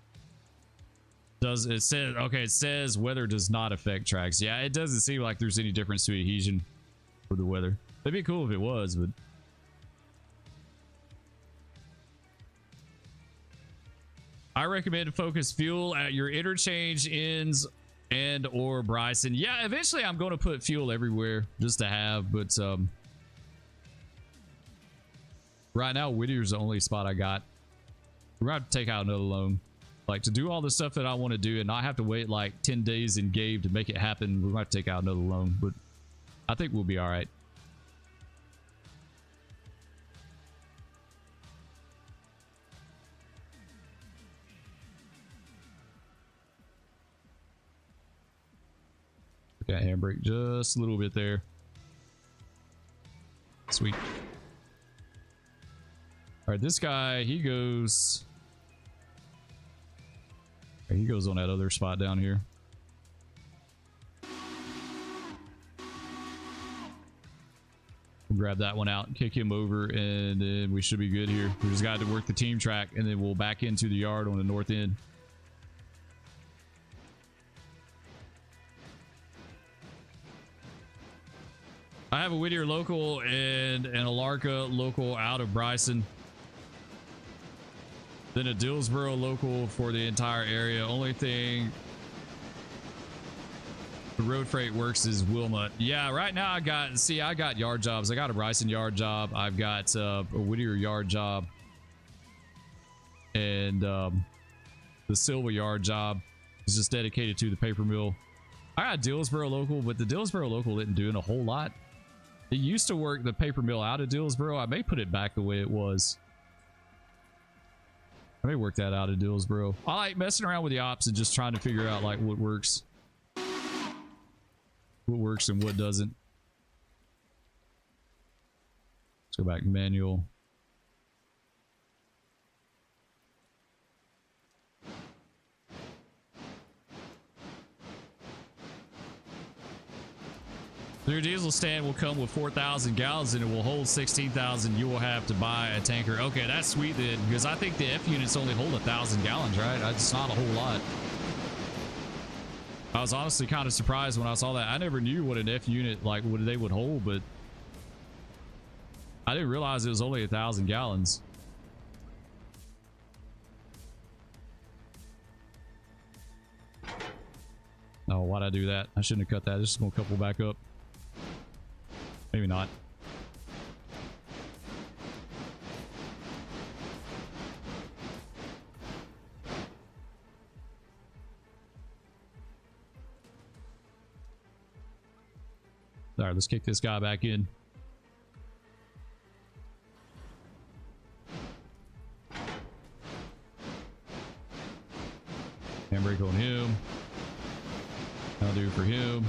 It says weather does not affect tracks. Yeah, it doesn't seem like there's any difference to adhesion for the weather. It'd be cool if it was, but I recommend to focus fuel at your interchange ends and or Bryson. Yeah, eventually I'm going to put fuel everywhere just to have, but right now, Whittier's the only spot I got. We're going to have to take out another loan. Like, to do all the stuff that I want to do and not have to wait like 10 days in game to make it happen, we're going to have to take out another loan. But I think we'll be all right. Got handbrake just a little bit there. Sweet. All right, this guy, he goes on that other spot down here. We'll grab that one out and kick him over, and then we should be good here. We just got to work the team track, and then we'll back into the yard on the north end. I have a Whittier local and an Alarka local out of Bryson. Then a Dillsboro local for the entire area. Only thing the road freight works is Wilmot. Yeah, right now I got yard jobs. I got a Bryson yard job. I've got a Whittier yard job. And the Silva yard job is just dedicated to the paper mill. I got Dillsboro local, but the Dillsboro local isn't doing a whole lot. It used to work the paper mill out of Dillsboro. I may put it back the way it was. I may work that out in Dillsboro. I like messing around with the ops and just trying to figure out like what works and what doesn't. Let's go back to manual. Your diesel stand will come with 4,000 gallons and it will hold 16,000. You will have to buy a tanker. Okay, that's sweet then, because I think the F units only hold 1,000 gallons, right? It's not a whole lot. I was honestly kind of surprised when I saw that. I never knew what an F unit, like what they would hold, but I didn't realize it was only 1,000 gallons. Oh, why'd I do that? I shouldn't have cut that. Just gonna couple back up. Maybe not. All right, let's kick this guy back in. Handbrake on him. I'll do for him.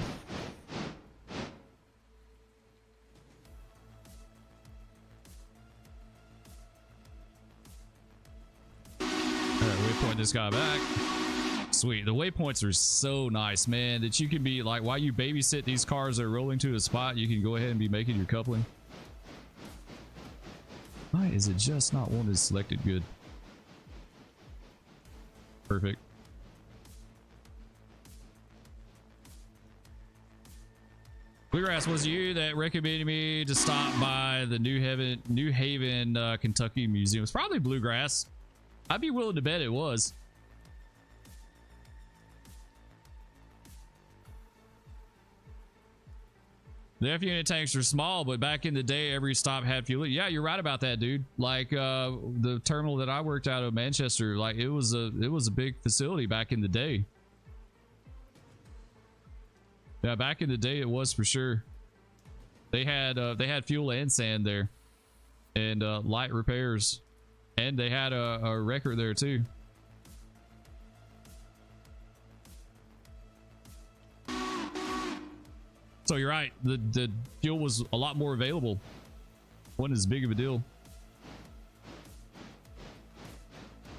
Waypoint this guy back. Sweet. The waypoints are so nice, man, that you can be like, while you babysit these cars that are rolling to a spot, you can go ahead and be making your coupling. Why is it just not one that's selected good? Perfect. Bluegrass, was it you that recommended me to stop by the New Haven, Kentucky Museum? It's probably Bluegrass. I'd be willing to bet it was. The F unit tanks are small, but back in the day, every stop had fuel. Yeah, you're right about that, dude. Like the terminal that I worked out of Manchester, like it was a big facility back in the day. Yeah, back in the day, it was for sure. They had fuel and sand there, and light repairs. And they had a record there too. So you're right. The fuel was a lot more available. Wasn't as big of a deal.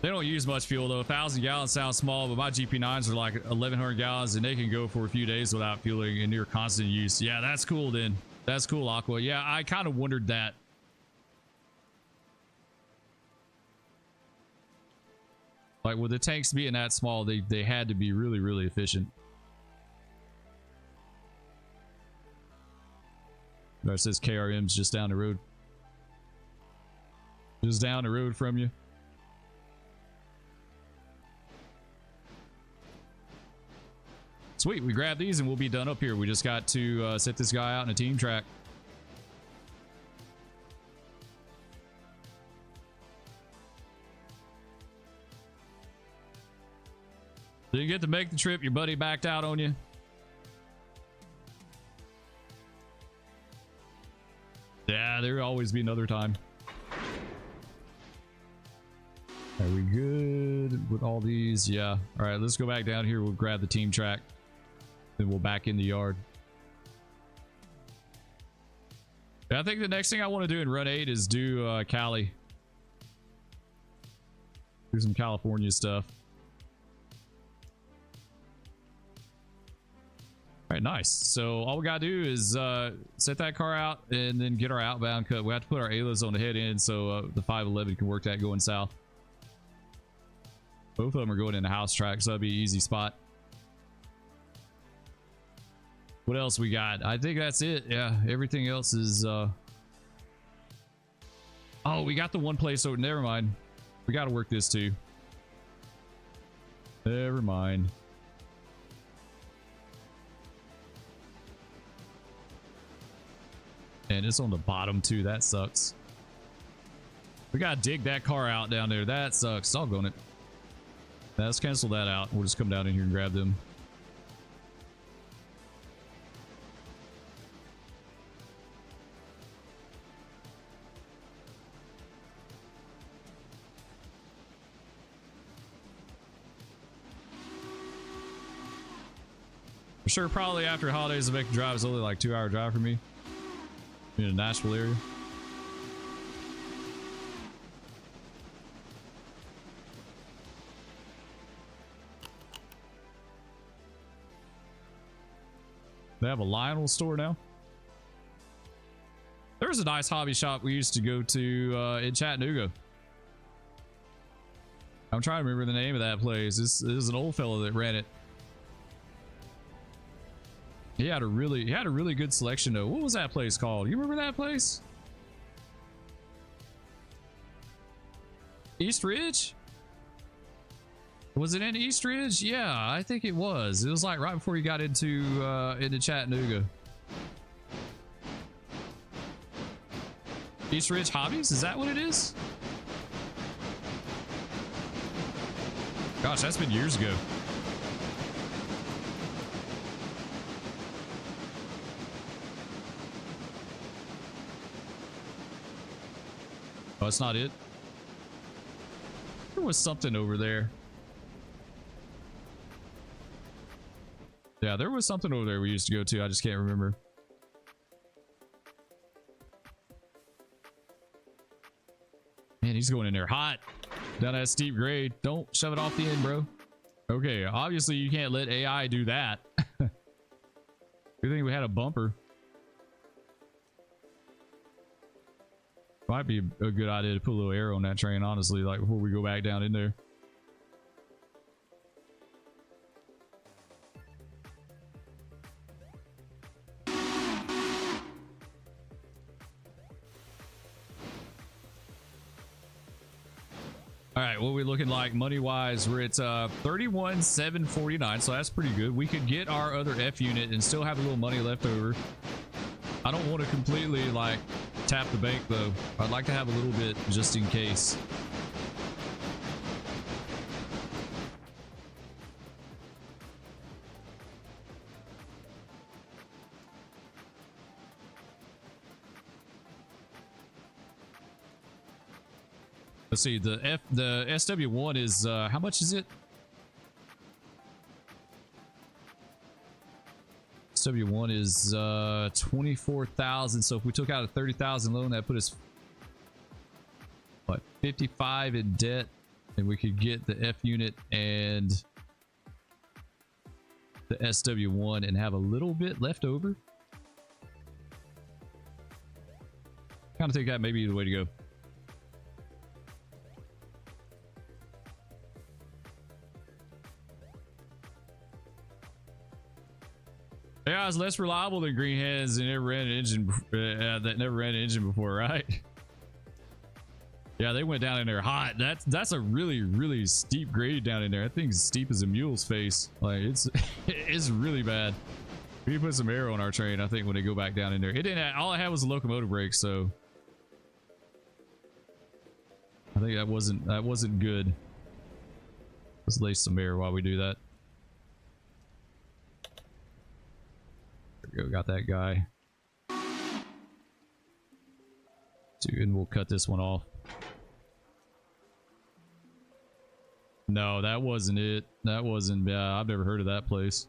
They don't use much fuel though. 1,000 gallons sounds small, but my GP9s are like 1,100 gallons and they can go for a few days without fueling and near constant use. Yeah, that's cool then. That's cool, Aqua. Yeah, I kind of wondered that. Like with the tanks being that small, they had to be really, really efficient. There it says KRM's just down the road. Just down the road from you. Sweet, we grab these and we'll be done up here. We just got to set this guy out in a team track. Did you get to make the trip? Your buddy backed out on you? Yeah, there'll always be another time. Are we good with all these? Yeah. All right, let's go back down here. We'll grab the team track. Then we'll back in the yard. Yeah, I think the next thing I want to do in run 8 is do Cali. Do some California stuff. All right, nice. So all we gotta do is set that car out and then get our outbound cut. We have to put our ALAs on the head end so the 511 can work that going south. Both of them are going into house track, so that'll be an easy spot. What else we got? I think that's it. Yeah, everything else is oh, we got the one place, so never mind. We got to work this too. Never mind. And it's on the bottom too. That sucks. We gotta dig that car out down there. That sucks. Doggone it. Now let's cancel that out. We'll just come down in here and grab them. I'm sure probably after holidays, the Vector drive is only like 2-hour drive for me in the Nashville area. They have a Lionel store now. There's a nice hobby shop we used to go to in Chattanooga. I'm trying to remember the name of that place. This is an old fellow that ran it. He had a really good selection though. What was that place called? You remember that place? East Ridge? Was it in East Ridge? Yeah, I think it was. It was like right before you got into Chattanooga. East Ridge Hobbies? Is that what it is? Gosh, that's been years ago. Oh, that's not it. There was something over there. Yeah, there was something over there we used to go to. I just can't remember. Man, he's going in there hot. Down that steep grade. Don't shove it off the end, bro. Okay, obviously you can't let AI do that. Good thing we had a bumper. Might be a good idea to put a little air on that train, honestly, like before we go back down in there. All right, what are we looking like money wise? We're at 31,749, so that's pretty good. We could get our other F unit and still have a little money left over. I don't want to completely like tap the bank though. I'd like to have a little bit just in case. Let's see, the SW1 is how much is it? SW1 is 24,000. So if we took out a 30,000 loan, that put us what 55 in debt, and we could get the F unit and the SW1 and have a little bit left over. Kind of think that may be the way to go. Yeah, it's less reliable than green heads and never ran an engine that never ran an engine before, right? Yeah, they went down in there hot. That's a really steep grade down in there. I think it's steep as a mule's face. Like it's really bad. We put some air on our train, I think, when they go back down in there. It didn't have, all I had was a locomotive brake, so I think that wasn't good. Let's lace some air while we do that. There we go, got that guy. And we'll cut this one off. No, that wasn't it. That wasn't, I've never heard of that place.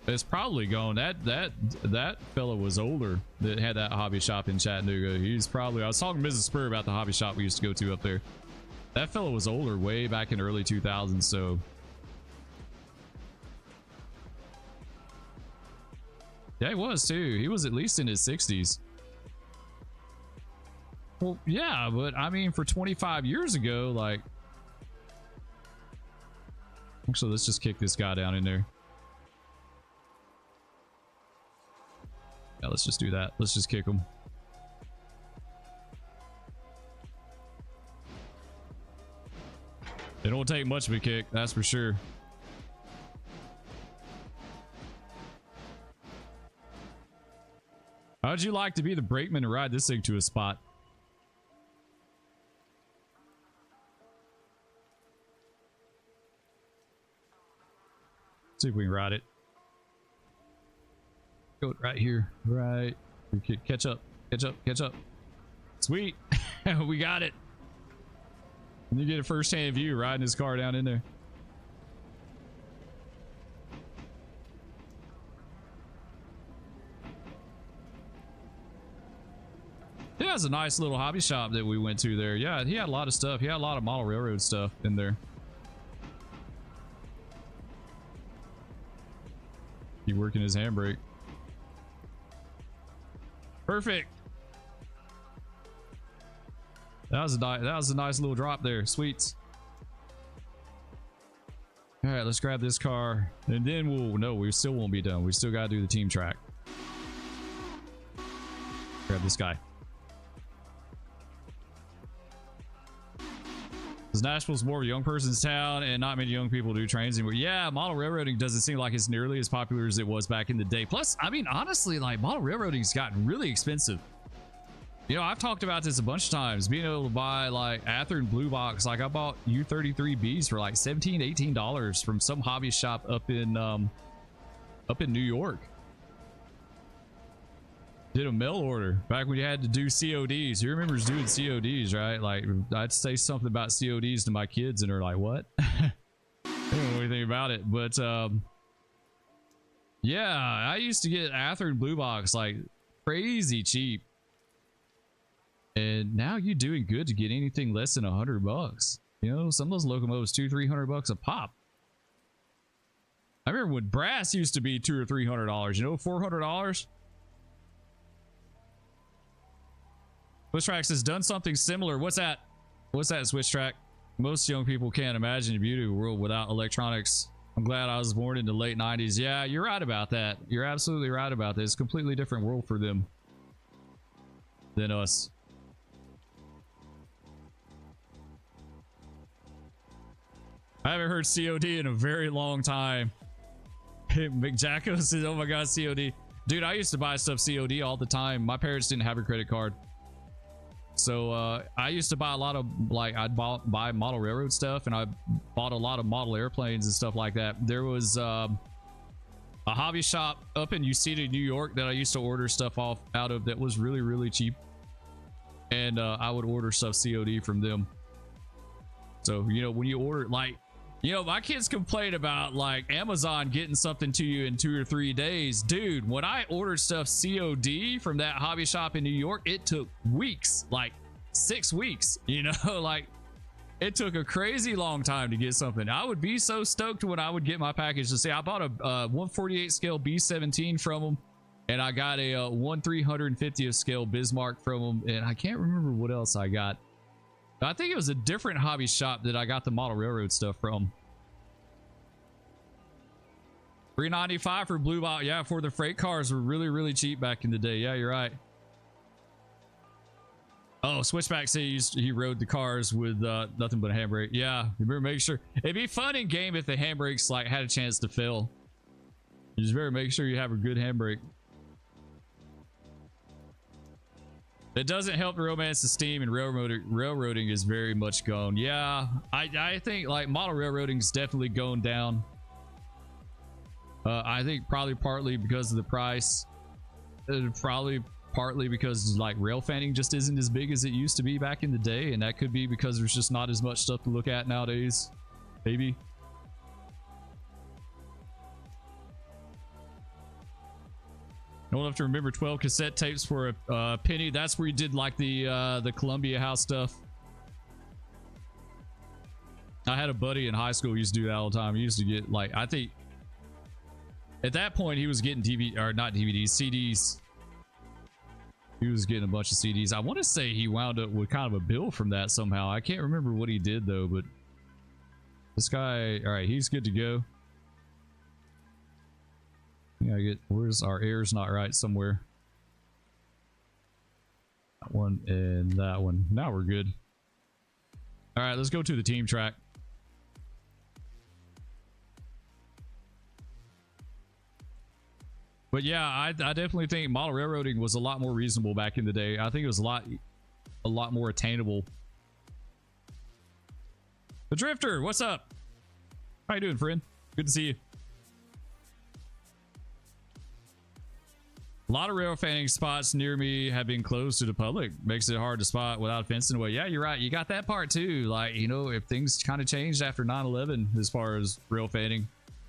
It's probably gone. That fella was older that had that hobby shop in Chattanooga. He's probably, I was talking to Mrs. Spur about the hobby shop we used to go to up there. That fella was older, way back in the early 2000s, so. Yeah, he was too. He was at least in his 60s. Well, yeah, but I mean, for 25 years ago, like. Actually, let's just kick this guy down in there. Yeah, let's just do that. Let's just kick him. It don't take much of a kick, that's for sure. How'd you like to be the brakeman and ride this thing to a spot? See if we can ride it. Go right here. Right. We could catch up. Catch up. Catch up. Sweet. We got it. And you get a first-hand view riding his car down in there. Yeah, it's a nice little hobby shop that we went to there. Yeah, he had a lot of stuff. He had a lot of model railroad stuff in there. He working his handbrake. Perfect. That was a nice little drop there. Sweets. All right, let's grab this car, and then we still won't be done. We still got to do the team track. Grab this guy. Because Nashville's more of a young person's town, and not many young people do trains anymore. Yeah, model railroading doesn't seem like it's nearly as popular as it was back in the day. Plus, I mean, honestly, like, model railroading's gotten really expensive. You know, I've talked about this a bunch of times, being able to buy like Athearn Blue Box. Like, I bought U33Bs for like $17, $18 from some hobby shop up in New York. Did a mail order back when you had to do CODs. You remember doing CODs, right? Like, I'd say something about CODs to my kids and they're like, what? I don't know anything about it, but yeah, I used to get Athearn Blue Box like crazy cheap, and now you're doing good to get anything less than $100. You know, some of those locomotives $200-300 a pop. I remember when brass used to be $200 or $300. You know, $400. Switch Tracks has done something similar. What's that? What's that, Switch Track? Most young people can't imagine the beauty of a world without electronics. I'm glad I was born in the late 90s. Yeah, you're right about that. You're absolutely right about this. It's a completely different world for them than us. I haven't heard COD in a very long time. McJacko says, oh my god, COD. Dude, I used to buy stuff COD all the time. My parents didn't have a credit card. So I used to buy a lot of, like, I'd buy model railroad stuff, and I bought a lot of model airplanes and stuff like that. There was a hobby shop up in Uceda, New York that I used to order stuff out of that was really, really cheap. And I would order stuff COD from them. So, you know, when you order, like, you know, my kids complain about like Amazon getting something to you in 2 or 3 days. Dude, when I ordered stuff COD from that hobby shop in New York, it took weeks, like 6 weeks, you know, like it took a crazy long time to get something. I would be so stoked when I would get my package. To say I bought a 1/48 scale B17 from them, and I got a 1/350th scale Bismarck from them, and I can't remember what else I got. I think it was a different hobby shop that I got the model railroad stuff from. $3.95 for Blue Box. Yeah, for the freight cars were really, really cheap back in the day. Yeah, you're right. Oh, Switchback says he rode the cars with nothing but a handbrake. Yeah, you better make sure. It'd be fun in game if the handbrakes like had a chance to fail. You just better make sure you have a good handbrake. It doesn't help the romance of steam, and railroading is very much gone. Yeah, I think like model railroading is definitely going down. I think probably partly because of the price. Probably partly because like rail fanning just isn't as big as it used to be back in the day, and that could be because there's just not as much stuff to look at nowadays. Maybe. Old enough to remember 12 cassette tapes for a penny. That's where you did like the Columbia House stuff. I had a buddy in high school who used to do that all the time. He used to get like, I think at that point he was getting not DVDs, CDs. He was getting a bunch of CDs. I want to say he wound up with kind of a bill from that somehow. I can't remember what he did though, but this guy, all right, he's good to go. Yeah, where's our air's not right somewhere. That one and that one. Now we're good. All right, let's go to the team track. But yeah, I definitely think model railroading was a lot more reasonable back in the day. I think it was a lot more attainable. The Drifter, what's up? How you doing, friend? Good to see you. A lot of railroad fanning spots near me have been closed to the public. Makes it hard to spot without fencing away. Yeah, you're right. You got that part too. Like, you know, if things kind of changed after 9/11 as far as rail fanning,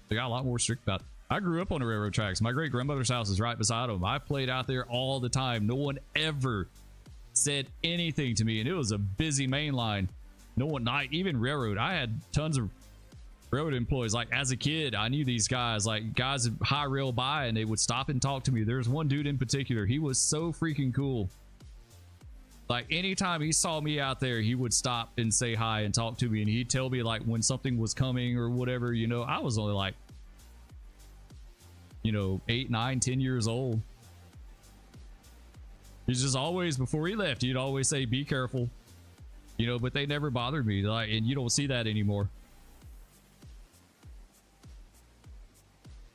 they got a lot more strict about it. I grew up on the railroad tracks. My great grandmother's house is right beside them. I played out there all the time. No one ever said anything to me, and it was a busy main line. No one, not even railroad. I had tons of railroad employees. Like as a kid, I knew these guys, like guys that high rail by, and they would stop and talk to me. There's one dude in particular. He was so freaking cool. Like anytime he saw me out there, he would stop and say hi and talk to me, and he'd tell me like when something was coming or whatever. You know, I was only like, you know, 8, 9, 10 years old. He's just always, before he left, he'd always say, be careful, you know, but they never bothered me. Like, and you don't see that anymore.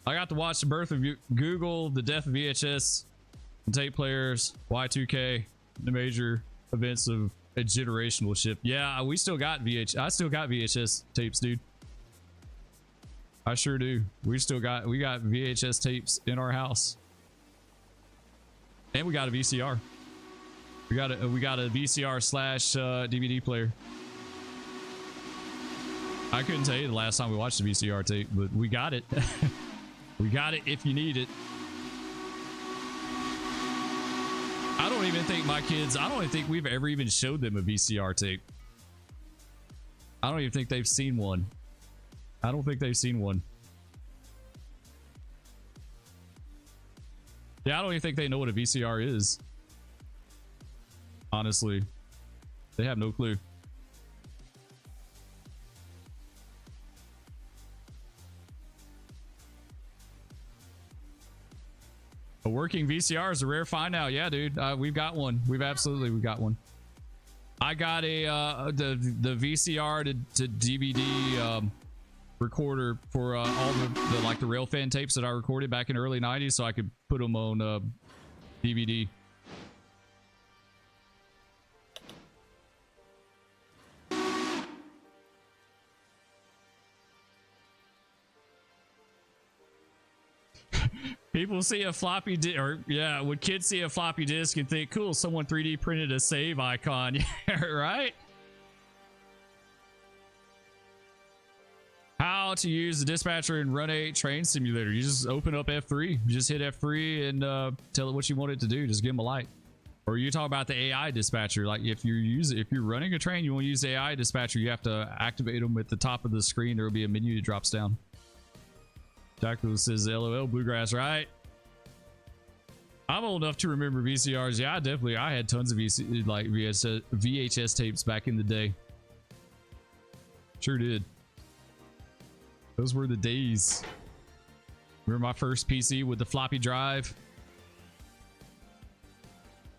I got to watch the birth of Google, the death of VHS, and tape players, Y2K, the major events of a generational shift. Yeah, we still got I still got VHS tapes, dude. I sure do. We got VHS tapes in our house, and we got a VCR. We got a VCR / DVD player. I couldn't tell you the last time we watched a VCR tape, but we got it. We got it if you need it. I don't even think my kids, I don't even think we've ever even showed them a VCR tape. I don't even think they've seen one. I don't think they've seen one. Yeah, I don't even think they know what a VCR is. Honestly, they have no clue. A working VCR is a rare find now. Yeah, dude. We've got one. We've got one. I got a the VCR to DVD recorder for all the like the rail fan tapes that I recorded back in the early 90s, so I could put them on DVD. People see a floppy disk, or yeah, would kids see a floppy disk and think, cool, someone 3D printed a save icon? Yeah, right? How to use the dispatcher in Run 8 Train Simulator. You just open up F3. You just hit F3 and tell it what you want it to do. Just give them a light. Or you talk about the AI dispatcher. Like if you're running a train, you want to use the AI dispatcher, you have to activate them at the top of the screen. There will be a menu that drops down. Jacko says LOL Bluegrass, right? I'm old enough to remember VCRs. Yeah, I had tons of VHS tapes back in the day. Sure did. Those were the days. Remember my first PC with the floppy drive?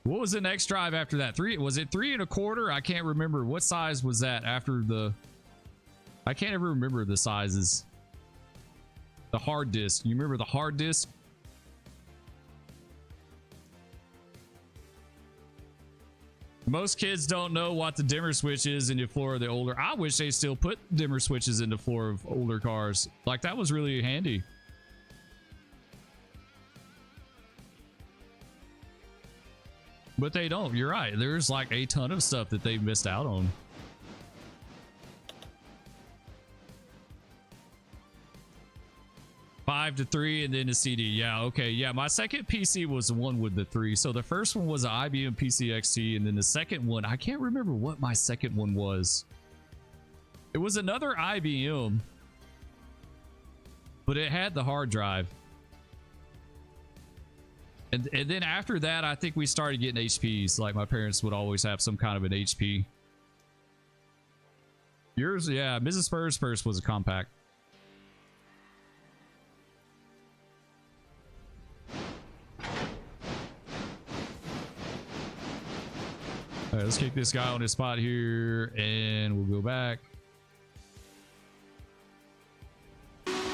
What was the next drive after that? Was it 3 1/4? I can't remember. What size was that after the... I can't ever remember the sizes. The hard disk. You remember the hard disk? Most kids don't know what the dimmer switch is in the floor of the older. I wish they still put dimmer switches in the floor of older cars. Like that was really handy. But they don't. You're right. There's like a ton of stuff that they've missed out on. 5 to 3 and then a CD. Yeah, okay. Yeah, my second PC was the one with the 3. So the first one was an IBM PC XT, and then the second one, I can't remember what my second one was. It was another IBM, but it had the hard drive. And then after that, I think we started getting HPs. Like my parents would always have some kind of an HP. Yours, yeah, Mrs. Spur's first was a compact. All right, let's kick this guy on his spot here, and we'll go back.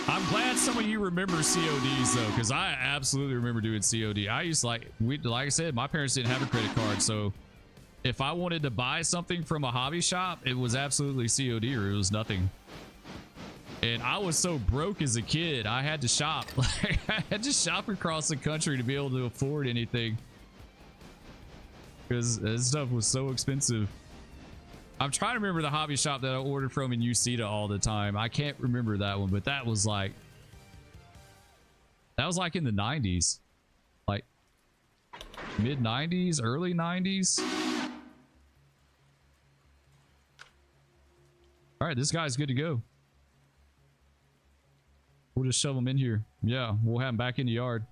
I'm glad some of you remember CODs though, because I absolutely remember doing COD. I used to like I said, my parents didn't have a credit card, so if I wanted to buy something from a hobby shop, it was absolutely COD or it was nothing. And I was so broke as a kid, I had to shop. Like, I had to shop across the country to be able to afford anything. Because this stuff was so expensive. I'm trying to remember the hobby shop that I ordered from in UCETA all the time. I can't remember that one, but that was like in the 90s. Like mid 90s, early 90s. All right, this guy's good to go. We'll just shove him in here. Yeah, we'll have him back in the yard.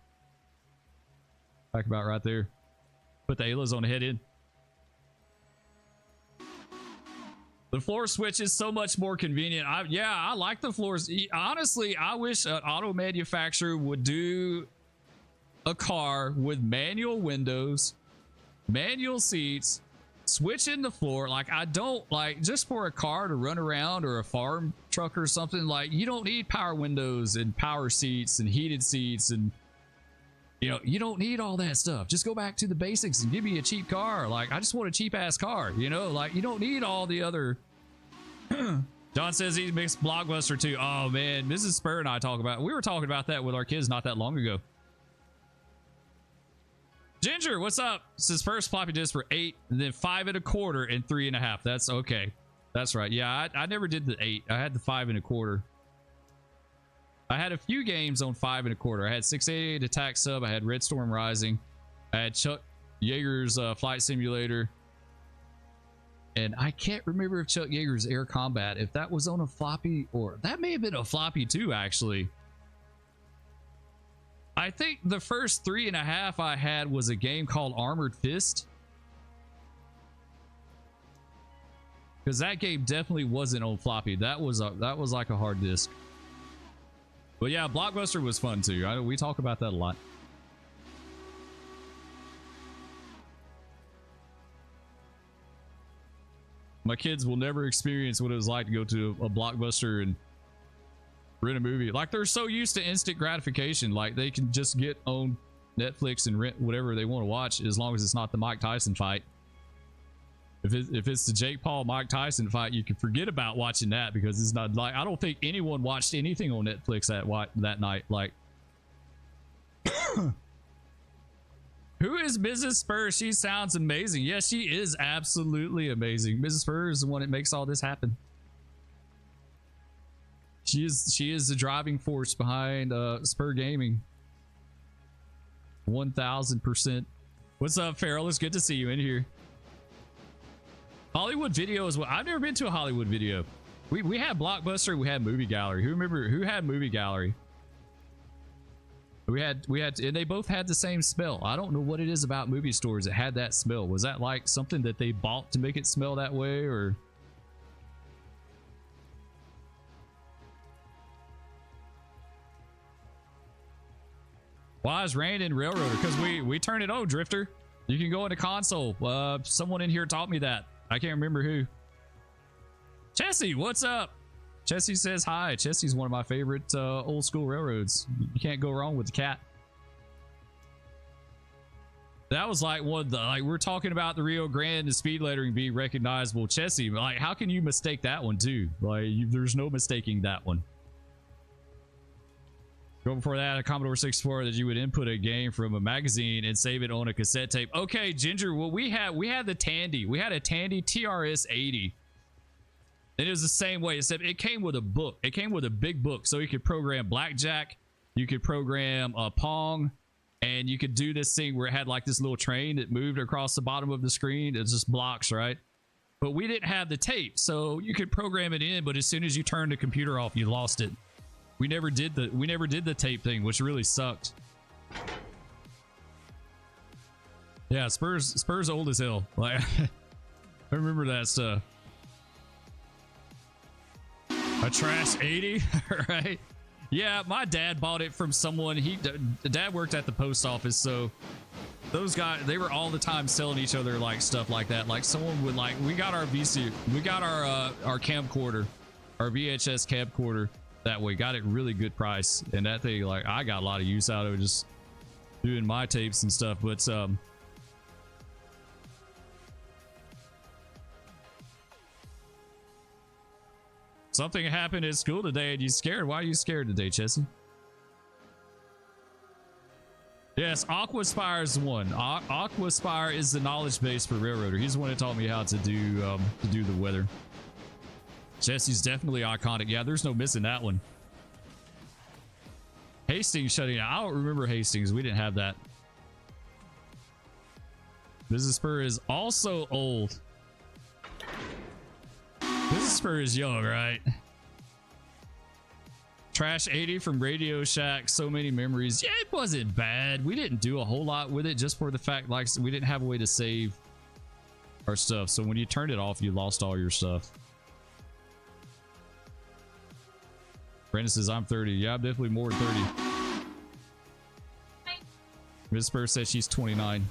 Back about right there. Put the Ayla's on the head in. The floor switch is so much more convenient. I like the floors. Honestly, I wish an auto manufacturer would do a car with manual windows, manual seats, switch in the floor. Like, I don't like, just for a car to run around or a farm truck or something, like, you don't need power windows and power seats and heated seats, and you know, you don't need all that stuff. Just go back to the basics and give me a cheap car. Like, I just want a cheap ass car, you know, like, you don't need all the other. John says he mixed Blockbuster too. Oh man, Mrs. Spur and I we were talking about that with our kids not that long ago. Ginger, what's up? This is first floppy disk for 8, and then 5 1/4 and 3 1/2. That's okay. That's right. Yeah, I never did the 8. I had the 5 1/4. I had a few games on 5 1/4. I had 688 Attack Sub. I had Red Storm Rising. I had Chuck Yeager's Flight Simulator. And I can't remember if Chuck Yeager's Air Combat, if that was on a floppy, or that may have been a floppy too, actually. I think the first 3 1/2 I had was a game called Armored Fist. Because that game definitely wasn't on floppy. That was like a hard disk. But yeah, Blockbuster was fun too. We talk about that a lot. My kids will never experience what it was like to go to a Blockbuster and rent a movie. Like, they're so used to instant gratification. Like, they can just get on Netflix and rent whatever they want to watch, as long as it's not the Mike Tyson fight. If it's the Jake Paul Mike Tyson fight, you can forget about watching that, because it's not like, I don't think anyone watched anything on Netflix that night. Like, who is Mrs. Spur? She sounds amazing. Yes, she is absolutely amazing. Mrs. Spur is the one that makes all this happen. She is the driving force behind Spur Gaming. 1000%. What's up, Farrell? It's good to see you in here. Hollywood Video is what I've never been to. A Hollywood Video. We had Blockbuster. We had Movie Gallery. Who had Movie Gallery? We had, and they both had the same smell. I don't know what it is about movie stores that had that smell. Was that like something that they bought to make it smell that way, or? Why is raining Railroader? Because we turn it on, Drifter. You can go into console. Someone in here taught me that. I can't remember who. Chessie, what's up? Chessie says hi. Chessie's one of my favorite old school railroads. You can't go wrong with the cat. That was like one of the, like, we're talking about the Rio Grande, the speed lettering being recognizable. Chessie, like, how can you mistake that one too? Like, there's no mistaking that one. Go before that, a Commodore 64 that you would input a game from a magazine and save it on a cassette tape. Okay, Ginger, well, we had the Tandy. We had a Tandy TRS-80. And it was the same way, except it came with a book. It came with a big book, so you could program blackjack, you could program Pong, and you could do this thing where it had like this little train that moved across the bottom of the screen. It's just blocks, right? But we didn't have the tape, so you could program it in, but as soon as you turned the computer off, you lost it. We never did the tape thing, which really sucked. Yeah, Spur's old as hell. Like, I remember that stuff. A trash 80, right? Yeah, my dad bought it from someone. Dad worked at the post office, so those guys, they were all the time selling each other like stuff like that. Like, someone would, like, we got our camcorder, our VHS camcorder that way. Got it really good price, and that thing, like, I got a lot of use out of it just doing my tapes and stuff. But Something happened at school today and you scared. Why are you scared today, Chessie? Yes, Aquaspire is the one. Aquaspire is the knowledge base for Railroader. He's the one that taught me how to do the weather. Chessie's definitely iconic. Yeah, there's no missing that one. Hastings shutting down. I don't remember Hastings. We didn't have that. Business Spur is also old. Business Spur is young, right? Trash 80 from Radio Shack. So many memories. Yeah, it wasn't bad. We didn't do a whole lot with it just for the fact like we didn't have a way to save our stuff. So when you turned it off, you lost all your stuff. Brandon says, I'm 30. Yeah, I'm definitely more than 30. Miss Spur says she's 29.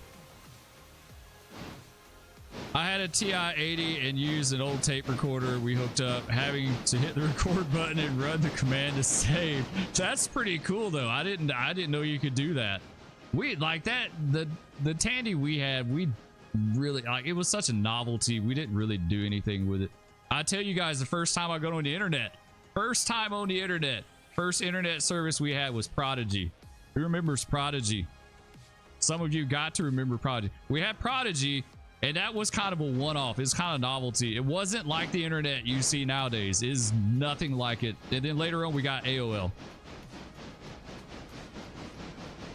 I had a TI-80 and used an old tape recorder we hooked up, having to hit the record button and run the command to save. That's pretty cool though. I didn't know you could do that. We like that the Tandy we had, we really like it was such a novelty. We didn't really do anything with it. I tell you guys, the first time I got on the internet, first internet service we had was Prodigy. Who remembers Prodigy? Some of you got to remember Prodigy. We had Prodigy, and that was kind of a one-off. It's kind of novelty. It wasn't like the internet you see nowadays. It is nothing like it. And then later on, we got AOL.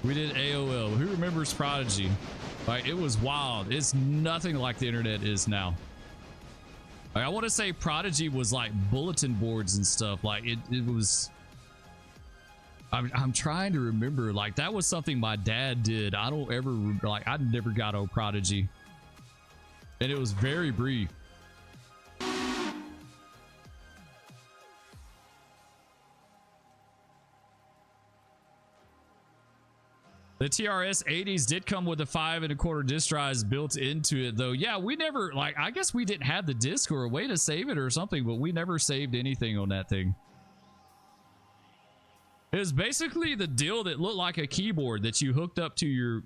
We did AOL. Who remembers Prodigy? Like, it was wild. It's nothing like the internet is now. Like, I want to say Prodigy was like bulletin boards and stuff. Like, it was... I'm trying to remember. Like, that was something my dad did. I don't ever... Like, I never got on Prodigy. And it was very brief. The TRS 80s did come with the 5 1/4 disk drives built into it, though. Yeah, we never, like, I guess we didn't have the disk or a way to save it or something, but we never saved anything on that thing. It was basically the deal that looked like a keyboard that you hooked up to your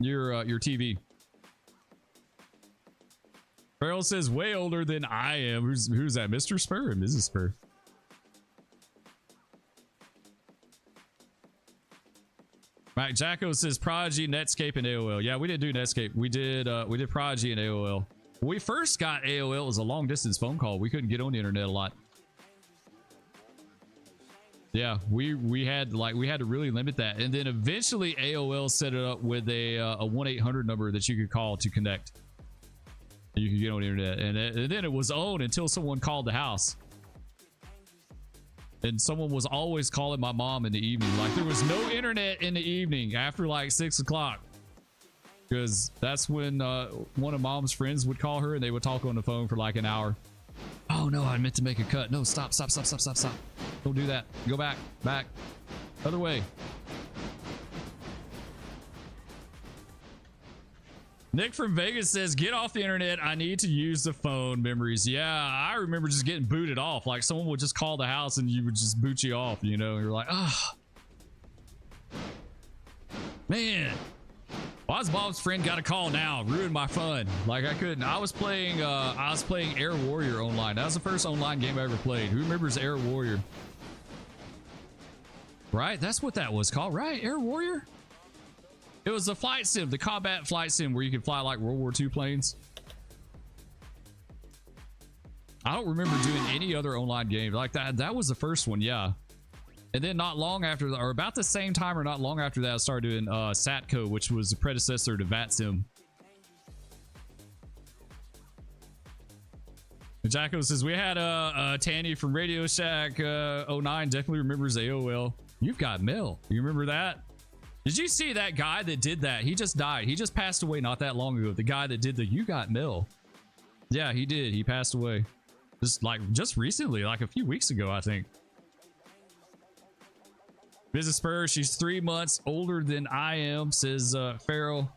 TV. Farrell says way older than I am. Who's that? Mr. Spur or Mrs. Spur? Mac Jacko says Prodigy, Netscape, and AOL. Yeah, we didn't do Netscape. We did Prodigy and AOL. When we first got AOL, it was a long distance phone call. We couldn't get on the internet a lot. Yeah, we had to really limit that, and then eventually AOL set it up with a 1-800 number that you could call to connect. You could get on the internet, and then it was on until someone called the house, and someone was always calling my mom in the evening. Like, there was no internet in the evening after like 6 o'clock, because that's when one of mom's friends would call her and they would talk on the phone for like an hour. Oh no, I meant to make a cut. No, stop. Don't do that. Go back. Other way. Nick from Vegas says, get off the internet. I need to use the phone. Memories. Yeah, I remember just getting booted off. Like, someone would just call the house and you would just boot you off, you know? You're like, ah. Man. Why's Bob's friend got a call now? Ruined my fun. Like, I couldn't. I was playing Air Warrior online. That was the first online game I ever played. Who remembers Air Warrior? Right? That's what that was called, right? Air Warrior? It was the flight sim, the combat flight sim where you could fly like World War II planes. I don't remember doing any other online game like that. That was the first one, yeah. And then not long after, or about the same time or not long after that, I started doing Satco, which was the predecessor to VATSIM. Jacko says, we had Tanny from Radio Shack 09, definitely remembers AOL. You've got mail. You remember that? Did you see that guy that did that? He just died. He just passed away not that long ago. The guy that did the You Got Mail. Yeah, he did. He passed away. Just recently, like a few weeks ago, I think. Mrs. Spur, she's 3 months older than I am, says Farrell.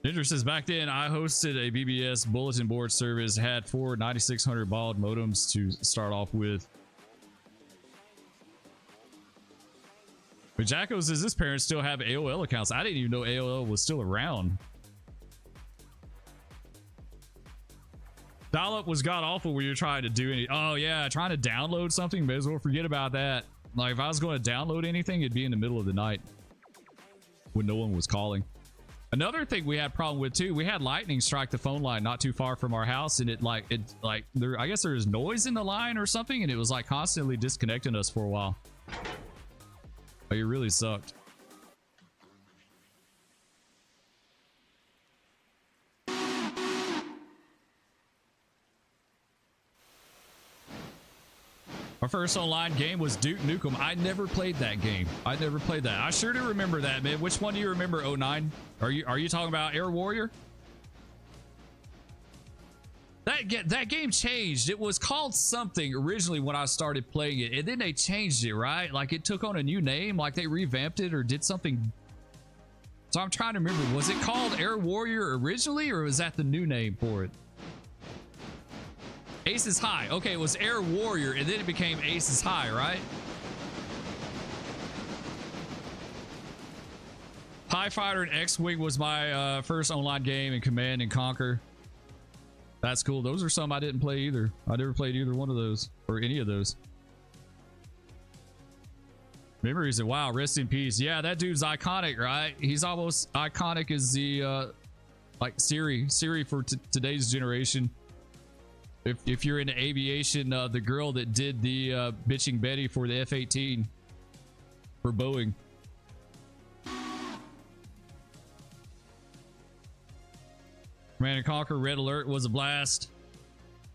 Ginger says, back then I hosted a BBS bulletin board service, had 4 9600 baud modems to start off with. But Jacko says his parents still have AOL accounts. I didn't even know AOL was still around. Dial-up was god awful when you're trying to do any. Oh yeah, trying to download something, may as well forget about that. Like if I was going to download anything, it'd be in the middle of the night when no one was calling. Another thing we had problem with too, we had lightning strike the phone line not too far from our house, and I guess there was noise in the line or something, and it was like constantly disconnecting us for a while. Like it really sucked. Our first online game was Duke Nukem. I never played that game. I never played that. I sure do remember that, man. Which one do you remember? 09? Are you talking about Air Warrior? That game changed. It was called something originally when I started playing it, and then they changed it, right? Like it took on a new name, like they revamped it or did something. So I'm trying to remember, was it called Air Warrior originally, or was that the new name for it? Aces High. Okay, it was Air Warrior, and then it became Aces High, right? TIE Fighter and X-Wing was my first online game, and Command and Conquer. That's cool. Those are some I didn't play either. I never played either one of those, or any of those. Memories of wow, rest in peace. Yeah, that dude's iconic, right? He's almost iconic as the like Siri for today's generation. If you're into aviation, the girl that did the bitching Betty for the F-18 for Boeing. Command & Conquer Red Alert was a blast.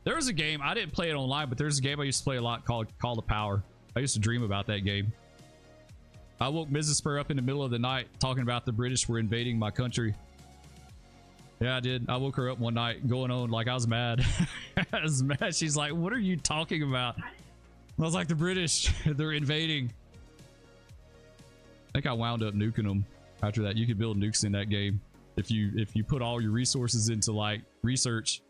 There was a game, I didn't play it online, but there's a game I used to play a lot called Call to Power. I used to dream about that game. I woke Mrs. Spur up in the middle of the night talking about the British were invading my country. Yeah, I did. I woke her up one night going on like I was mad. I was mad. She's like, what are you talking about? I was like, the British, they're invading. I think I wound up nuking them after that. You could build nukes in that game. If you put all your resources into like research,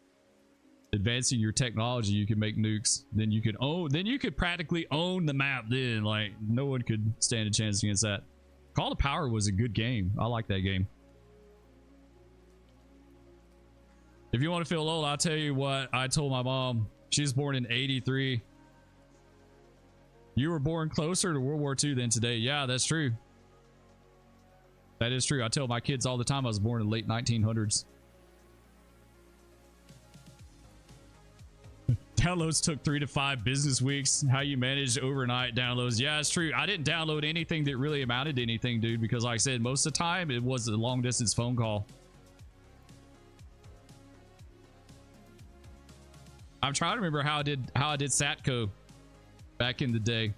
advancing your technology, you can make nukes. Then you could practically own the map. Then like no one could stand a chance against that. Call to Power was a good game. I like that game. If you want to feel old, I'll tell you what I told my mom. She was born in 83. You were born closer to World War II than today. Yeah, that's true. That is true. I tell my kids all the time I was born in the late 1900s. Downloads took 3 to 5 business weeks. How you managed overnight downloads. Yeah, it's true. I didn't download anything that really amounted to anything, dude, because like I said, most of the time it was a long distance phone call. I'm trying to remember how I did Satco back in the day.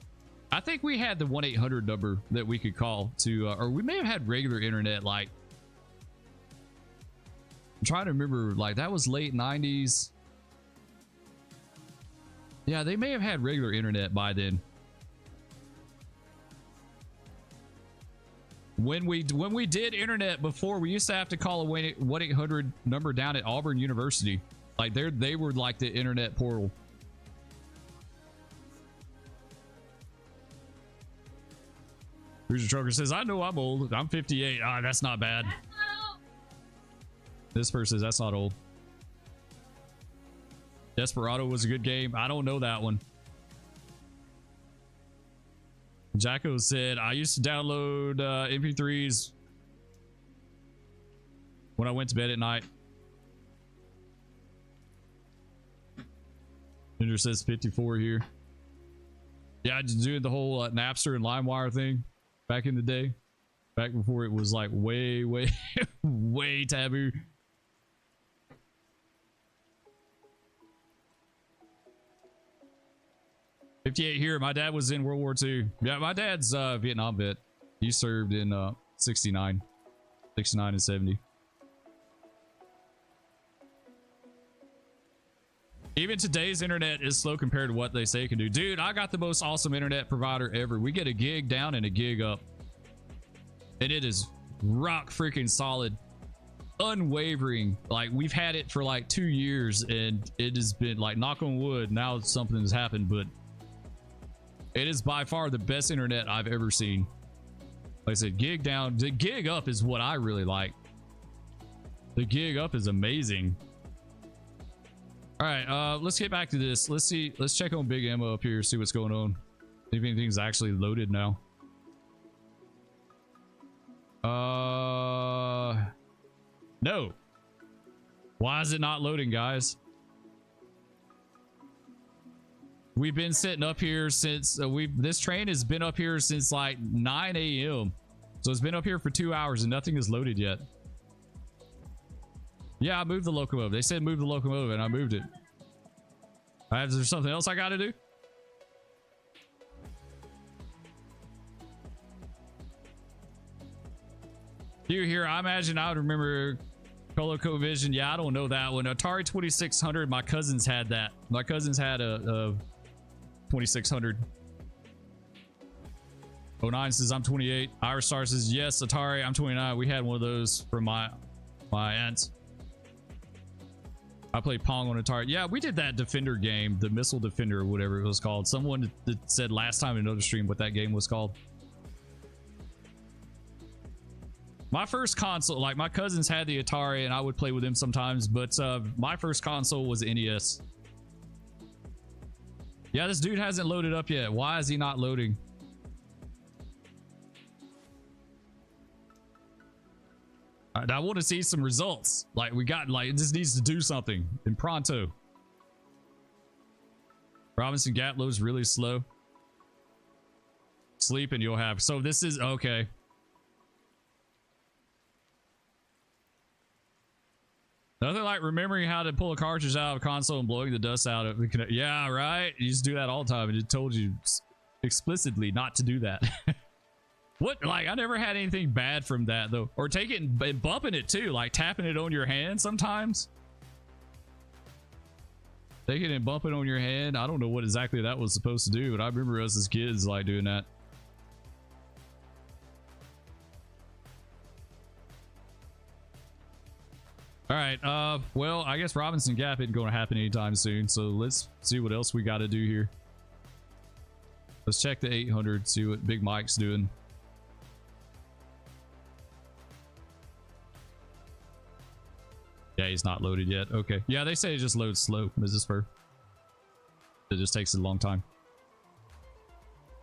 I think we had the 1-800 number that we could call to, or we may have had regular internet. Like, I'm trying to remember, like that was late 90s. Yeah, they may have had regular internet by then. When we did internet before, we used to have to call a 1-800 number down at Auburn University. Like they were like the internet portal. Cruiser Trucker says, I know I'm old. I'm 58. Ah, that's not bad. That's not old. This person says that's not old. Desperado was a good game. I don't know that one. Jacko said, I used to download MP3s when I went to bed at night. Ginger says 54 here. Yeah, I just doing the whole Napster and LimeWire thing back in the day. Back before it was like way, way taboo. '58 here. My dad was in World War II. Yeah, my dad's Vietnam vet. He served in 69 and 70. Even today's internet is slow compared to what they say it can do. Dude, I got the most awesome internet provider ever. We get a gig down and a gig up. And it is rock freaking solid. Unwavering. Like, we've had it for like 2 years and it has been like, knock on wood, now something has happened, but it is by far the best internet I've ever seen. Like I said, gig down. The gig up is what I really like. The gig up is amazing. All right, let's get back to this. Let's see. Let's check on Big Ammo up here, see what's going on. See if anything's actually loaded now. No. Why is it not loading, guys? We've been sitting up here since this train has been up here since like 9 a.m. So it's been up here for 2 hours and nothing is loaded yet. Yeah, I moved the locomotive. They said move the locomotive and I moved it. Is there something else I got to do? Here, I imagine I would remember ColecoVision. Yeah, I don't know that one. Atari 2600, my cousins had that. My cousins had a 2600. 09 says I'm 28. Irish Star says yes, Atari, I'm 29. We had one of those from my aunt. I played Pong on Atari. Yeah, we did that Defender game, the Missile Defender or whatever it was called. Someone that said last time in another stream what that game was called. My first console, like my cousins had the Atari and I would play with them sometimes, but my first console was NES. Yeah, this dude hasn't loaded up yet. Why is he not loading? I want to see some results. Like it just needs to do something in pronto. Robinson Gap loads really slow. Sleep and you'll have. So this is okay. Nothing like remembering how to pull a cartridge out of a console and blowing the dust out of it. Yeah, right. You just do that all the time. And it told you explicitly not to do that. What? Like, I never had anything bad from that though. Or take it and bumping it too, like tapping it on your hand sometimes. Take it and bump it on your hand. I don't know what exactly that was supposed to do, but I remember us as kids like doing that. All right, well, I guess Robinson Gap isn't going to happen anytime soon, so let's see what else we got to do here. Let's check the 800, see what Big Mike's doing. Yeah, he's not loaded yet. Okay. Yeah, they say it just loads slow, Mrs. Spur. It just takes a long time.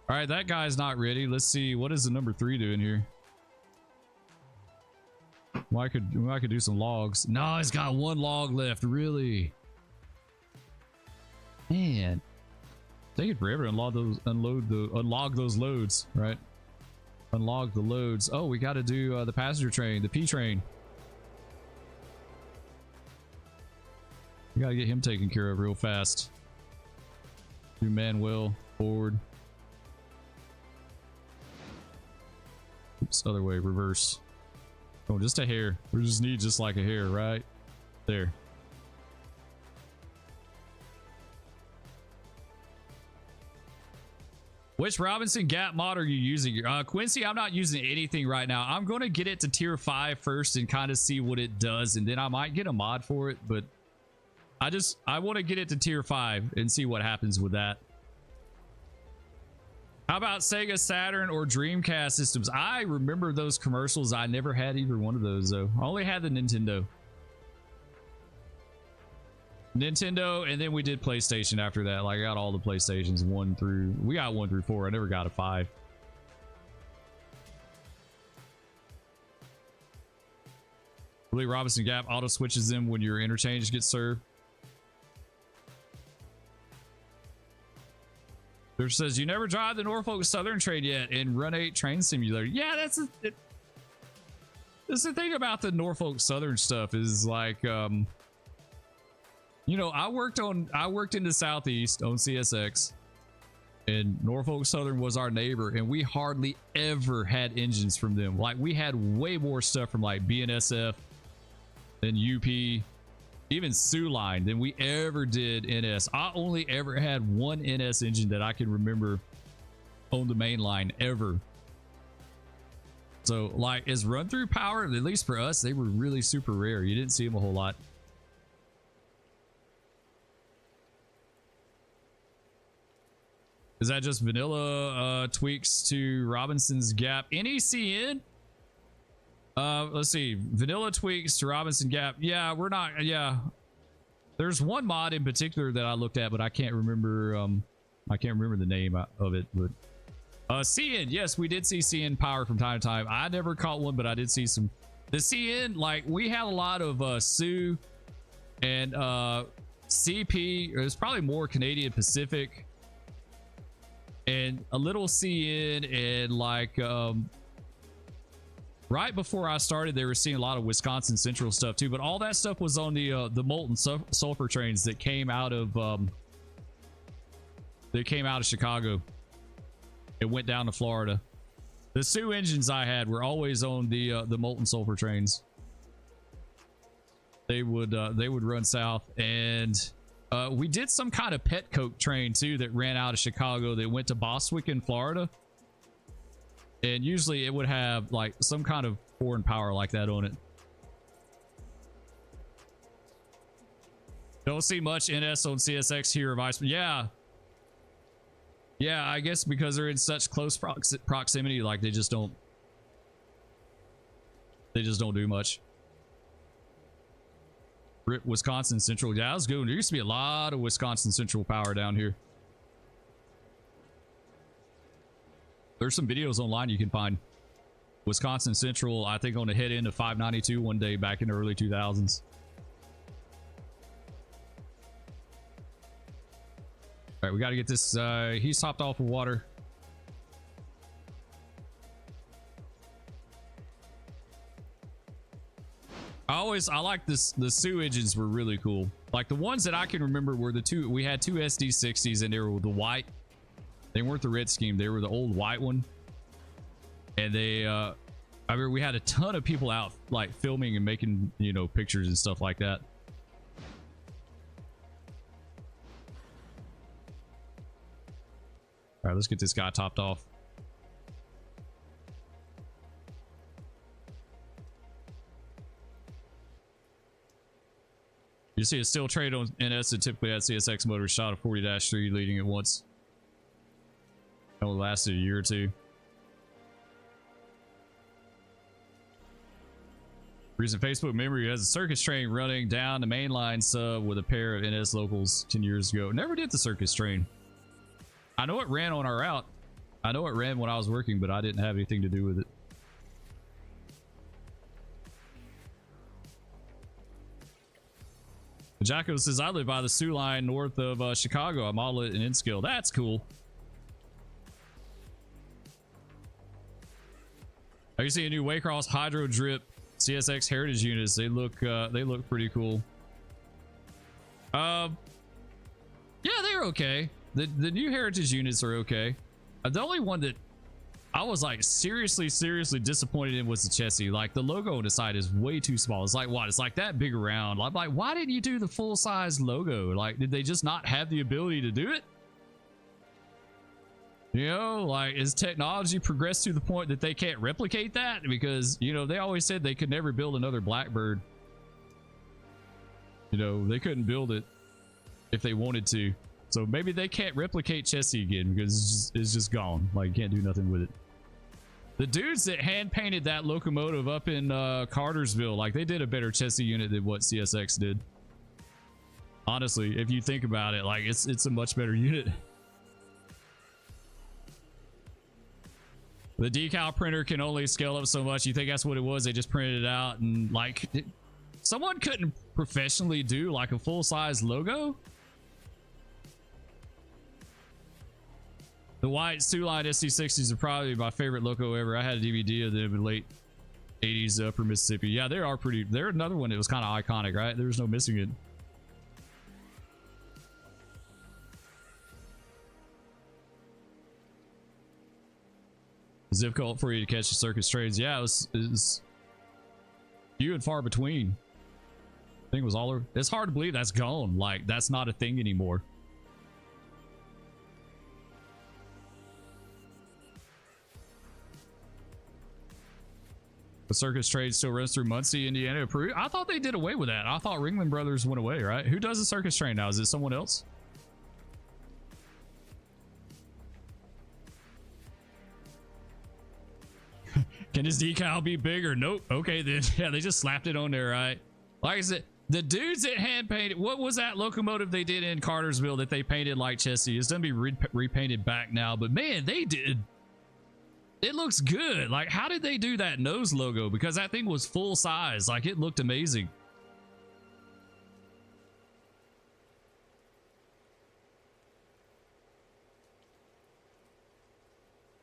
All right, that guy's not ready. Let's see, what is the number 3 doing here? Well, I could do some logs. No, it's got 1 log left. Really? Man, take it forever to unlog those loads, right? Unlog the loads. Oh, we got to do the passenger train, the P train. We got to get him taken care of real fast. Do Manuel forward. Oops, other way, reverse. Oh, just a hair. We just need just like a hair, right? There. Which Robinson Gap mod are you using? Quincy, I'm not using anything right now. I'm going to get it to tier 5 first and kind of see what it does. And then I might get a mod for it. But I want to get it to tier 5 and see what happens with that. How about Sega Saturn or Dreamcast systems? I remember those commercials. I never had either one of those though. I only had the Nintendo. And then we did PlayStation after that. Like I got all the PlayStations 1 through, we got 1 through 4. I never got a 5. I believe Robinson Gap auto switches them when your interchange gets served. There says you never drive the Norfolk Southern train yet in Run 8 Train Simulator. Yeah, that's the thing about the Norfolk Southern stuff is like, you know, I worked in the Southeast on CSX, and Norfolk Southern was our neighbor, and we hardly ever had engines from them. Like we had way more stuff from like BNSF and UP. Even Sioux Line than we ever did NS. I only ever had 1 NS engine that I can remember on the main line ever. So like as run through power, at least for us, they were really super rare. You didn't see them a whole lot. Is that just vanilla tweaks to Robinson's Gap? NECN? Let's see. Vanilla tweaks to Robinson Gap. Yeah, we're not. Yeah. There's one mod in particular that I looked at, but I can't remember. I can't remember the name of it. But CN, yes, we did see CN power from time to time. I never caught one, but I did see some. The CN, like we had a lot of Sioux and CP. It was probably more Canadian Pacific and a little CN, and like right before I started, they were seeing a lot of Wisconsin Central stuff too. But all that stuff was on the molten sulfur trains that came out of Chicago. It went down to Florida. The Sioux engines I had were always on the molten sulfur trains. They would run south, and we did some kind of pet coke train too that ran out of Chicago that went to Bostwick in Florida. And usually it would have like some kind of foreign power like that on it. Don't see much NS on CSX here of Iceman. Yeah, I guess because they're in such close proximity, like they just don't do much. Wisconsin Central. Yeah, that was good. There used to be a lot of Wisconsin Central power down here. There's some videos online you can find. Wisconsin Central, I think, on the head end of 592 one day back in the early 2000s. All right, we got to get this. He's topped off with water. I like this. The Sioux engines were really cool. Like the ones that I can remember were the two. We had two SD60s, and they were the white. They weren't the red scheme. They were the old white one. And they, I mean, we had a ton of people out like filming and making, you know, pictures and stuff like that. All right, let's get this guy topped off. You see a steel trade on NS that typically had CSX motors shot a 40-3 leading at once. That only lasted a year or two. Recent Facebook memory has a circus train running down the mainline sub with a pair of NS locals 10 years ago. Never did the circus train. I know it ran on our route. I know it ran when I was working, but I didn't have anything to do with it. Jacko says, I live by the Sioux line north of Chicago. I model it in N-Skill. That's cool. Have you seen a new Waycross Hydro Drip CSX Heritage units? They look pretty cool. Yeah, they're okay. The new Heritage units are okay. The only one that I was like seriously disappointed in was the chassis. Like the logo on the side is way too small. It's like what? It's like that big around. I'm like, why didn't you do the full size logo? Like, did they just not have the ability to do it? You know, like, is technology progressed to the point that they can't replicate that? Because, you know, they always said they could never build another Blackbird. You know, they couldn't build it if they wanted to. So maybe they can't replicate chassis again because it's just gone. Like, you can't do nothing with it. The dudes that hand painted that locomotive up in Cartersville, like, they did a better chassis unit than what CSX did. Honestly, if you think about it, like, it's a much better unit. The decal printer can only scale up so much. You think that's what it was? They just printed it out and like someone couldn't professionally do like a full-size logo. The white Sioux Line SD60s are probably my favorite loco ever. I had a DVD of them in the late 80s upper Mississippi. Yeah, they are pretty. They're another one that was kind of iconic, right? There was no missing it. It's difficult for you to catch the circus trains. Yeah, it was few and far between. I think it was all over. It's hard to believe that's gone. Like, that's not a thing anymore. The circus trade still runs through Muncie, Indiana, Peru. I thought they did away with that. I thought Ringling Brothers went away, right? Who does the circus train now? Is it someone else? Can his decal be bigger? Nope. Okay, then. Yeah, they just slapped it on there, right? Like I said, the dudes that hand painted, what was that locomotive they did in Cartersville that they painted like chassis? It's gonna be repainted back now, but man, they did. It looks good. Like, how did they do that nose logo? Because that thing was full size. Like, it looked amazing.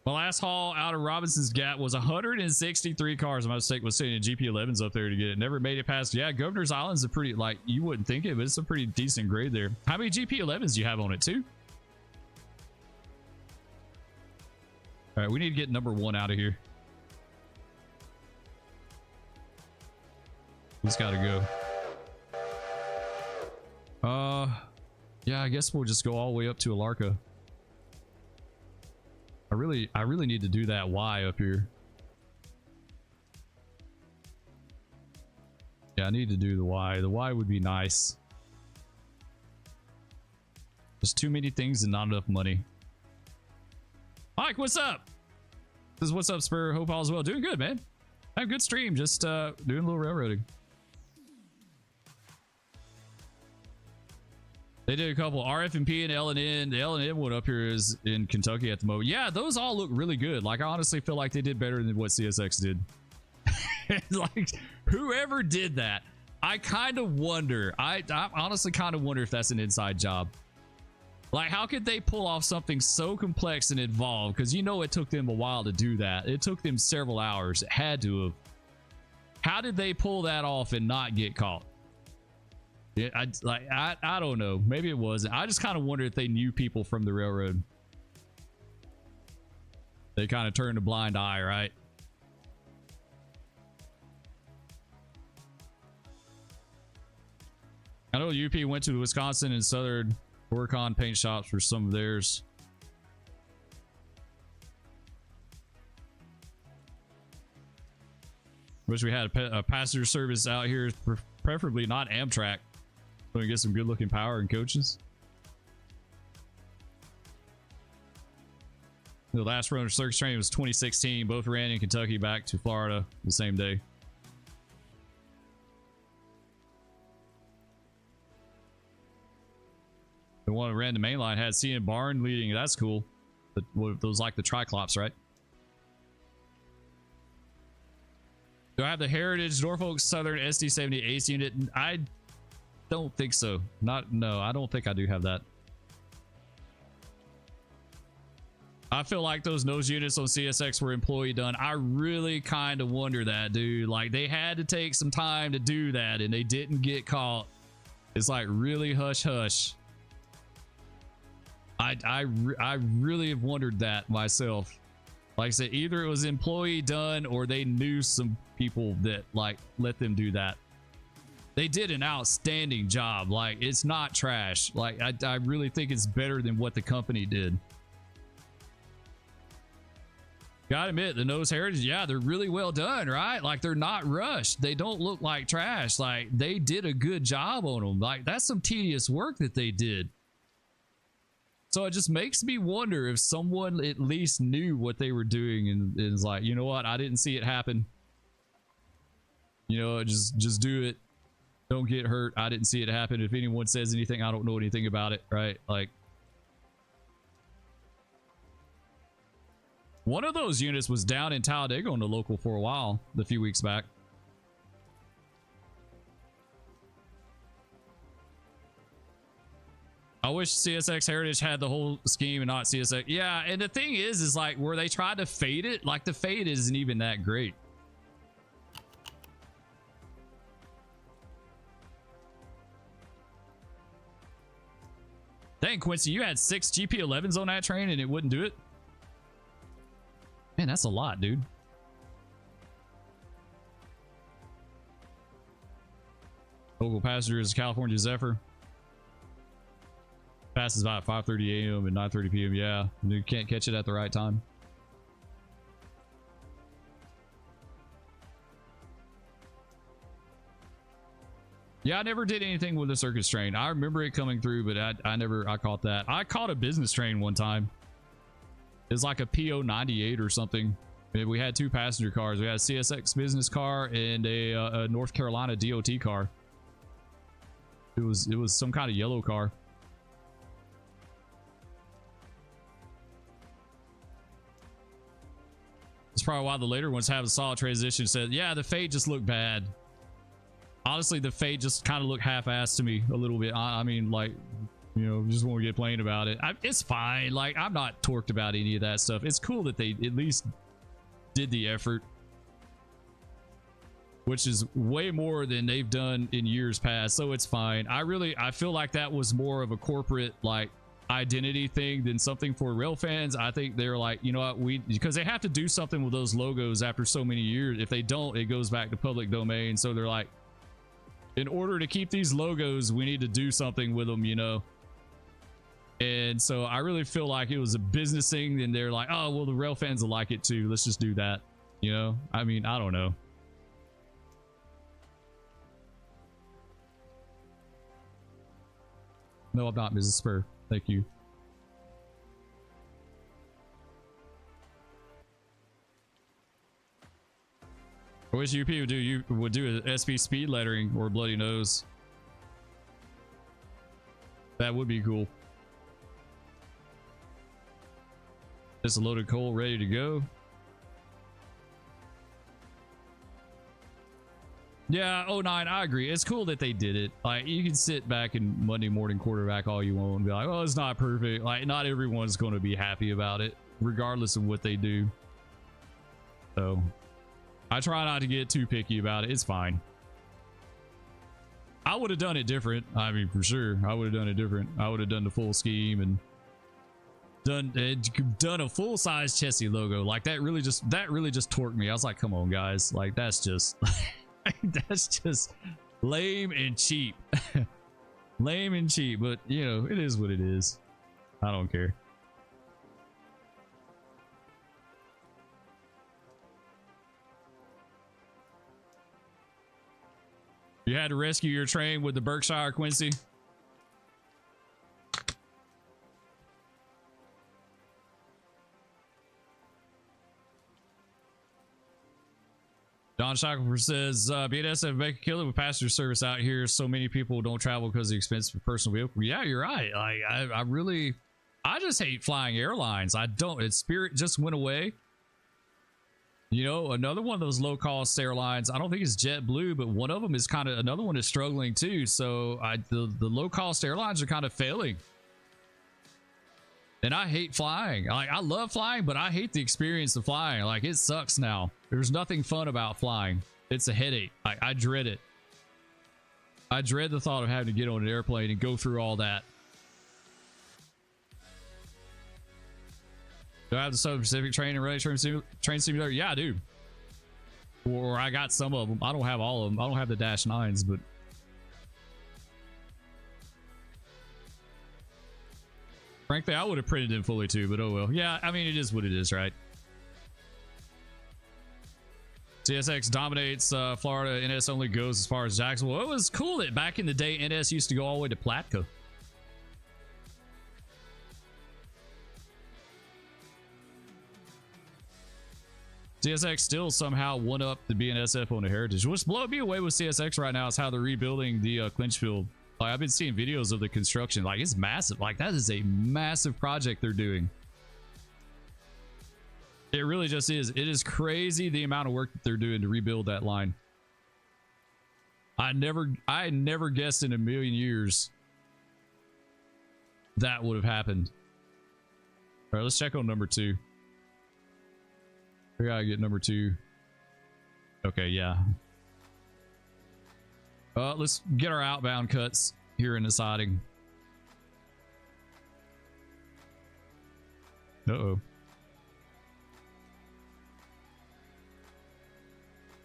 My last haul out of Robinson's Gap was 163 cars. My mistake was sitting in GP11s up there to get it. Never made it past. Yeah, Governor's Island's a pretty, like, you wouldn't think it, but it's a pretty decent grade there. How many GP11s do you have on it, too? All right, we need to get number 1 out of here. He's got to go. Yeah, I guess we'll just go all the way up to Alarka. I really need to do that Y up here. Yeah, I need to do the Y. The Y would be nice. There's too many things and not enough money. Mike, what's up? This is what's up, Spur. Hope all is well. Doing good, man. Have a good stream. Just doing a little railroading. They did a couple RF&P and L&N. The L&N one up here is in Kentucky at the moment. Yeah, those all look really good. Like, I honestly feel like they did better than what CSX did. Like, whoever did that, I kind of wonder. I honestly kind of wonder if that's an inside job. Like, how could they pull off something so complex and involved? Because you know it took them a while to do that. It took them several hours. It had to have. How did they pull that off and not get caught? Yeah, I don't know. Maybe it wasn't. I just kind of wonder if they knew people from the railroad. They kind of turned a blind eye, right? I know UP went to the Wisconsin and Southern Oricon paint shops for some of theirs. Wish we had a passenger service out here, preferably not Amtrak. So we get some good looking power and coaches. The last run of circus training was 2016. Both ran in Kentucky back to Florida the same day. The one that ran the main line had CN Barn leading. That's cool. But those like the Triclops, right? Do I have the Heritage Norfolk Southern SD70 Ace unit? I don't think so. No, I don't think I do have that. I feel like those nose units on CSX were employee done. I really kind of wonder that, dude. Like, they had to take some time to do that and they didn't get caught. It's like really hush hush. I really have wondered that myself. Like I said, either it was employee done or they knew some people that like let them do that. They did an outstanding job. Like, it's not trash. Like, I really think it's better than what the company did. Gotta admit, the nose heritage, yeah, they're really well done, right? Like, they're not rushed. They don't look like trash. Like, they did a good job on them. Like, that's some tedious work that they did. So it just makes me wonder if someone at least knew what they were doing and is like, you know what? I didn't see it happen. You know, just do it. Don't get hurt. I didn't see it happen. If anyone says anything, I don't know anything about it, right? Like, one of those units was down in Talladega on the local for a while, a few weeks back. I wish CSX Heritage had the whole scheme and not CSX. Yeah, and the thing is like, where they tried to fade it, like the fade isn't even that great. Dang, Quincy, you had 6 GP11s on that train and it wouldn't do it? Man, that's a lot, dude. Local passenger is California Zephyr. Passes by at 5:30 a.m. and 9:30 p.m. Yeah, you can't catch it at the right time. Yeah, I never did anything with a circus train. I remember it coming through, but I caught that. I caught a business train one time. It's like a PO98 or something. We had 2 passenger cars. We had a CSX business car and a North Carolina DOT car. It was some kind of yellow car. That's probably why the later ones have a solid transition. Said, yeah, the fade just looked bad. Honestly, the fade just kind of looked half-assed to me a little bit. I mean, like, you know, just won't get plain about it. It's fine. Like, I'm not torqued about any of that stuff. It's cool that they at least did the effort, which is way more than they've done in years past. So it's fine. I feel like that was more of a corporate, like, identity thing than something for rail fans. I think they're like, you know what, because they have to do something with those logos after so many years. If they don't, it goes back to public domain. So they're like, in order to keep these logos, we need to do something with them, you know. And so I really feel like it was a business thing, and they're like, oh well, the rail fans will like it too, let's just do that, you know. I mean, I don't know. No, I'm not, Mrs. Spur. Thank you. I wish UP would do a SP speed lettering or bloody nose. That would be cool. Just a loaded coal ready to go. Yeah, 09, I agree. It's cool that they did it. Like, you can sit back and Monday morning quarterback all you want and be like, oh, it's not perfect. Like, not everyone's going to be happy about it, regardless of what they do. So, I try not to get too picky about it. It's fine. I would have done it different. I mean, for sure, I would have done it different. I would have done the full scheme and done a full-size chassis logo. Like, that really just torqued me. I was like, come on, guys. Like, that's just... that's just lame and cheap. Lame and cheap, but you know, it is what it is. I don't care. You had to rescue your train with the Berkshire, Quincy? Don Shackelford says, BNSF make a killing with passenger service out here. So many people don't travel because of the expense for personal vehicle. Yeah, you're right. Like, I just hate flying airlines. I don't. It's Spirit just went away. You know, another one of those low cost airlines, I don't think it's JetBlue, but one of them is another one is struggling too. So the low cost airlines are kind of failing. And I hate flying. Like, I love flying, but I hate the experience of flying. Like, it sucks now. There's nothing fun about flying. It's a headache. I dread it. I dread the thought of having to get on an airplane and go through all that. Do I have the Southern Pacific train and Train Simulator? Yeah, I do. Or I got some of them. I don't have all of them. I don't have the Dash 9s, but... frankly, I would have printed them fully too, but oh well. Yeah, I mean, it is what it is, right? CSX dominates Florida. NS only goes as far as Jacksonville. Well, it was cool that back in the day, NS used to go all the way to Palatka. CSX still somehow won up the BNSF on the heritage. What's blowing me away with CSX right now is how they're rebuilding the Clinchfield. Like, I've been seeing videos of the construction. Like, it's massive. Like, that is a massive project they're doing. It really just is. It is crazy the amount of work that they're doing to rebuild that line. I never guessed in a million years that would have happened. All right, let's check on number 2. We gotta get number 2. Okay, yeah. Let's get our outbound cuts here in the siding. Uh-oh.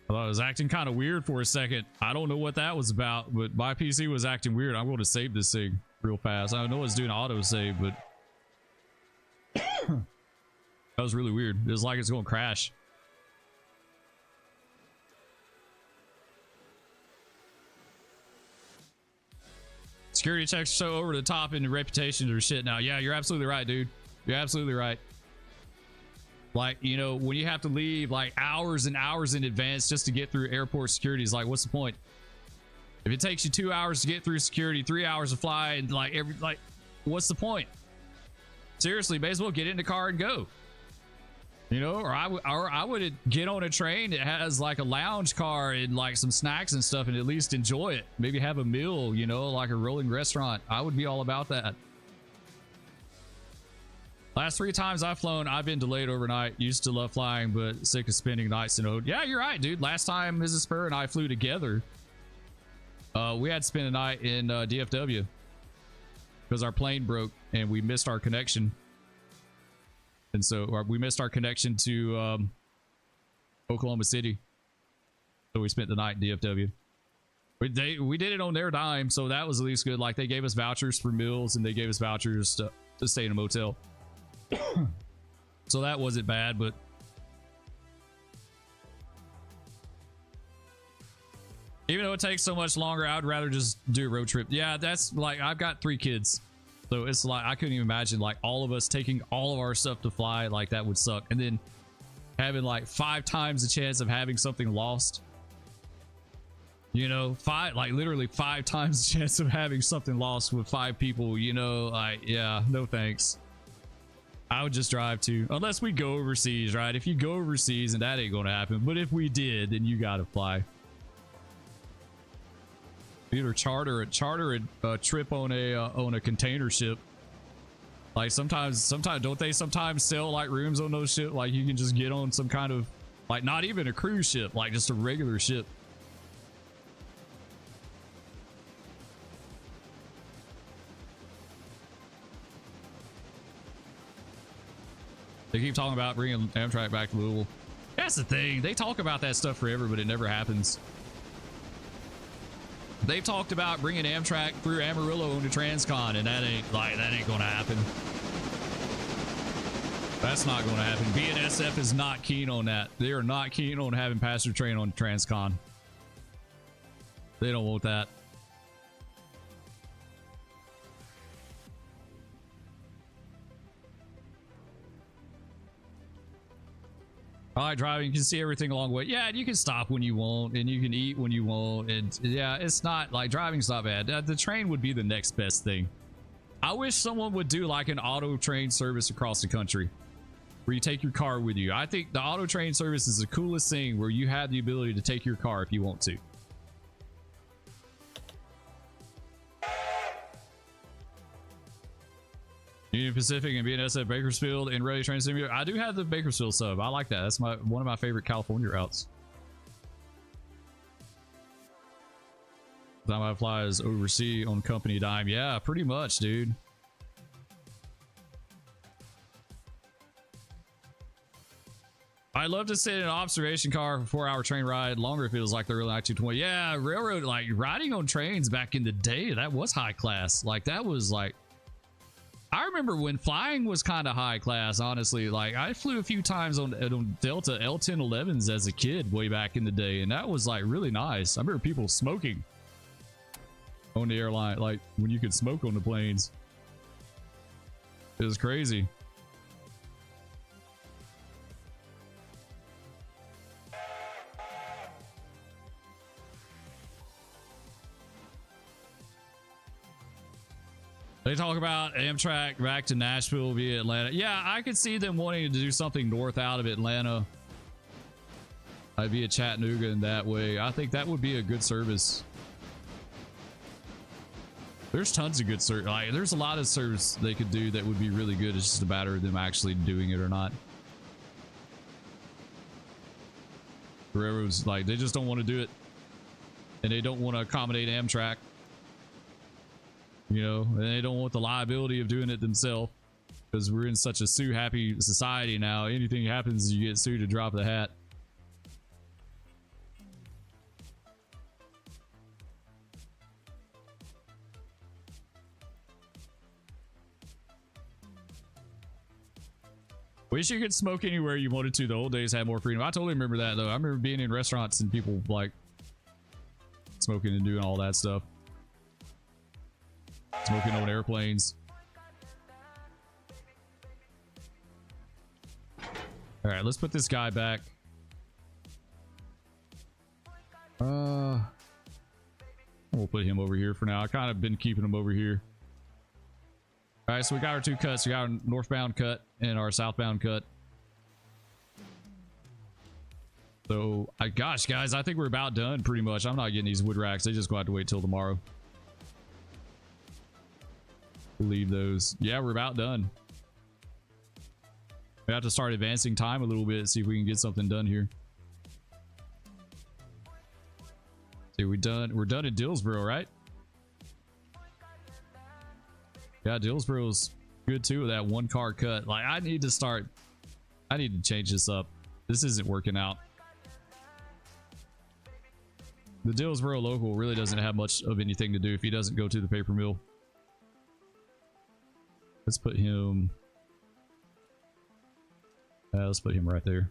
I thought it was acting kind of weird for a second. I don't know what that was about, but my PC was acting weird. I'm going to save this thing real fast. I know it's doing auto save, but that was really weird. It was like it's going to crash. Security checks are so over the top and the reputations are shit now. Yeah, you're absolutely right, dude. You're absolutely right. Like, you know, when you have to leave like hours and hours in advance just to get through airport security, is like, what's the point? If it takes you 2 hours to get through security, 3 hours to fly, and like what's the point? Seriously, may as well get in the car and go. You know, or I would get on a train that has like a lounge car and like some snacks and stuff, and at least enjoy it. Maybe have a meal, you know, like a rolling restaurant. I would be all about that. Last 3 times I've flown, I've been delayed overnight. Used to love flying, but sick of spending nights in Ode. Yeah, you're right, dude. Last time Mrs. Spur and I flew together, we had to spend a night in DFW because our plane broke and we missed our connection. And so we missed our connection to Oklahoma City. So we spent the night in DFW. We did it on their dime, so that was at least good. Like, they gave us vouchers for meals and they gave us vouchers to stay in a motel. So that wasn't bad, but even though it takes so much longer, I would rather just do a road trip. Yeah, that's like, I've got 3 kids. So it's like, I couldn't even imagine like all of us taking all of our stuff to fly. Like, that would suck. And then having like 5 times the chance of having something lost. You know, literally 5 times the chance of having something lost with 5 people, you know, like, yeah, no thanks. I would just drive to, unless we go overseas, right? If you go overseas, and that ain't gonna happen. But if we did, then you gotta fly. Either charter a trip on a container ship. Like, sometimes don't they sometimes sell like rooms on those ships? Like, you can just get on some kind of, like, not even a cruise ship, like just a regular ship. They keep talking about bringing Amtrak back to Louisville. That's the thing. They talk about that stuff forever, but it never happens. They've talked about bringing Amtrak through Amarillo into Transcon, and that ain't gonna happen. That's not gonna happen. BNSF is not keen on that. They are not keen on having passenger train on Transcon. They don't want that. I like driving. You can see everything along the way. Yeah, and you can stop when you want, and you can eat when you want. And yeah, it's not like, driving's not bad. The train would be the next best thing. I wish someone would do like an auto train service across the country where you take your car with you. I think the auto train service is the coolest thing, where you have the ability to take your car if you want to. Union Pacific and BNSF Bakersfield and Ready Train Simulator. I do have the Bakersfield sub. I like that. That's one of my favorite California routes. The time I fly is overseas on company dime. Yeah, pretty much, dude. I'd love to sit in an observation car for a 4-hour train ride. Longer if it was like the early 220. Yeah, railroad, like riding on trains back in the day, that was high class. Like, that was like, I remember when flying was kind of high class, honestly. Like, I flew a few times on Delta L1011s as a kid way back in the day, and that was like really nice. I remember people smoking on the airline, like when you could smoke on the planes. It was crazy. They talk about Amtrak back to Nashville via Atlanta. Yeah, I could see them wanting to do something north out of Atlanta, via Chattanooga in that way. I think that would be a good service. There's tons of good service. Like, there's a lot of service they could do that would be really good. It's just a matter of them actually doing it or not. The railroads, like, they just don't want to do it, and they don't want to accommodate Amtrak. You know, and they don't want the liability of doing it themselves, because we're in such a sue-happy society now. Anything happens, you get sued to drop the hat. Wish you could smoke anywhere you wanted to. The old days had more freedom. I totally remember that, though. I remember being in restaurants and people like smoking and doing all that stuff. Smoking on airplanes. All right, let's put this guy back. We'll put him over here for now. I kind of been keeping him over here. All right, so we got our two cuts. We got our northbound cut and our southbound cut. So, gosh, guys, I think we're about done pretty much. I'm not getting these wood racks. They just going to have to wait till tomorrow. We'll leave those. Yeah, we're about done. We have to start advancing time a little bit, see if we can get something done here. See, we're done in Dillsboro, right? Yeah, Dillsboro's good too with that one car cut. Like, I need to change this up. This isn't working out. The Dillsboro local really doesn't have much of anything to do if he doesn't go to the paper mill. Let's put him... let's put him right there.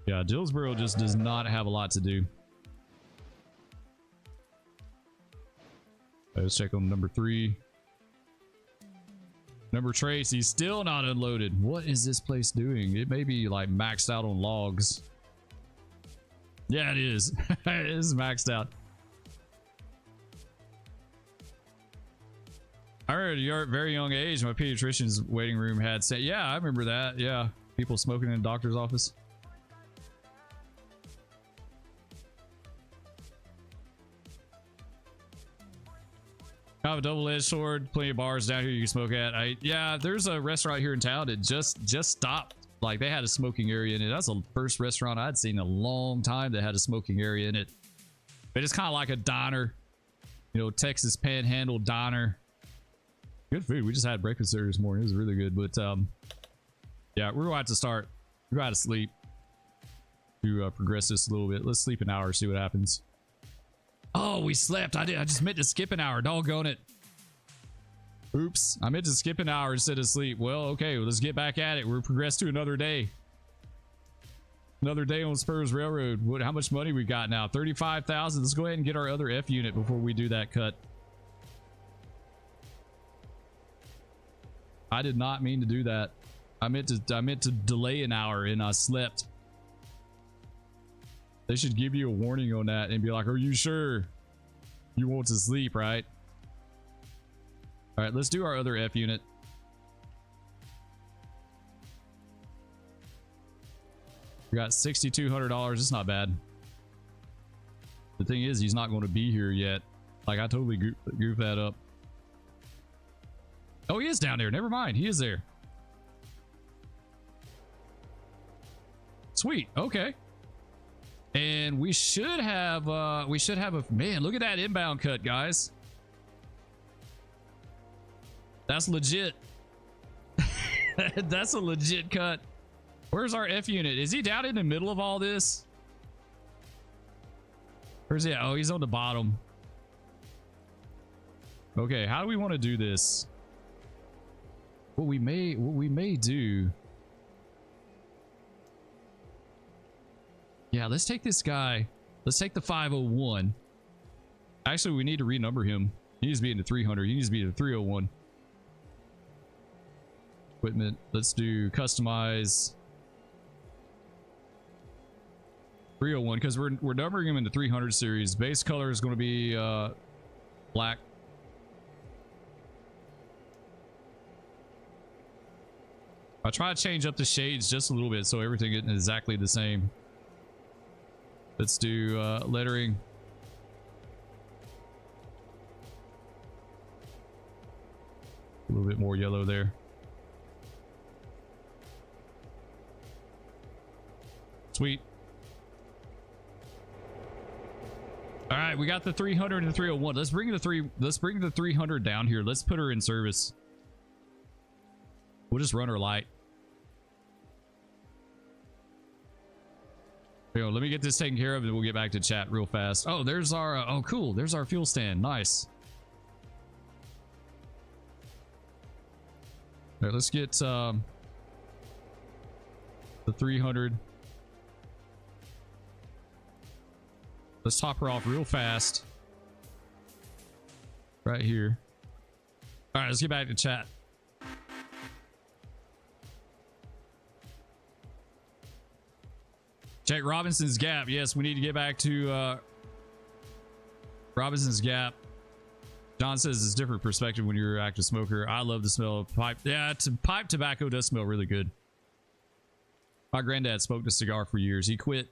Yeah, Dillsboro just does not have a lot to do. Let's check on number 3. Number Trace, he's still not unloaded. What is this place doing? It may be like maxed out on logs. Yeah, it is. It is maxed out. I heard at a very young age, my pediatrician's waiting room had said, yeah, I remember that. Yeah, people smoking in the doctor's office. I have a double-edged sword, plenty of bars down here you can smoke at. Yeah, there's a restaurant here in town that just stopped. Like, they had a smoking area in it. That's the first restaurant I'd seen in a long time that had a smoking area in it. But it's kind of like a diner, you know, Texas Panhandle diner. Good food. We just had breakfast there this morning. It was really good. But yeah, we're going to have to start. We're going to sleep to progress this a little bit. Let's sleep an hour, see what happens. Oh, we slept. I just meant to skip an hour. Doggone it. Oops. I meant to skip an hour instead of sleep. Well, okay. Let's get back at it. We're progressed to another day. Another day on Spurs Railroad. How much money we got now? 35,000. Let's go ahead and get our other F unit before we do that cut. I did not mean to do that. I meant to delay an hour and I slept. They should give you a warning on that and be like, are you sure you want to sleep, right? All right, let's do our other F unit. We got $6,200. It's not bad. The thing is, he's not going to be here yet. Like, I totally goofed that up. Oh, he is down there. Never mind. He is there. Sweet. Okay. And we should have a man. Look at that inbound cut, guys. That's legit. That's a legit cut. Where's our F unit? Is he down in the middle of all this? Where's he at? Oh, he's on the bottom. Okay, how do we want to do this? What we may do. Yeah, let's take this guy. Let's take the 501. Actually, we need to renumber him. He needs to be in the 300. He needs to be in the 301. Equipment. Let's do customize 301 because we're numbering him in the 300 series. Base color is going to be black. I try to change up the shades just a little bit so everything is exactly the same. Let's do lettering. A little bit more yellow there. Sweet. All right, we got the 300 and the 301. Let's bring the 300 down here. Let's put her in service. We'll just run her light. Yo, let me get this taken care of and we'll get back to chat real fast. Oh, there's our oh cool, there's our fuel stand. Nice. All right, let's get the 300. Let's top her off real fast. Right here. All right, let's get back to chat. Check Robinson's Gap. Yes, we need to get back to Robinson's Gap. John says it's a different perspective when you're an active smoker. I love the smell of pipe. Yeah, pipe tobacco does smell really good. My granddad smoked a cigar for years. He quit.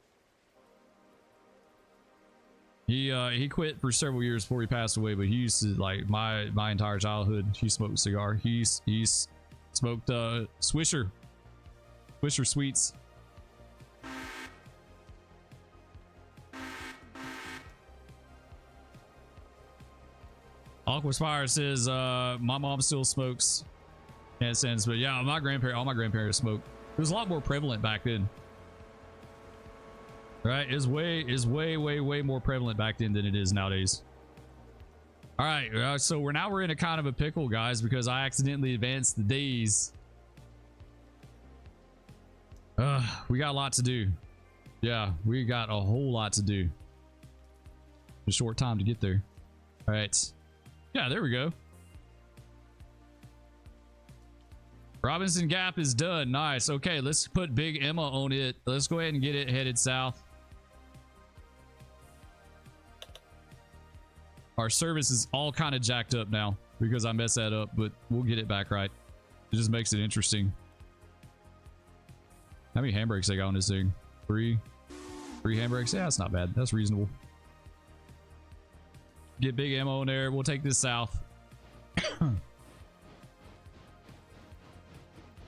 He quit for several years before he passed away, but he used to, like, my entire childhood, he smoked a cigar. He smoked Swisher Sweets. Aquaspire says my mom still smokes. Can't sense, but yeah, all my grandparents smoked. It was a lot more prevalent back then. Right? Is way more prevalent back then than it is nowadays. All right, so we're in a kind of a pickle, guys, because I accidentally advanced the days. We got a lot to do. Yeah, we got a whole lot to do. A short time to get there. All right. Yeah, there we go. Robinson Gap is done. Nice. Okay, let's put Big Emma on it. Let's go ahead and get it headed south. Our service is all kind of jacked up now because I messed that up, but we'll get it back right. It just makes it interesting. How many handbrakes I got on this thing? Three handbrakes. Yeah, that's not bad. That's reasonable. Get Big Ammo in there. We'll take this south.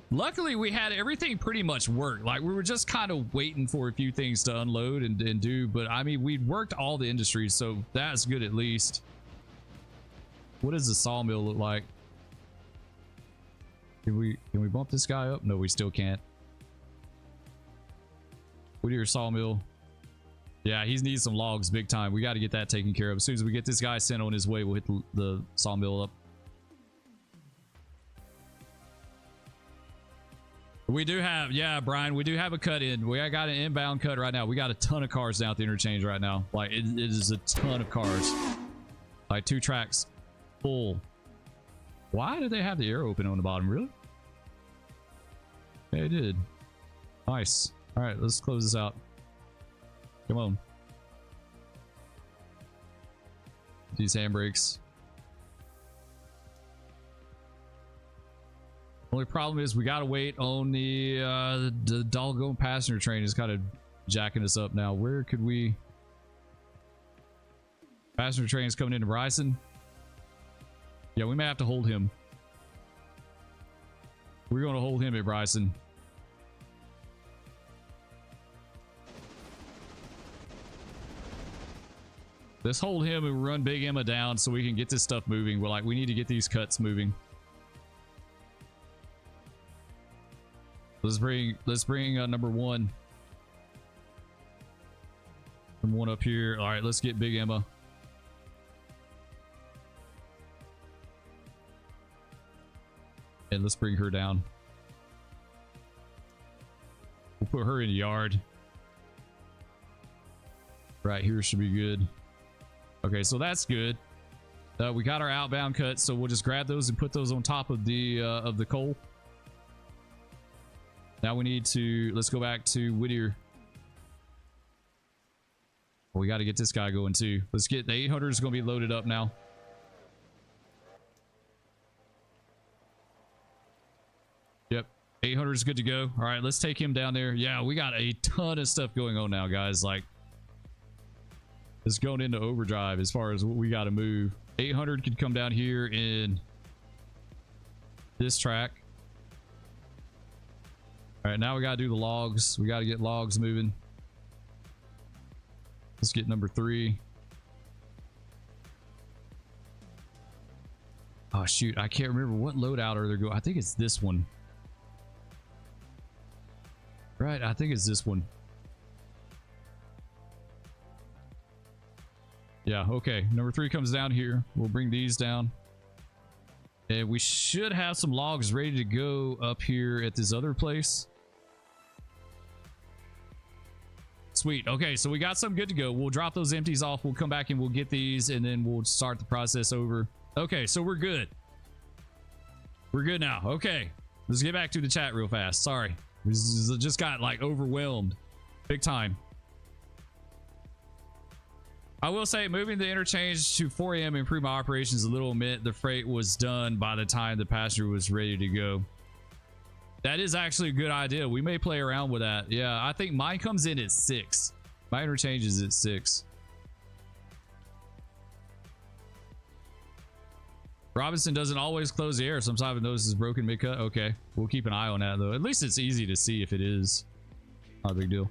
Luckily, we had everything pretty much work. Like, we were just kind of waiting for a few things to unload and do. But, I mean, we worked all the industries, so that's good at least. What does the sawmill look like? Can we bump this guy up? No, we still can't. What do your sawmill? Yeah, he needs some logs big time. We got to get that taken care of. As soon as we get this guy sent on his way, we'll hit the sawmill up. We do have, yeah, Brian, we do have a cut in. We got an inbound cut right now. We got a ton of cars down at the interchange right now. Like, it is a ton of cars. Like, 2 tracks full. Why did they have the arrow open on the bottom? Really? Yeah, it did. Nice. All right, let's close this out. Come on. These handbrakes. Only problem is we gotta wait on the doggone passenger train is kind of jacking us up now. Where could we? Passenger train is coming into Bryson. Yeah, we may have to hold him. We're going to hold him at Bryson. Let's hold him and run Big Emma down so we can get this stuff moving. We're like, we need to get these cuts moving. Let's bring number 1. Number 1 up here. All right, let's get Big Emma. And let's bring her down. We'll put her in the yard. Right here should be good. Okay, so that's good. We got our outbound cuts, so we'll just grab those and put those on top of the coal. Now we need to, let's go back to Whittier. We got to get this guy going too. Let's get the 800 is going to be loaded up now. Yep, 800 is good to go. All right, let's take him down there. Yeah, we got a ton of stuff going on now, guys. Like, it's going into overdrive as far as what we got to move. 800 could come down here in this track. All right, now we got to do the logs. We got to get logs moving. Let's get number 3. Oh, shoot. I can't remember what loadout are they going. I think it's this one. Right, I think it's this one. Yeah, okay. Number 3 comes down here. We'll bring these down. And we should have some logs ready to go up here at this other place. Sweet. Okay, so we got some good to go. We'll drop those empties off. We'll come back and we'll get these, and then we'll start the process over. Okay, so we're good. We're good now. Okay, let's get back to the chat real fast. Sorry. Just got like overwhelmed. Big time. I will say moving the interchange to 4 a.m. improved my operations a little bit. The freight was done by the time the passenger was ready to go. That is actually a good idea. We may play around with that. Yeah, I think mine comes in at 6. My interchange is at 6. Robinson doesn't always close the air. Sometimes it notices broken mid-cut. Okay, we'll keep an eye on that though. At least it's easy to see if it is. Not a big deal.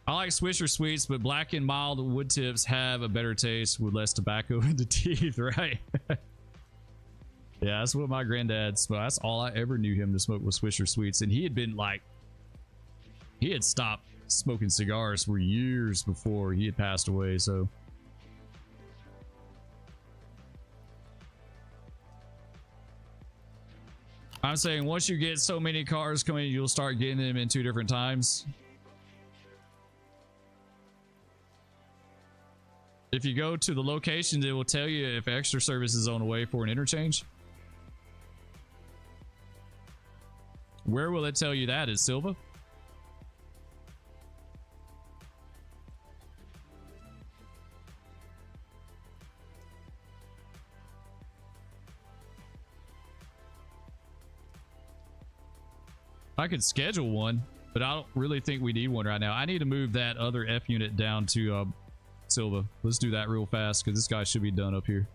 I like Swisher Sweets, but black and mild wood tips have a better taste with less tobacco in the teeth, right? Yeah, that's what my granddad smoked. That's all I ever knew him to smoke was Swisher Sweets. And he had been like, he had stopped smoking cigars for years before he had passed away, so. I'm saying once you get so many cars coming, you'll start getting them in 2 different times. If you go to the locations, it will tell you if extra service is on the way for an interchange. Where will it tell you that? Is Silva? I could schedule one, but I don't really think we need one right now. I need to move that other F unit down to Silva. Let's do that real fast because this guy should be done up here.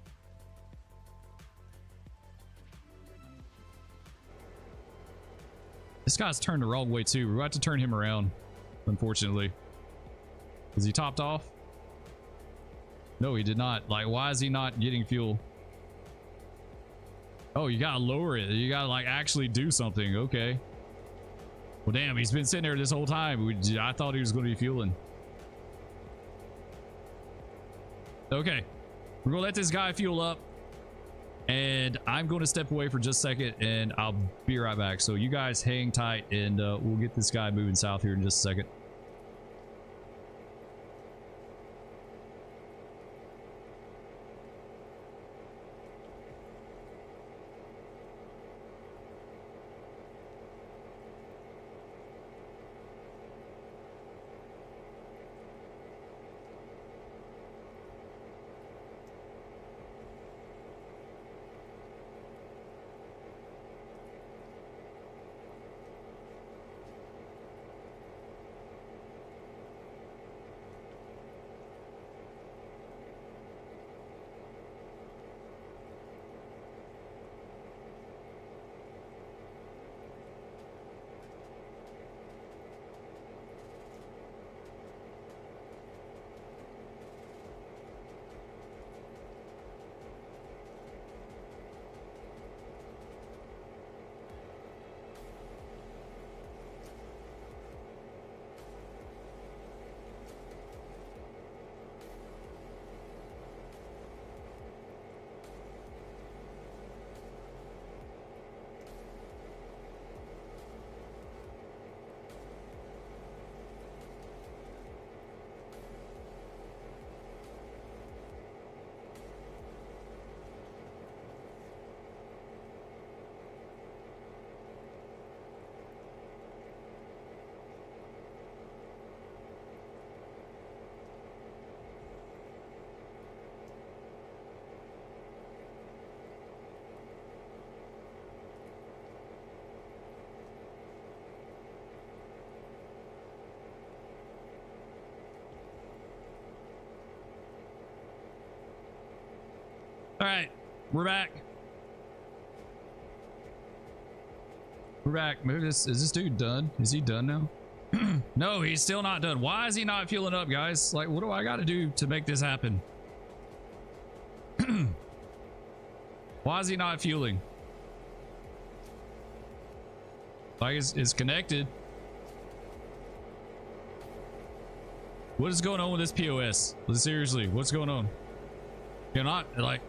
This guy's turned the wrong way too. We're about to turn him around, unfortunately. Is he topped off? No, he did not. Like, why is he not getting fuel? Oh, you gotta lower it. You gotta like actually do something. Okay. Well, damn, he's been sitting there this whole time. I thought he was going to be fueling. Okay, we're gonna let this guy fuel up and I'm going to step away for just a second and I'll be right back. So you guys hang tight and we'll get this guy moving south here in just a second. All right, we're back. We're back. Maybe this is this dude done? Is he done now? No, he's still not done. Why is he not fueling up, guys? Like, what do I got to do to make this happen? Why is he not fueling? Like, it's connected. What is going on with this POS? Seriously, what's going on? You're not like.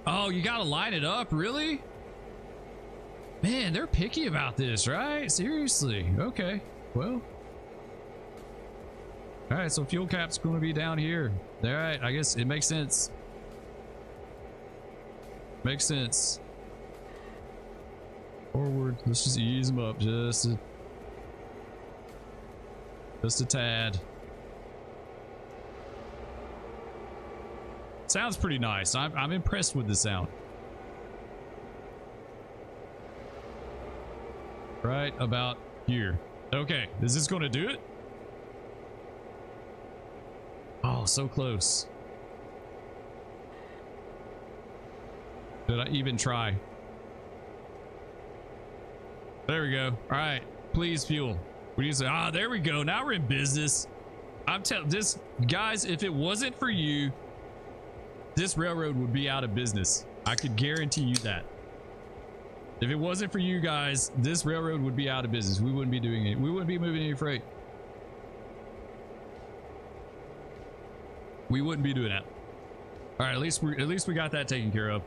Oh, you gotta line it up, really? Man, they're picky about this, right? Seriously. Okay, well. All right, so fuel cap's going to be down here. All right, I guess it makes sense. Makes sense. Forward. Let's just ease them up just a tad. Sounds pretty nice. I'm impressed with the sound. Right about here. Okay, is this going to do it? Oh, so close. Did I even try? There we go. All right, please fuel. We need to, there we go. Now we're in business. I'm telling this, guys, if it wasn't for you, this railroad would be out of business. I could guarantee you that. If it wasn't for you guys, this railroad would be out of business. We wouldn't be doing it. We wouldn't be moving any freight. We wouldn't be doing that. All right, at least we got that taken care of.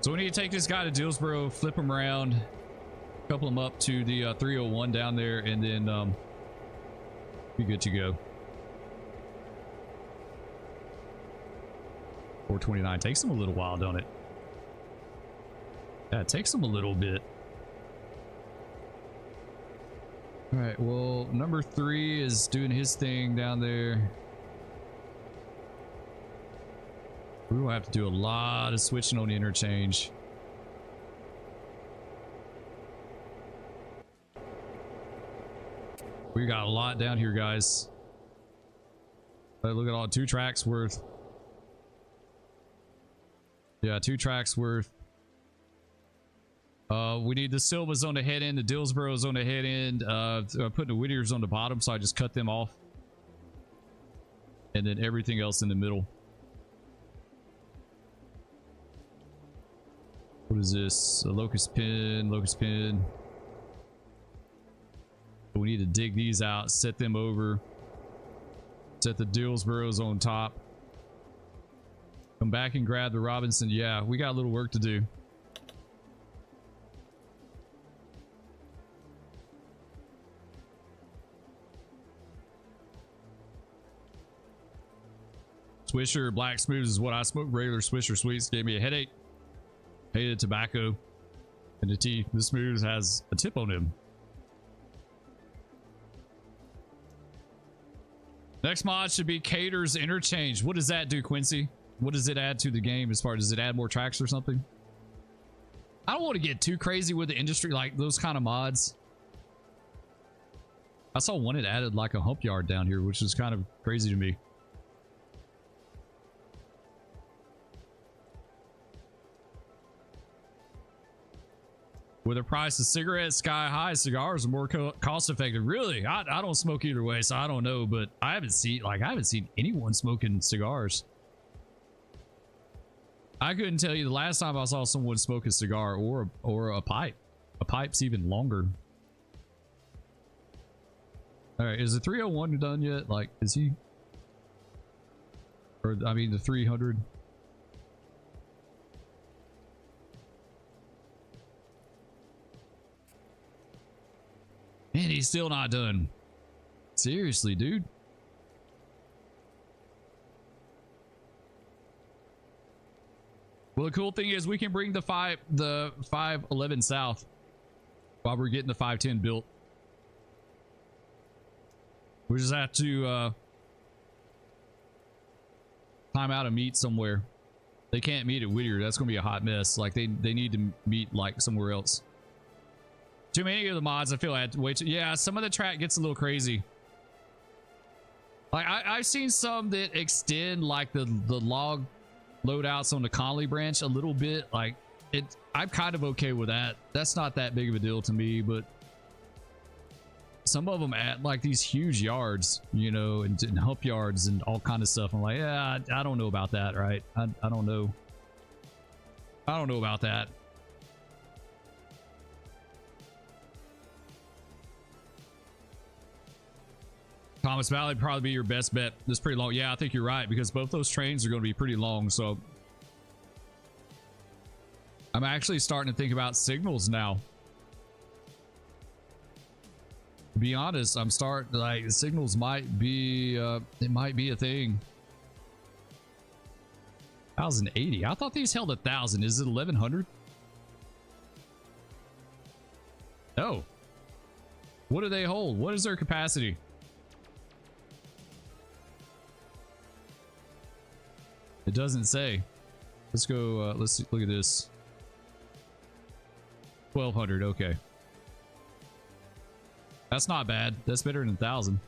So we need to take this guy to Dillsboro, flip him around, couple him up to the 301 down there, and then be good to go. 429 takes him a little while, don't it? Yeah, it takes him a little bit. All right, well, number 3 is doing his thing down there. We're gonna have to do a lot of switching on the interchange. We got a lot down here, guys. Look at all 2 tracks worth. Yeah, 2 tracks worth. We need the Silvas on the head end, the Dillsboroughs on the head end, putting the Whittiers on the bottom, so I just cut them off. And then everything else in the middle. What is this? A locust pin, locust pin. We need to dig these out, set them over. Set the Dillsboroughs on top. Come back and grab the Robinson. Yeah, we got a little work to do. Swisher Black Smooths is what I smoke. Regular Swisher Sweets gave me a headache. Hated tobacco. And the tea. The Smooths has a tip on him. Next mod should be Cater's Interchange. What does that do, Quincy? What does it add to the game as far as, does it add more tracks or something? I don't want to get too crazy with the industry, like those kind of mods. I saw one that added like a hump yard down here, which is kind of crazy to me. With the price of cigarettes sky high, cigars are more cost effective. Really? I don't smoke either way, so I don't know, but I haven't seen anyone smoking cigars. I couldn't tell you the last time I saw someone smoke a cigar or a pipe. A pipe's even longer. All right, is the 301 done yet? Like, is he? Or I mean, the 300. Man, he's still not done. Seriously, dude. Well, the cool thing is we can bring the 511 south while we're getting the 510 built. We just have to time out a meet somewhere. They can't meet at Whittier. That's gonna be a hot mess. Like they need to meet like somewhere else. Too many of the mods, I feel I had to wait. Yeah, some of the track gets a little crazy. Like I've seen some that extend like the log loadouts on the Conley branch a little bit. Like I'm kind of okay with that. That's not that big of a deal to me, but some of them add like these huge yards, you know, and hump yards and all kind of stuff. I'm like, yeah, I don't know about that, right? I don't know. I don't know about that. Thomas Valley would probably be your best bet. This pretty long. Yeah, I think you're right, because both those trains are going to be pretty long. So I'm actually starting to think about signals now. To be honest, I'm starting like signals might be it might be a thing. 1080. I thought these held 1,000. Is it 1,100? Oh. What do they hold? What is their capacity? It doesn't say. Let's go, let's look at this. 1,200, okay. That's not bad. That's better than 1,000.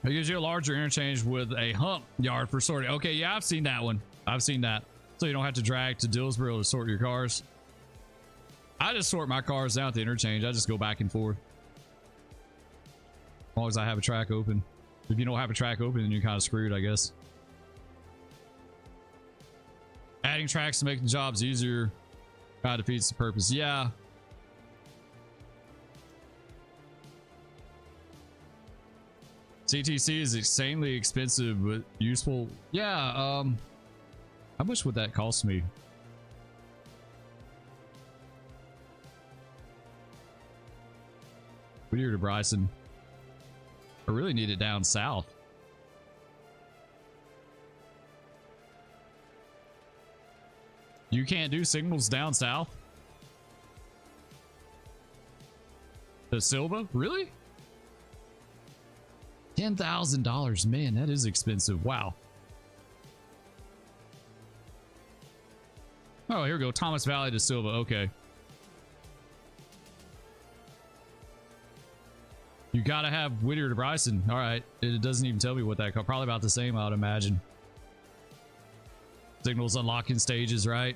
It gives you a larger interchange with a hump yard for sorting. Okay, yeah, I've seen that one. I've seen that. So you don't have to drag to Dillsboro to sort your cars. I just sort my cars down at the interchange. I just go back and forth. As long as I have a track open. If you don't have a track open, then you're kind of screwed, I guess. Adding tracks to make the jobs easier kind of defeats the purpose. Yeah. CTC is insanely expensive but useful. Yeah, how much would that cost me? Whittier to Bryson. I really need it down south. You can't do signals down south? The Silva? Really? $10,000. Man, that is expensive. Wow. Oh, here we go. Thomas Valley to Silva. Okay. You gotta have Whittier to Bryson. All right. It doesn't even tell me what that cost. Probably about the same, I would imagine. Signals unlocking stages, right?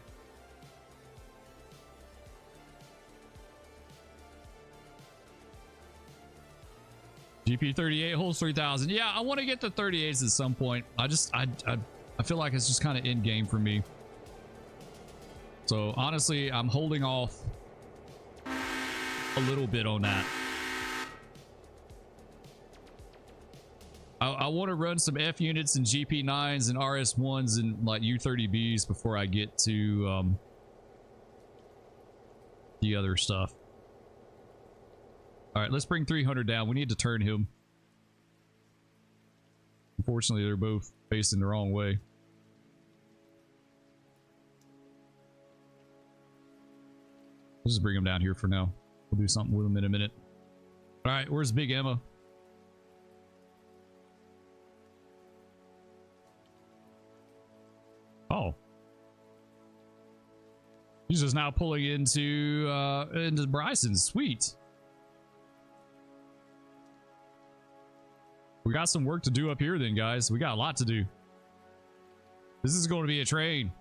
GP38 holds 3,000. Yeah, I want to get the 38s at some point. I feel like it's just kind of in game for me. So honestly, I'm holding off a little bit on that. I want to run some F units and GP9s and RS1s and like U30Bs before I get to the other stuff. All right, let's bring 300 down. We need to turn him. Unfortunately, they're both facing the wrong way. Let's just bring him down here for now. We'll do something with him in a minute. All right, where's Big Emma? Oh. He's just now pulling into Bryson. Sweet. We got some work to do up here then, guys. We got a lot to do. This is going to be a train.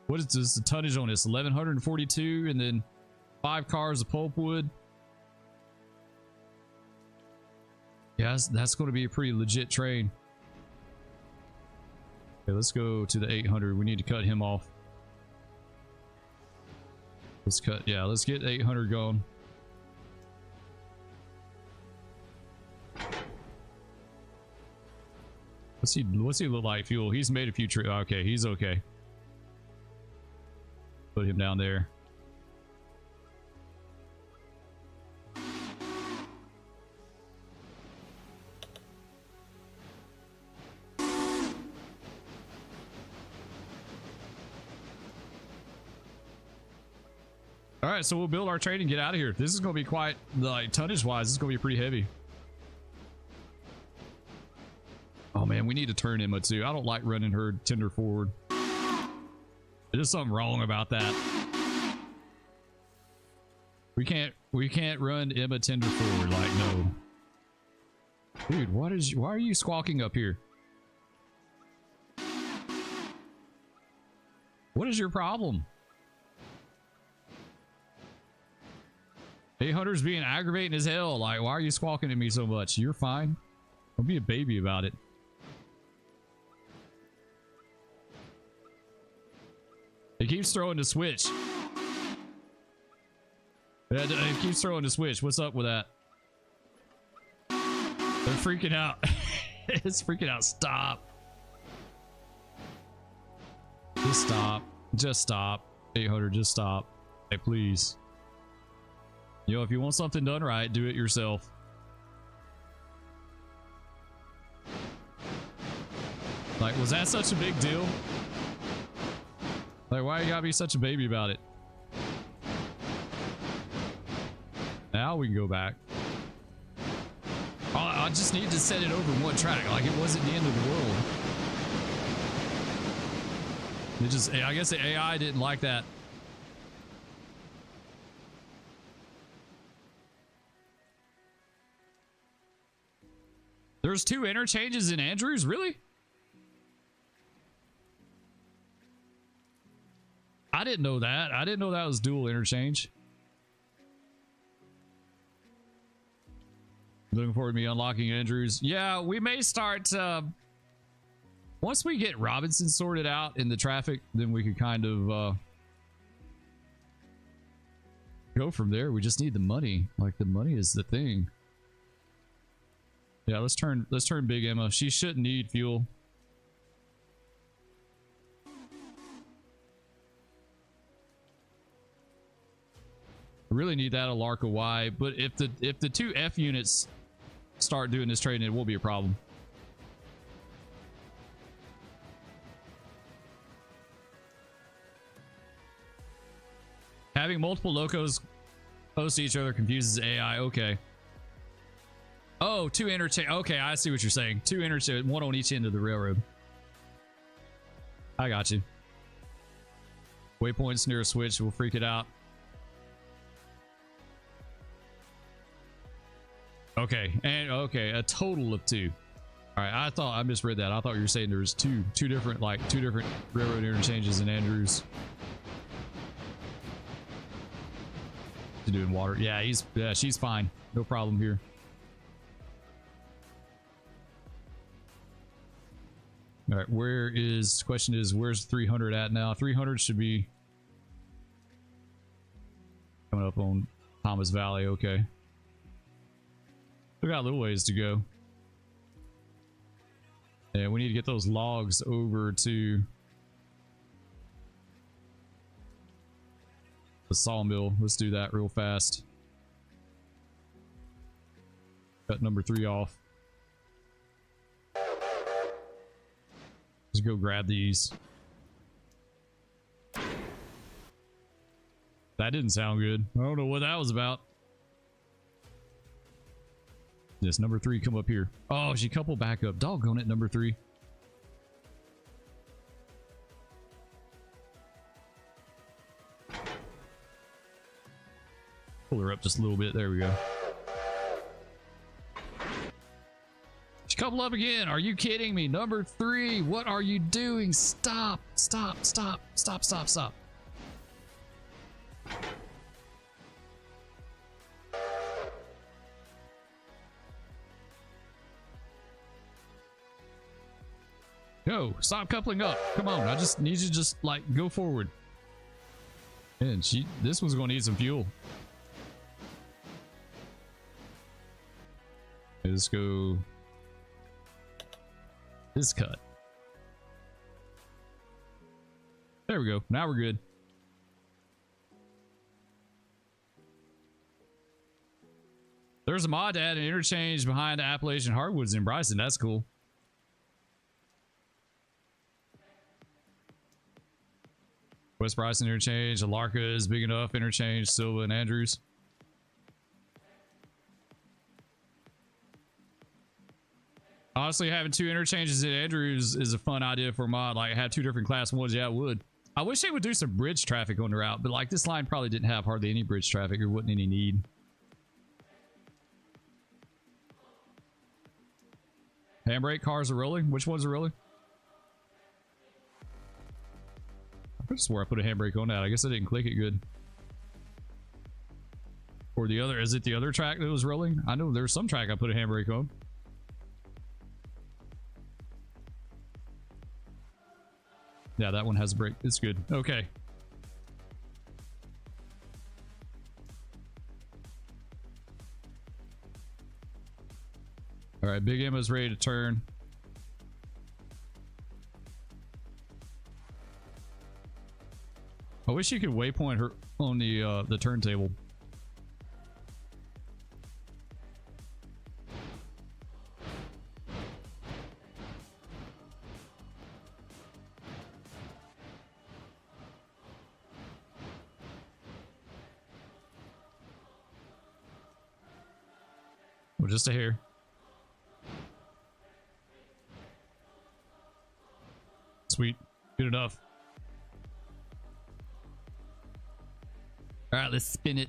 What is this? The tonnage on this? 1,142 and then 5 cars of pulpwood. Yeah, that's going to be a pretty legit train. Okay, let's go to the 800. We need to cut him off. Let's cut, yeah, let's get 800 going. What's he look like? Fuel. He's made a few trips. Okay, he's okay. Put him down there. All right, so we'll build our train and get out of here. This is going to be quite, like, tonnage-wise, this is going to be pretty heavy. Oh, man, we need to turn Emma, too. I don't like running her tender forward. There's something wrong about that. We can't run Emma tender forward, like, no. Dude, why are you squawking up here? What is your problem? 800's being aggravating as hell. Like, why are you squawking at me so much? You're fine. Don't be a baby about it. It keeps throwing the switch. It keeps throwing the switch. What's up with that? They're freaking out. It's freaking out. Stop. Just stop. Just stop. 800, just stop. Hey, please. You know, if you want something done right, do it yourself. Like, was that such a big deal? Like, why you gotta be such a baby about it? Now we can go back. I just need to set it over one track. Like, it wasn't the end of the world. It just, I guess the AI didn't like that. There's 2 interchanges in Andrews? Really? I didn't know that. I didn't know that was dual interchange. Looking forward to me unlocking Andrews. Yeah, we may start... once we get Robinson sorted out in the traffic, then we could kind of go from there. We just need the money. Like, the money is the thing. Yeah, let's turn Big Emma. She shouldn't need fuel. I really need that Alarka Y, but if the 2 F units start doing this trading, it will be a problem. Having multiple locos close to each other confuses AI. Okay. Oh, 2 interchange. Okay, I see what you're saying. 2 interchange, 1 on each end of the railroad. I got you. Waypoints near a switch will freak it out. Okay, and okay, a total of 2. All right, I thought I misread that. I thought you were saying there was two different railroad interchanges in Andrews. Doing water. Yeah, she's fine. No problem here. All right, question is where's 300 at now? 300 should be coming up on Thomas Valley. Okay. We got a little ways to go. Yeah, we need to get those logs over to the sawmill. Let's do that real fast. Cut number 3 off. Let's go grab these. That didn't sound good. I don't know what that was about. Yes, number 3, come up here. Oh, she coupled back up. Doggone it, number 3. Pull her up just a little bit. There we go. She coupled up again. Are you kidding me? Number 3, what are you doing? Stop, stop, stop, stop, stop, stop. Go, stop coupling up. Come on, I just need you to just like go forward. And this one's gonna need some fuel. Let's go this cut. There we go. Now we're good. There's a mod to add an interchange behind the Appalachian Hardwoods in Bryson. That's cool. West Bryson interchange. Alarka is big enough. Interchange Silva and Andrews. Honestly, having 2 interchanges in Andrews is a fun idea for a mod. Like, have 2 different class 1s. Yeah, it would. I wish they would do some bridge traffic on the route, but like this line probably didn't have hardly any bridge traffic. There wasn't any need. Handbrake cars are rolling. Which ones are rolling? I could swear I put a handbrake on that. I guess I didn't click it good. Or the other, is it the other track that was rolling? I know there's some track I put a handbrake on. Yeah, that one has a brake. It's good. Okay. All right, Big Emma's ready to turn. I wish you could waypoint her on the turntable. Well, just a hair. Sweet. Good enough. All right, let's spin it.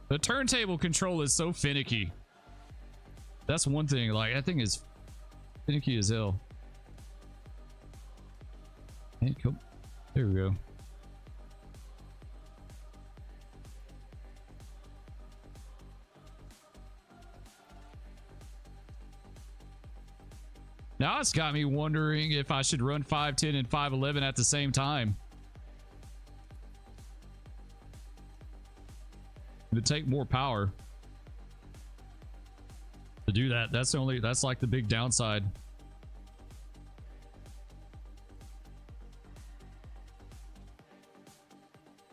The turntable control is so finicky. That's one thing. Like, that thing is finicky as hell. Hey, cool. There we go. Now it's got me wondering if I should run 510 and 511 at the same time. To take more power to do that. That's like the big downside.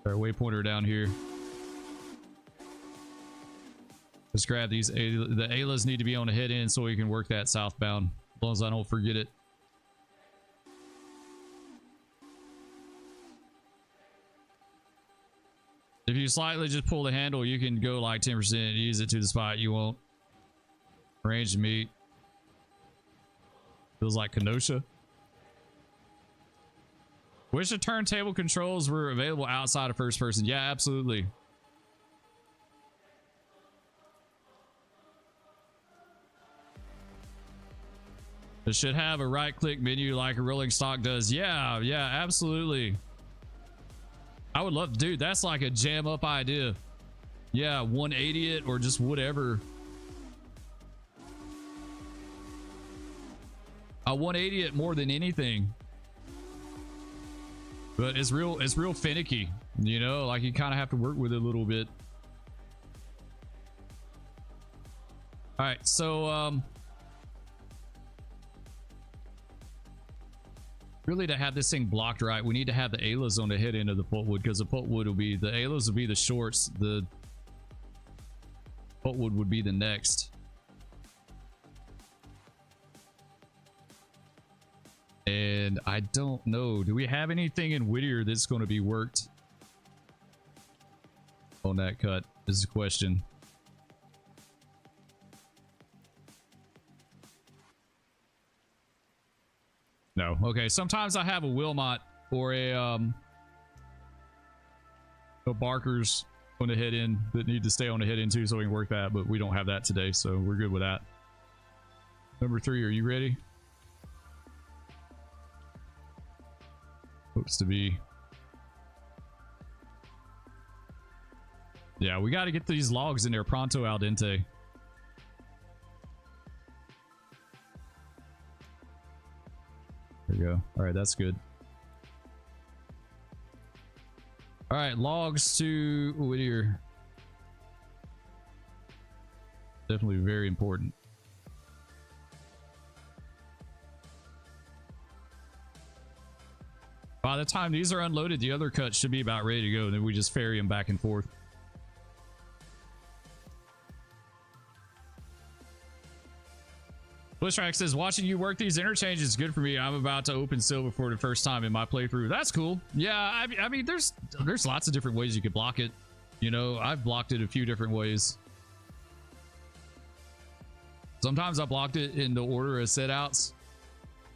Our waypointer down here. Let's grab these. The Aylas need to be on the head end so we can work that southbound. As long as I don't forget it. If you slightly just pull the handle, you can go like 10%, use it to the spot you want. Range meat. Feels like Kenosha. Wish the turntable controls were available outside of first person. Yeah, absolutely. It should have a right-click menu like a rolling stock does. Yeah, absolutely. I would love, dude, that's like a jam up idea. Yeah, 180 it or just whatever. I 180 it more than anything. But it's real finicky, you know, like you kind of have to work with it a little bit. All right, so really to have this thing blocked right, we need to have the Aylas on the head end of the pultwood, because the pultwood will be, the Aylas will be the shorts, the pultwood would be the next. And I don't know, do we have anything in Whittier that's going to be worked on that cut? This is a question. No. Okay, sometimes I have a Wilmot or a Barkers on the head end that need to stay on the head end too, so we can work that, but we don't have that today, so we're good with that. Number 3, are you ready? Hopes to be. Yeah, we got to get these logs in there pronto al dente. There you go. All right, that's good. All right, logs to Whittier. Definitely very important. By the time these are unloaded, the other cuts should be about ready to go, and then we just ferry them back and forth. Bushrack says, watching you work these interchanges is good for me. I'm about to open Silver for the first time in my playthrough. That's cool. Yeah, I mean, there's lots of different ways you could block it. You know, I've blocked it a few different ways. Sometimes I blocked it in the order of set outs.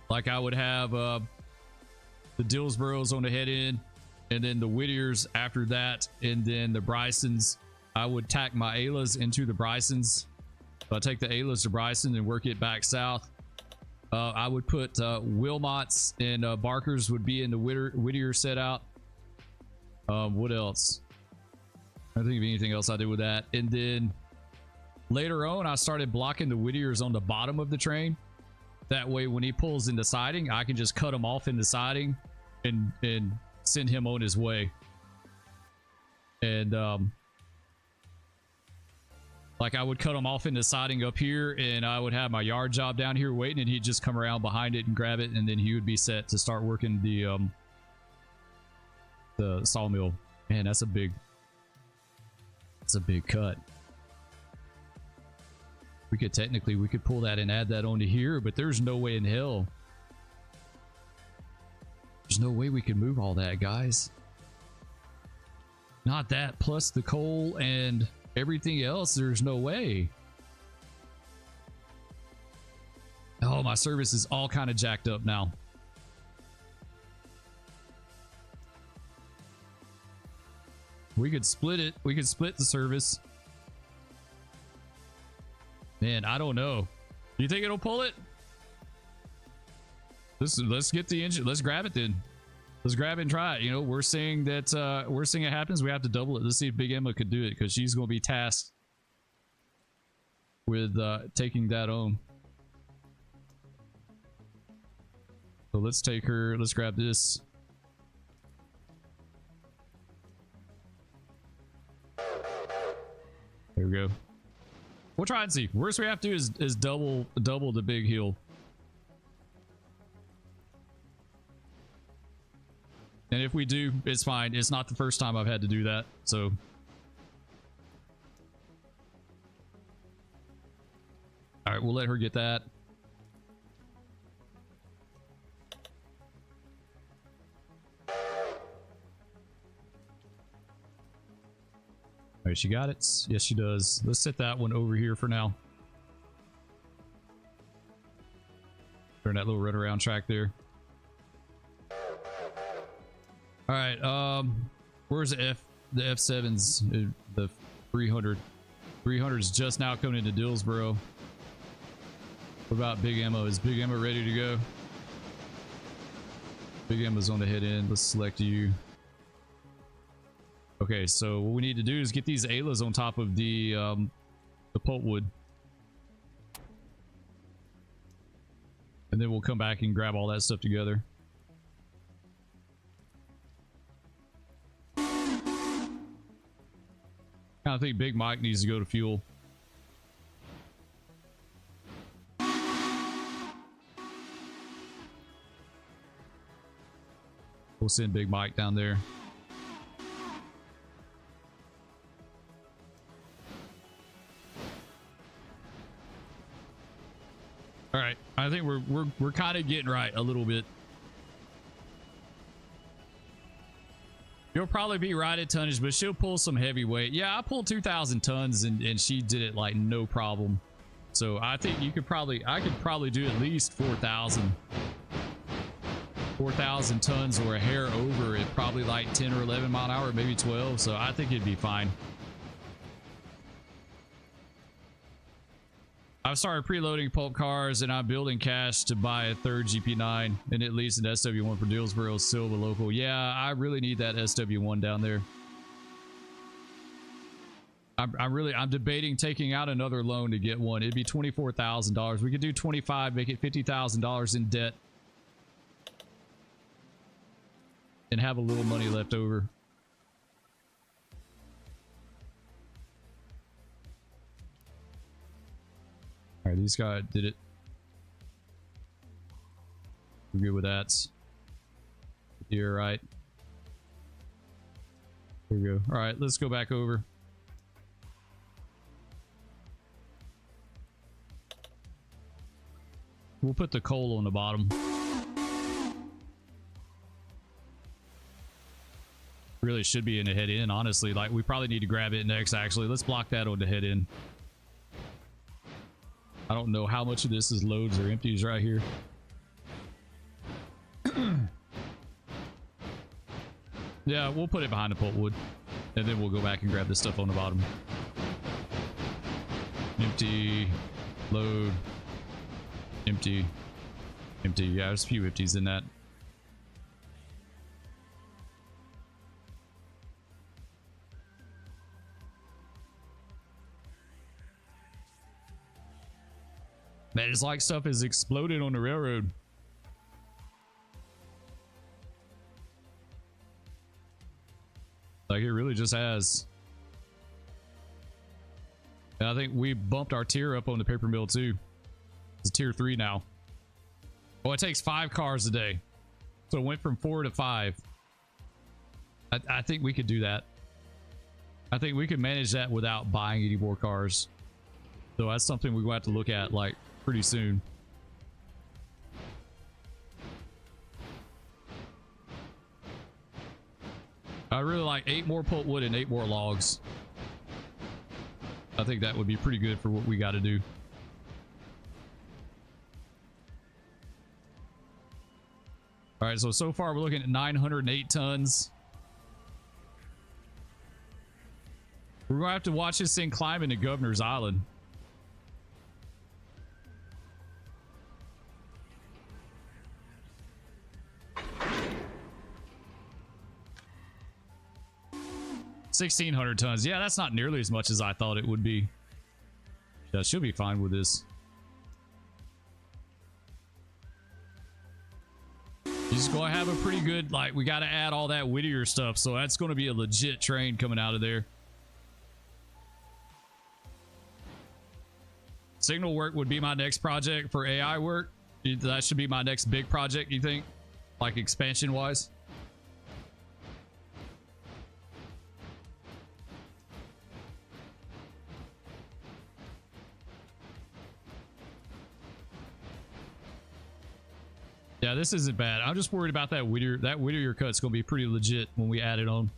Like I would have the Dillsboroughs on the head end, and then the Whittiers after that, and then the Brysons. I would tack my Aylas into the Brysons. So I take the Aylas to Bryson and work it back south. I would put Wilmots and Barkers would be in the Whittier set out. What else? I don't think of anything else I did with that. And then later on, I started blocking the Whittiers on the bottom of the train. That way, when he pulls into siding, I can just cut him off in the siding and send him on his way. And like I would cut him off into siding up here, and I would have my yard job down here waiting, and he'd just come around behind it and grab it, and then he would be set to start working the sawmill. Man, that's a big cut. We could pull that and add that onto here, but there's no way in hell There's no way we can move all that, guys. Not that, plus the coal and everything else. There's no way. Oh, my service is all kind of jacked up now. We could split it. We could split the service. Man, I don't know. Do you think it'll pull it? Let's get the engine. Let's grab it then. Let's grab it and try it. You know, we're seeing that worst thing that happens, we have to double it. Let's see if Big Emma could do it, because she's going to be tasked with taking that on. So let's take her. Let's grab this. There we go. We'll try and see. Worst we have to do is double the big hill. And if we do, it's fine. It's not the first time I've had to do that, so. All right, we'll let her get that. All right, she got it. Yes, she does. Let's set that one over here for now. Turn that little runaround track there. All right, where's the F7s? The 300. 300 is just now coming into Dillsboro. What about Big Emma? Is Big Emma ready to go? Big Emma's on the head end. Let's select you. Okay, so what we need to do is get these Aylas on top of the pulpwood. And then we'll come back and grab all that stuff together. I think Big Mike needs to go to fuel. We'll send Big Mike down there. All right, I think we're kind of getting right a little bit. You'll probably be right at tonnage, but she'll pull some heavy weight. Yeah, I pulled 2,000 tons and she did it like no problem. So I think you could probably, I could probably do at least 4,000. 4,000 tons or a hair over at probably like 10 or 11 mile an hour, maybe 12. So I think it'd be fine. I've started preloading pulp cars and I'm building cash to buy a third GP9 and at least an SW1 for Dillsboro, Silva local. Yeah, I really need that SW1 down there. I'm debating taking out another loan to get one. It'd be $24,000. We could do 25, make it $50,000 in debt. And have a little money left over. All right, these guys did it. We're good with that. You're right. Here we go. All right, let's go back over. We'll put the coal on the bottom. Really should be in the head in, honestly. Like, we probably need to grab it next, actually. Let's block that on the head in. I don't know how much of this is loads or empties right here. Yeah, we'll put it behind the pulpwood. And then we'll go back and grab this stuff on the bottom. Empty. Load. Empty. Empty. Yeah, there's a few empties in that. Man, it's like stuff has exploded on the railroad. Like, it really just has. And I think we bumped our tier up on the paper mill too. It's tier 3 now. Well, it takes 5 cars a day. So it went from 4 to 5. I think we could do that. I think we could manage that without buying any more cars. So that's something we're going to have to look at, like, pretty soon. I really like 8 more pulp wood and 8 more logs. I think that would be pretty good for what we got to do. All right, so far we're looking at 908 tons. We're gonna have to watch this thing climb into Governor's Island. $1,600 tons. Yeah, that's not nearly as much as I thought it would be. Yeah, she'll be fine with this. He's going to have a pretty good, like, we got to add all that Whittier stuff, so that's going to be a legit train coming out of there. Signal work would be my next project for AI work. That should be my next big project, you think? Like, expansion-wise? Yeah, this isn't bad. I'm just worried about that Whittier. That Whittier cut's going to be pretty legit when we add it on.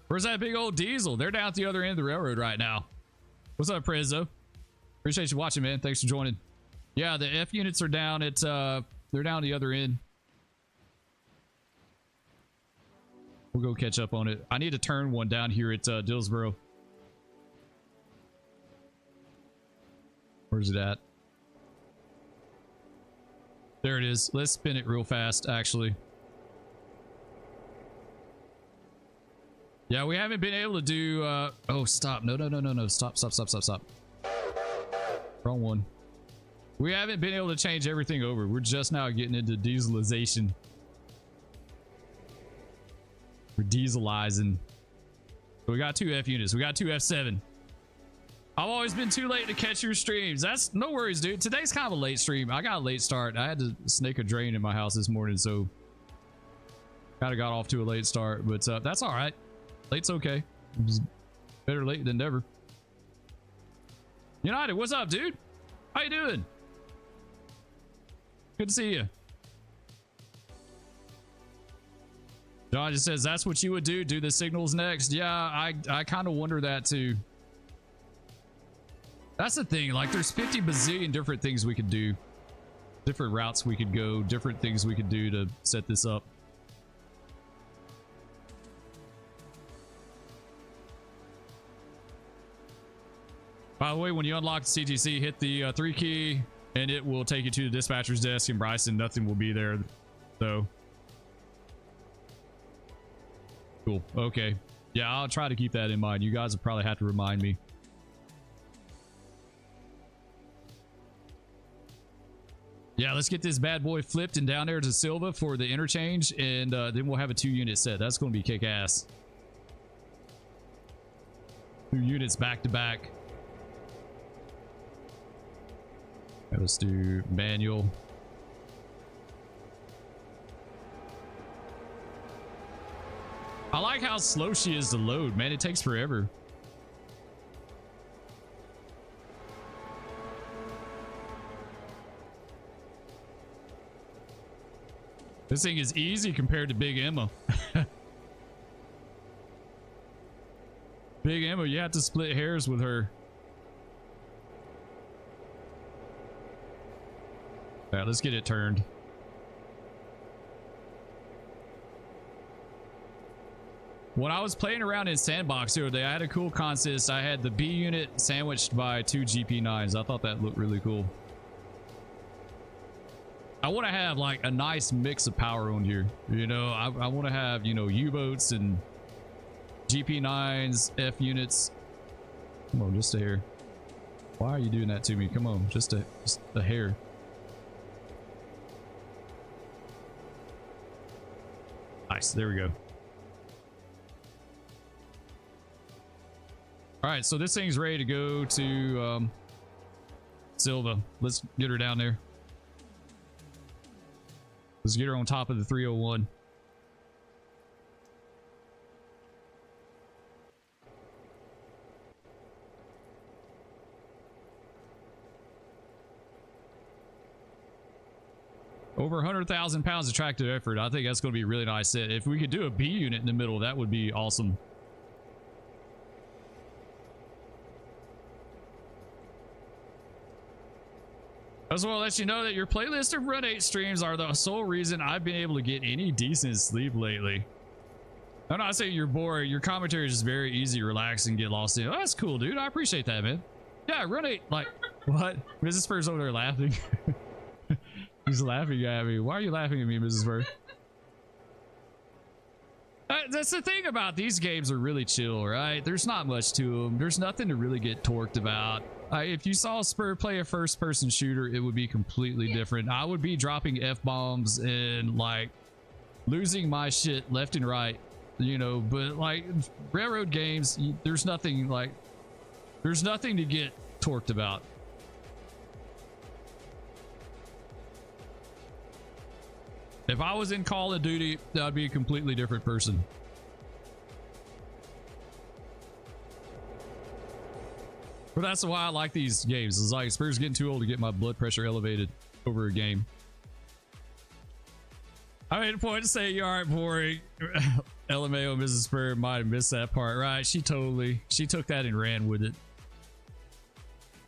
Where's that big old diesel? They're down at the other end of the railroad right now. What's up, Prezzo? Appreciate you watching, man. Thanks for joining. Yeah, the F units are down at, they're down the other end. We'll go catch up on it. I need to turn one down here at Dillsboro. Where's it at? There it is. Let's spin it real fast, actually. Yeah, we haven't been able to do... oh, stop. No. Stop. Wrong one. We haven't been able to change everything over. We're just now getting into dieselization. We're dieselizing. We got 2 F units. We got 2 F7. I've always been too late to catch your streams. That's no worries, dude. Today's kind of a late stream. I got a late start. I had to snake a drain in my house this morning, so kind of got off to a late start, but that's all right. Late's okay. It's better late than never. United, what's up, dude? How you doing? Good to see you. John just says that's what you would do. Do the signals next. Yeah, I kind of wonder that too. That's the thing, like there's 50 bazillion different things we could do. Different routes we could go, different things we could do to set this up. By the way, when you unlock the CTC, hit the 3 key and it will take you to the dispatcher's desk in Bryson. Nothing will be there, though. Cool. Okay. Yeah, I'll try to keep that in mind. You guys will probably have to remind me. Yeah, let's get this bad boy flipped and down there to Silva for the interchange, and then we'll have a 2-unit set. That's going to be kick-ass. 2 units back-to-back. Let's do manual. I like how slow she is to load, man. It takes forever. This thing is easy compared to Big Emma. Big Emma, you have to split hairs with her. All right, let's get it turned. When I was playing around in Sandbox the other day, I had a cool consist. I had the B unit sandwiched by 2 GP9s. I thought that looked really cool. I want to have like a nice mix of power on here. You know, I want to have, you know, U-boats and GP9s, F units. Come on, just a hair. Why are you doing that to me? Come on, just a hair. Nice, there we go. All right, so this thing's ready to go to Silva. Let's get her down there. Let's get her on top of the 301. Over 100,000 pounds of tractive effort. I think that's going to be a really nice set. If we could do a B unit in the middle, that would be awesome. I just want to let you know that your playlist of Run 8 streams are the sole reason I've been able to get any decent sleep lately. I'm not saying you're boring. Your commentary is just very easy, relaxing, get lost in. Oh, that's cool, dude. I appreciate that, man. Yeah, Run 8, like, what? Mrs. Spur's over there laughing. He's laughing at me. Why are you laughing at me, Mrs. Spur? That's the thing about these games are really chill, right? There's not much to them. There's nothing to really get torqued about. If you saw Spur play a first-person shooter, it would be completely different. I would be dropping F-bombs and, like, losing my shit left and right, you know, but, like, railroad games, there's nothing, like, there's nothing to get torqued about. If I was in Call of Duty, that would be a completely different person. But that's why I like these games. It's like Spur's getting too old to get my blood pressure elevated over a game. I made a point to say you aren't boring. LMAO Mrs. Spur might have missed that part, right? She took that and ran with it.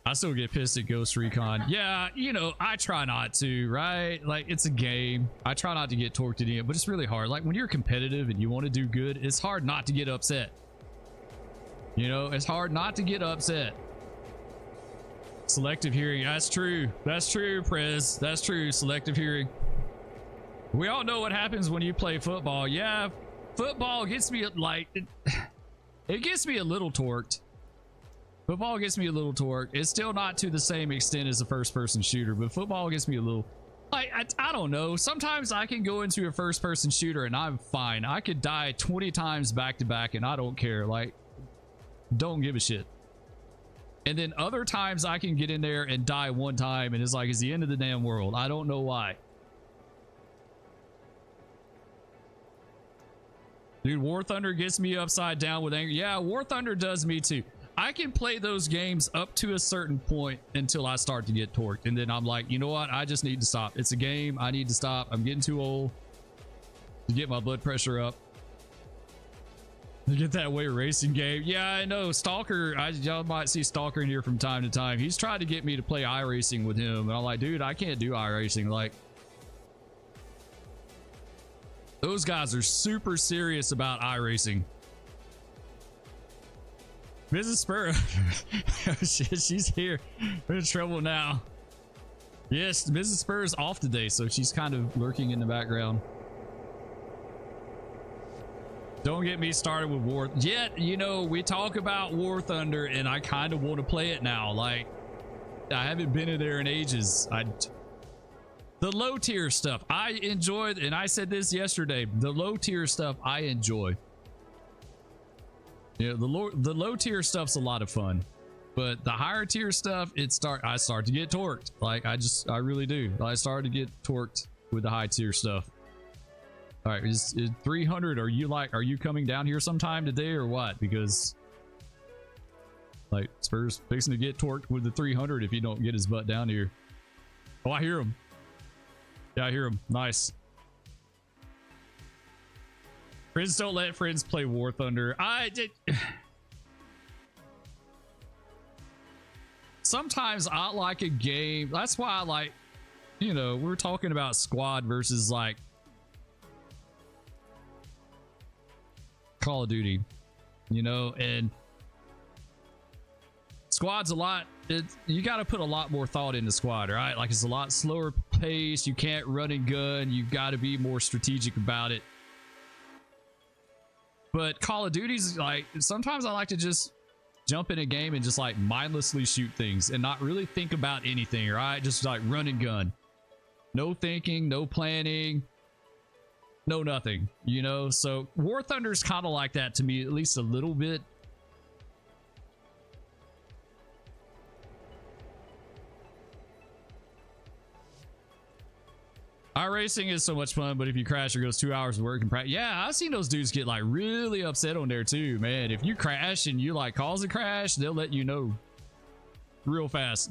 I still get pissed at Ghost Recon. Yeah, you know, I try not to, right? Like, it's a game. I try not to get torqued in it, but it's really hard. Like, when you're competitive and you want to do good, it's hard not to get upset. You know, it's hard not to get upset. Selective hearing. That's true. That's true, Prez. That's true. Selective hearing. We all know what happens when you play football. Yeah, football gets me, like, it gets me a little torqued. Football gets me a little torqued. It's still not to the same extent as a first-person shooter, but football gets me a little... Like, I don't know. Sometimes I can go into a first-person shooter and I'm fine. I could die 20 times back-to-back and I don't care. Like, don't give a shit. And then other times I can get in there and die one time and it's like, it's the end of the damn world. I don't know why. Dude, War Thunder gets me upside down with anger. Yeah, War Thunder does me too. I can play those games up to a certain point until I start to get torqued. And then I'm like, you know what? I just need to stop. It's a game. I need to stop. I'm getting too old to get my blood pressure up. To get that way racing game. Yeah, I know. Stalker, y'all might see Stalker in here from time to time. He's tried to get me to play iRacing with him. And I'm like, dude, I can't do iRacing. Like, those guys are super serious about iRacing. Mrs. Spur. Oh, shit, she's here. We're in trouble now. Yes, Mrs. Spur is off today, so she's kind of lurking in the background. Don't get me started with War. Yet, you know, we talk about War Thunder, and I kind of want to play it now. Like, I haven't been in there in ages. The low tier stuff I enjoyed, and I said this yesterday. The low tier stuff I enjoy. Yeah, the low tier stuff's a lot of fun, but the higher tier stuff, I start to get torqued. Like, I really do. I start to get torqued with the high tier stuff. All right, is 300? Are you coming down here sometime today or what? Because, like, Spur's fixing to get torqued with the 300 if you don't get his butt down here. Oh, I hear him. Yeah, I hear him. Nice. Friends don't let friends play War Thunder. Sometimes I like a game. That's why I like, you know, we're talking about squad versus like Call of Duty, you know, and squad's a lot. You got to put a lot more thought into squad, right? Like, it's a lot slower pace. You can't run and gun. You've got to be more strategic about it. But Call of Duty's like, sometimes I like to just jump in a game and just like mindlessly shoot things and not really think about anything, right? Just like run and gun. No thinking, no planning, no nothing, you know? So War Thunder's kind of like that to me, at least a little bit. iRacing is so much fun, but if you crash, it goes 2 hours of work and practice. Yeah, I've seen those dudes get like really upset on there too, man. If you crash and you like cause a crash, they'll let you know real fast.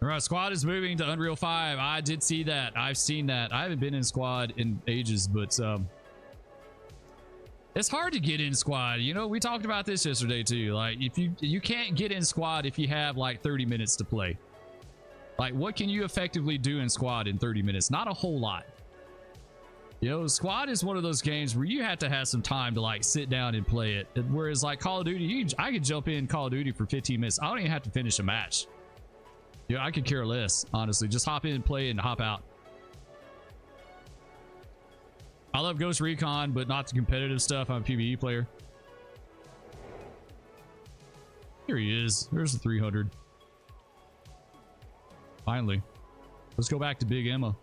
All right, squad is moving to Unreal 5. I did see that. I've seen that. I haven't been in squad in ages, but it's hard to get in squad. You know, we talked about this yesterday too. Like, if you can't get in squad if you have like 30 minutes to play. Like, what can you effectively do in squad in 30 minutes? Not a whole lot. You know, squad is one of those games where you have to have some time to like sit down and play it. Whereas like Call of Duty, I could jump in Call of Duty for 15 minutes. I don't even have to finish a match. Yeah, I could care less, honestly. Just hop in, play, and hop out. I love Ghost Recon, but not the competitive stuff. I'm a PvE player. Here he is. There's the 300. Finally. Let's go back to Big Emma.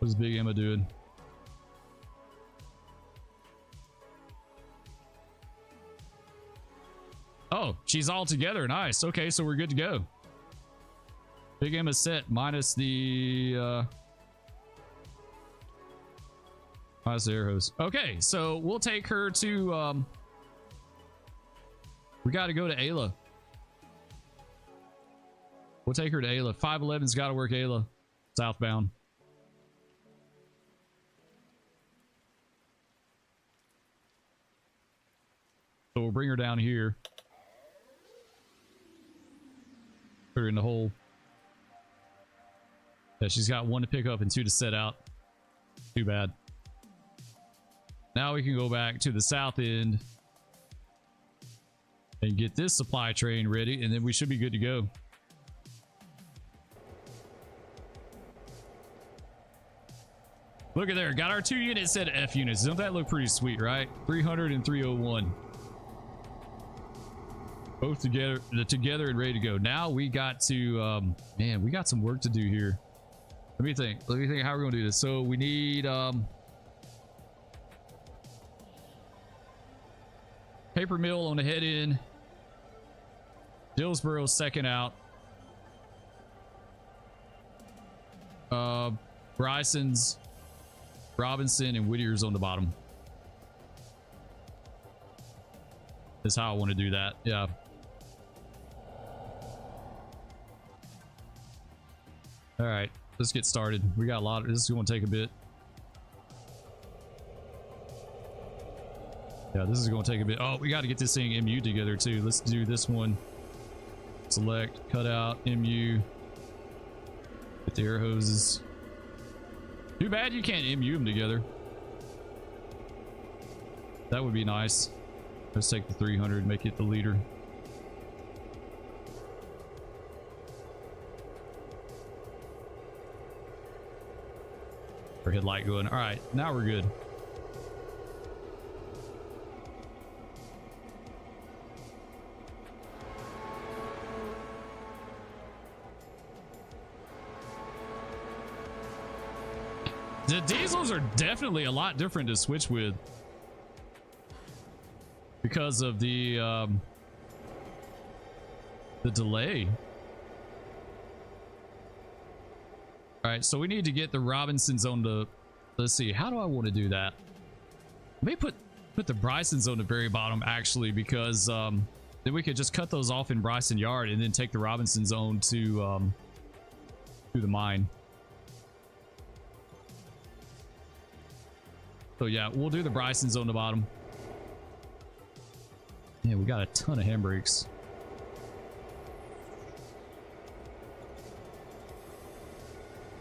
What's Big Emma doing? Oh, she's all together. Nice. Okay, so we're good to go. Big Emma set minus the air hose. Okay, so we'll take her to we got to go to Ayla. We'll take her to Ayla. 511's got to work Ayla southbound. So we'll bring her down here. Put her in the hole. Yeah, she's got 1 to pick up and 2 to set out. Too bad. Now we can go back to the south end and get this supply train ready, and then we should be good to go. Look at there. Got our 2 units set of F units. Don't that look pretty sweet, right? 300 and 301. Both together and ready to go. Now we got to man, we got some work to do here. Let me think how we're gonna do this. So we need paper mill on the head in, Dillsboro second out, Bryson's, Robinson, and Whittier's on the bottom. Is how I want to do that. Yeah. All right, let's get started. We got a lot of this. Is going to take a bit. Yeah, this is going to take a bit. Oh, we got to get this thing MU together too. Let's do this one. Select, cut out, MU. Get the air hoses. Too bad you can't MU them together. That would be nice. Let's take the 300, make it the leader. Our headlight going. All right, now we're good. The diesels are definitely a lot different to switch with because of the delay. All right, so we need to get the Robinsons on the, let's see, how do I want to do that? Maybe put the Brysons on the very bottom actually, because then we could just cut those off in Bryson Yard and then take the Robinsons on to the mine. So yeah, we'll do the Brysons on the bottom. Yeah, we got a ton of handbrakes.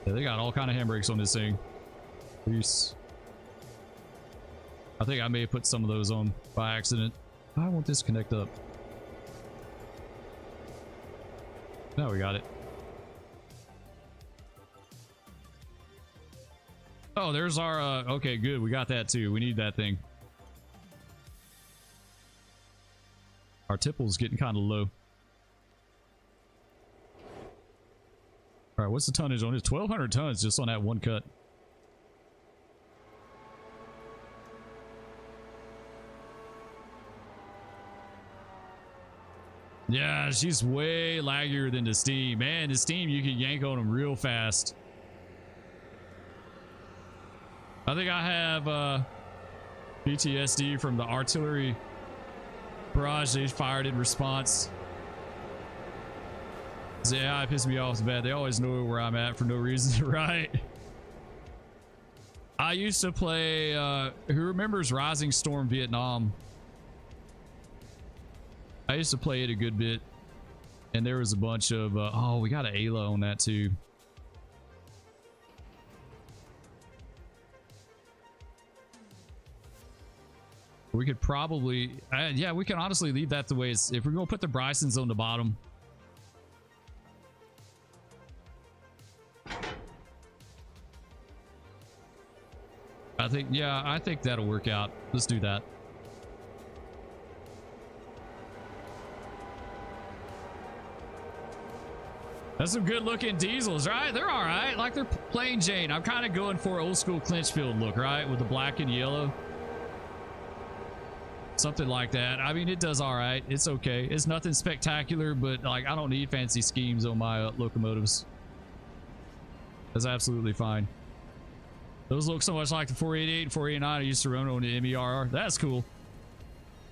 Yeah, they got all kind of handbrakes on this thing. Peace. I think I may have put some of those on by accident. I want this to connect up. Now we got it. Oh, there's our okay, good. We got that too. We need that thing. Our tipple's getting kind of low. All right, what's the tonnage on this? 1,200 tons just on that one cut. Yeah, she's way laggier than the Steam. Man, the Steam, you can yank on them real fast. I think I have PTSD from the artillery Barrage, they fired in response. Yeah, it pissed me off so bad. They always know where I'm at for no reason, right? I used to play, who remembers Rising Storm Vietnam? I used to play it a good bit. And there was a bunch of, oh, we got an Ayla on that too. We could probably, yeah, we can honestly leave that the way it's, if we're going to put the Brysons on the bottom. I think, yeah, I think that'll work out. Let's do that. That's some good looking diesels, right? They're all right. Like they're plain Jane. I'm kind of going for old school Clinchfield look, right? With the black and yellow. Something like that. I mean, it does all right. It's okay. It's nothing spectacular, but like I don't need fancy schemes on my locomotives. That's absolutely fine. Those look so much like the 488 and 489 I used to run on the MERR. That's cool.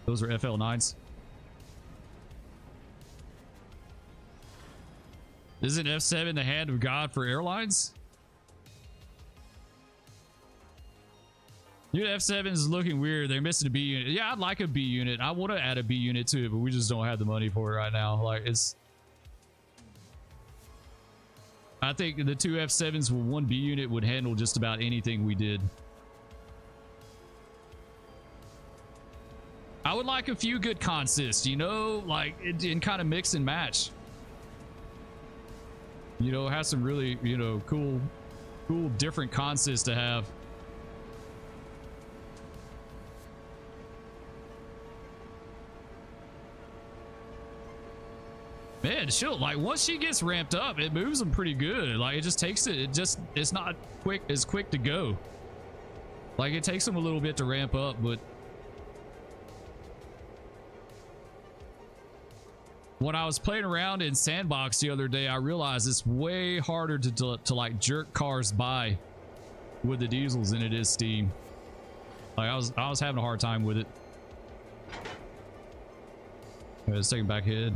Those are FL9s. Isn't F7 the hand of God for airlines? Dude, F7 is looking weird. They're missing a B unit. Yeah, I'd like a B unit. I want to add a B unit to it, but we just don't have the money for it right now. Like, it's... I think the two F7s with one B unit would handle just about anything we did. I would like a few good consists, you know, like, and kind of mix and match. You know, have some really, you know, cool different consists to have. Man, she'll, like, once she gets ramped up, it moves them pretty good. Like, it just takes it, it's not quick to go. Like, it takes them a little bit to ramp up, but when I was playing around in Sandbox the other day, I realized it's way harder to like jerk cars by with the diesels than it is Steam. Like, I was having a hard time with it. Let's take it back ahead.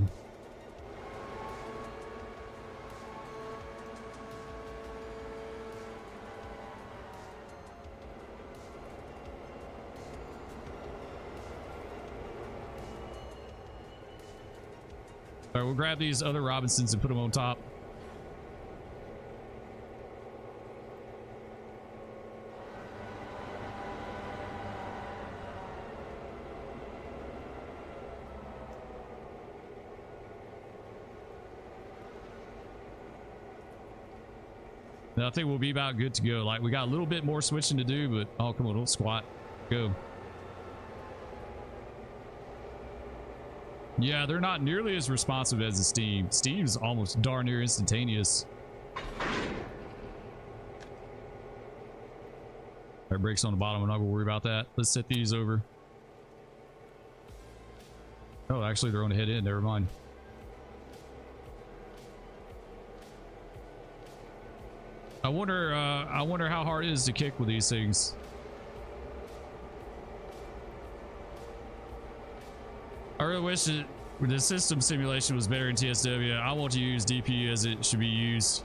All right, we'll grab these other Robinsons and put them on top. And I think we'll be about good to go. Like, we got a little bit more switching to do, but oh, come on, don't squat. Go. Yeah, they're not nearly as responsive as the Steam. Steam's almost darn near instantaneous. Our brakes on the bottom. I'm not gonna worry about that. Let's set these over. Oh, actually, they're on the head end. Never mind. I wonder how hard it is to kick with these things. I really wish that the system simulation was better in TSW. I want to use DP as it should be used.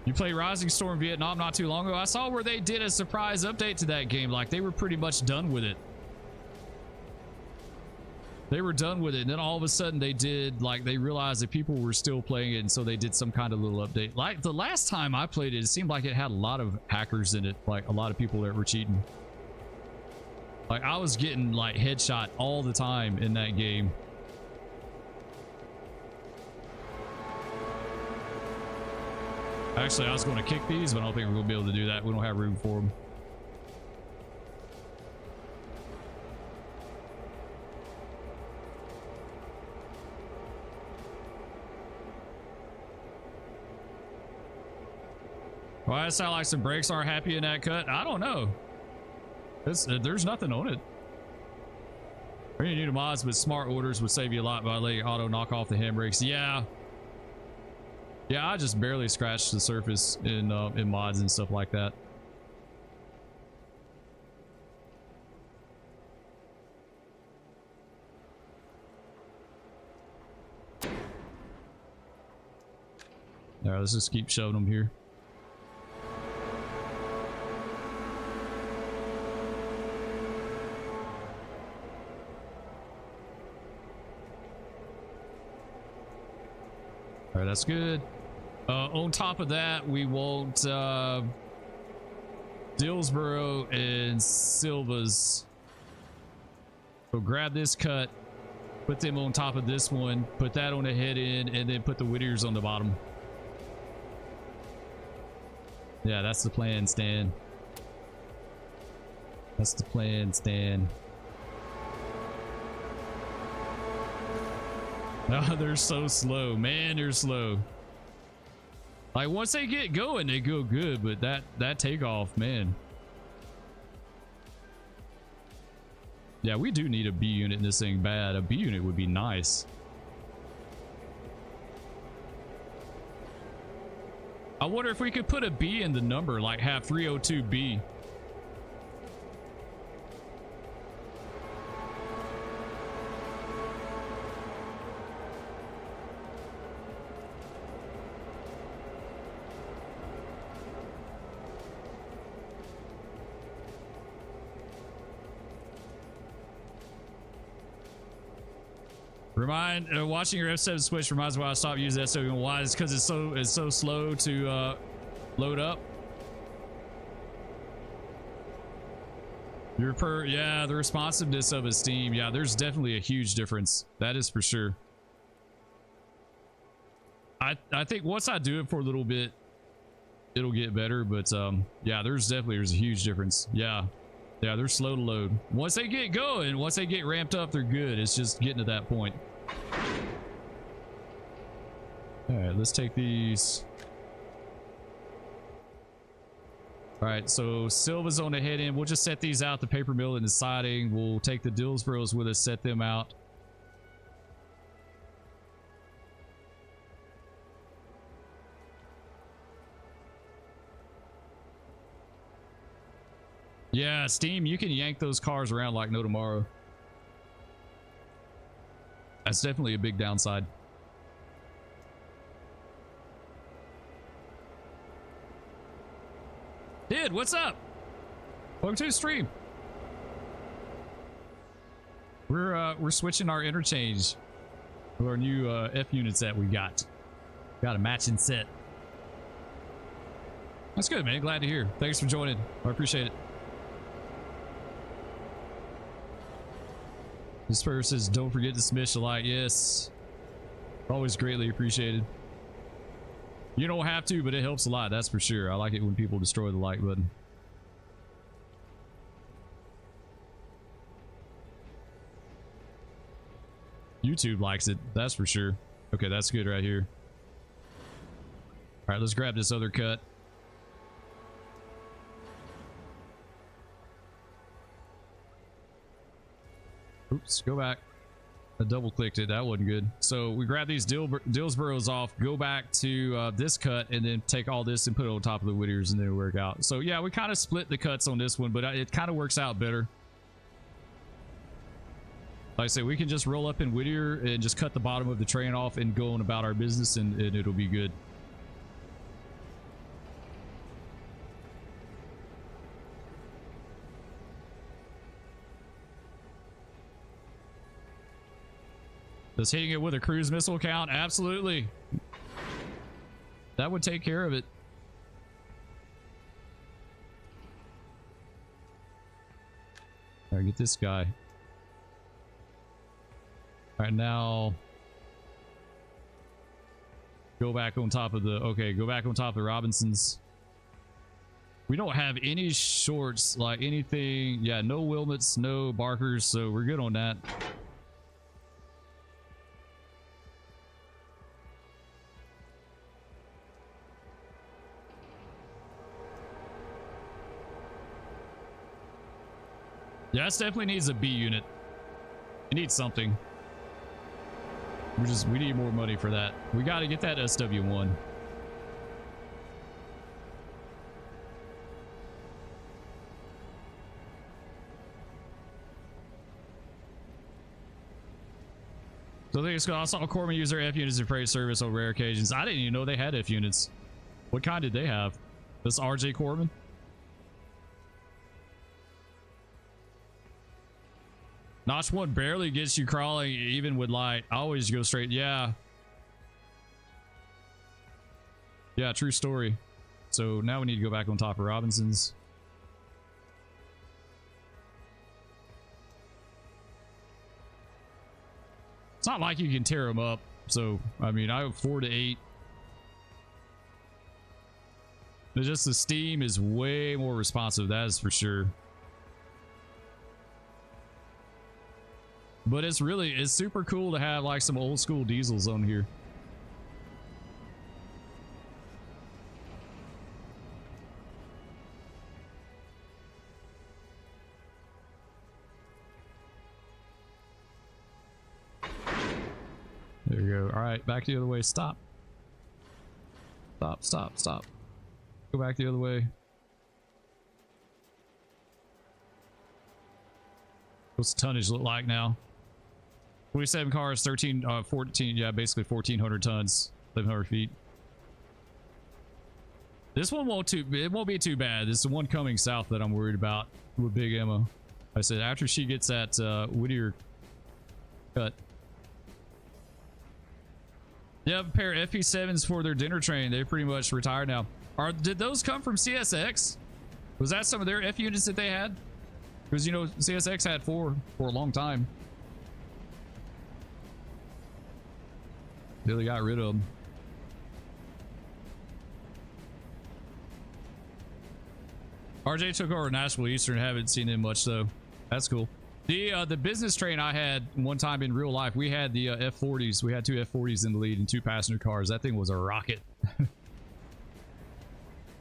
You played Rising Storm Vietnam not too long ago. I saw where they did a surprise update to that game. Like, they were pretty much done with it. They were done with it, and then all of a sudden they did, like, they realized that people were still playing it, and so they did some kind of little update. Like, the last time I played it, it seemed like it had a lot of hackers in it, like a lot of people that were cheating. Like, I was getting, like, headshot all the time in that game. Actually, I was going to kick these, but I don't think we're going to be able to do that. We don't have room for them. Why does it sound like some brakes aren't happy in that cut? I don't know. There's nothing on it. Any new mods with smart orders would save you a lot by letting auto knock off the handbrakes. Yeah. Yeah, I just barely scratched the surface in mods and stuff like that. All right, let's just keep shoving them here. All right, that's good. On top of that, we want Dillsboro and Silva's. So grab this cut, put them on top of this one, put that on the head end, and then put the Whittiers on the bottom. Yeah, that's the plan, Stan. That's the plan, Stan. Oh, they're so slow. Man, they're slow. Like, once they get going, they go good, but that takeoff, man. Yeah, we do need a B unit in this thing bad. A B unit would be nice. I wonder if we could put a B in the number, like have 302B. Watching your F7 switch reminds me why I stopped using SW1. Why? It's because it's so slow to load up. Yeah, the responsiveness of a Steam. Yeah, there's definitely a huge difference. That is for sure. I think once I do it for a little bit, it'll get better. But yeah, there's a huge difference. Yeah, they're slow to load. Once they get going, once they get ramped up, they're good. It's just getting to that point. All right, let's take these. All right, so Silva's on the head end. We'll just set these out, the paper mill and the siding. We'll take the Dillsboros with us, set them out. Yeah, Steam, you can yank those cars around like no tomorrow. That's definitely a big downside. Dude, what's up? Welcome to the stream. We're switching our interchange with our new F units that we got. Got a matching set. That's good, man. Glad to hear. Thanks for joining. I appreciate it. This person says, don't forget to smash the like. Yes. Always greatly appreciated. You don't have to, but it helps a lot. That's for sure. I like it when people destroy the like button. YouTube likes it. That's for sure. Okay, that's good right here. All right, let's grab this other cut. Oops, go back. I double clicked it. That wasn't good. So we grab these Dillsboros off, go back to this cut, and then take all this and put it on top of the Whittiers, and then it'll work out. So yeah, we kind of split the cuts on this one, but it kind of works out better. Like I say, we can just roll up in Whittier and just cut the bottom of the train off and go on about our business, and it'll be good. Does hitting it with a cruise missile count? Absolutely. That would take care of it. All right, get this guy. All right, now go back on top of the, okay, go back on top of the Robinsons. We don't have any shorts, like anything. Yeah, no Wilmots, no Barkers, so we're good on that. Yeah, this definitely needs a B unit. It needs something. We need more money for that. We got to get that SW1. So I think it's cool. I saw Corman use their F units in freight service on rare occasions. I didn't even know they had F units. What kind did they have? This RJ Corman? Notch 1 barely gets you crawling even with light. I always go straight. Yeah. Yeah, true story. So now we need to go back on top of Robinson's. It's not like you can tear them up. So, I mean, I have 4 to 8. It's just the steam is way more responsive. That is for sure. But it's super cool to have like some old school diesels on here. There you go. All right, back the other way. Stop. Stop, stop, stop. Go back the other way. What's the tonnage look like now? 27 cars, 14, yeah, basically 1,400 tons, 1,100 feet. This one won't be too bad. This is the one coming south that I'm worried about with Big Emma. I said after she gets that Whittier cut. Yeah, a pair of FP7s for their dinner train. They pretty much retired now. Did those come from CSX? Was that some of their F units that they had? Because, you know, CSX had 4 for a long time. Billy got rid of them. RJ took over Nashville Eastern. Haven't seen him much though. That's cool. The business train I had one time in real life, we had the F40s. We had 2 F40s in the lead and 2 passenger cars. That thing was a rocket.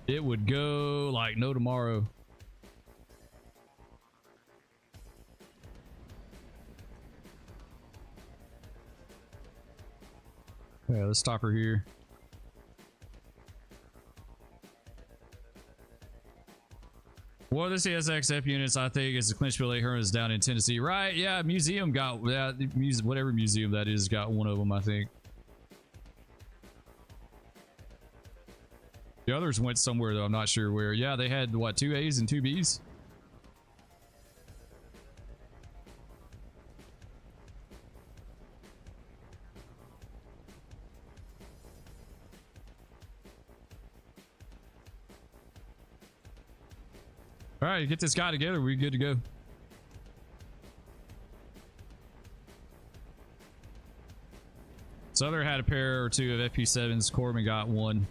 It would go like no tomorrow. Yeah, let's stop her here. One of the CSX F units, I think, is the Clinchville 8 Hermans down in Tennessee. Right, yeah, museum got, yeah, whatever museum that is, got one of them, I think. The others went somewhere, though, I'm not sure where. Yeah, they had, what, 2 A's and 2 B's? All right, get this guy together. We're good to go. Souther had a pair or 2 of FP7s. Corbin got 1.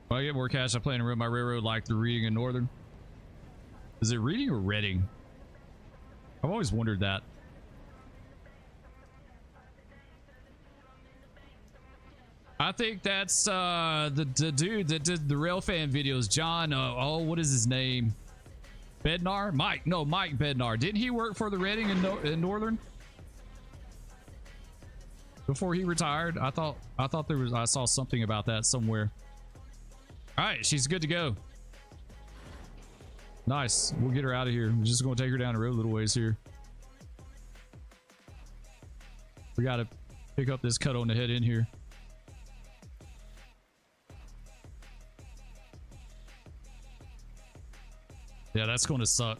When I get more cash, I plan to run my railroad like the Reading and Northern. Is it Reading or Reading? I've always wondered that. I think that's the dude that did the rail fan videos, John. Oh, what is his name? Bednar? Mike? No, Mike Bednar. Didn't he work for the Reading and Northern before he retired? I thought I saw something about that somewhere. All right, she's good to go. Nice. We'll get her out of here. We're just going to take her down the road a little ways here. We got to pick up this cut on the head in here. Yeah, that's going to suck.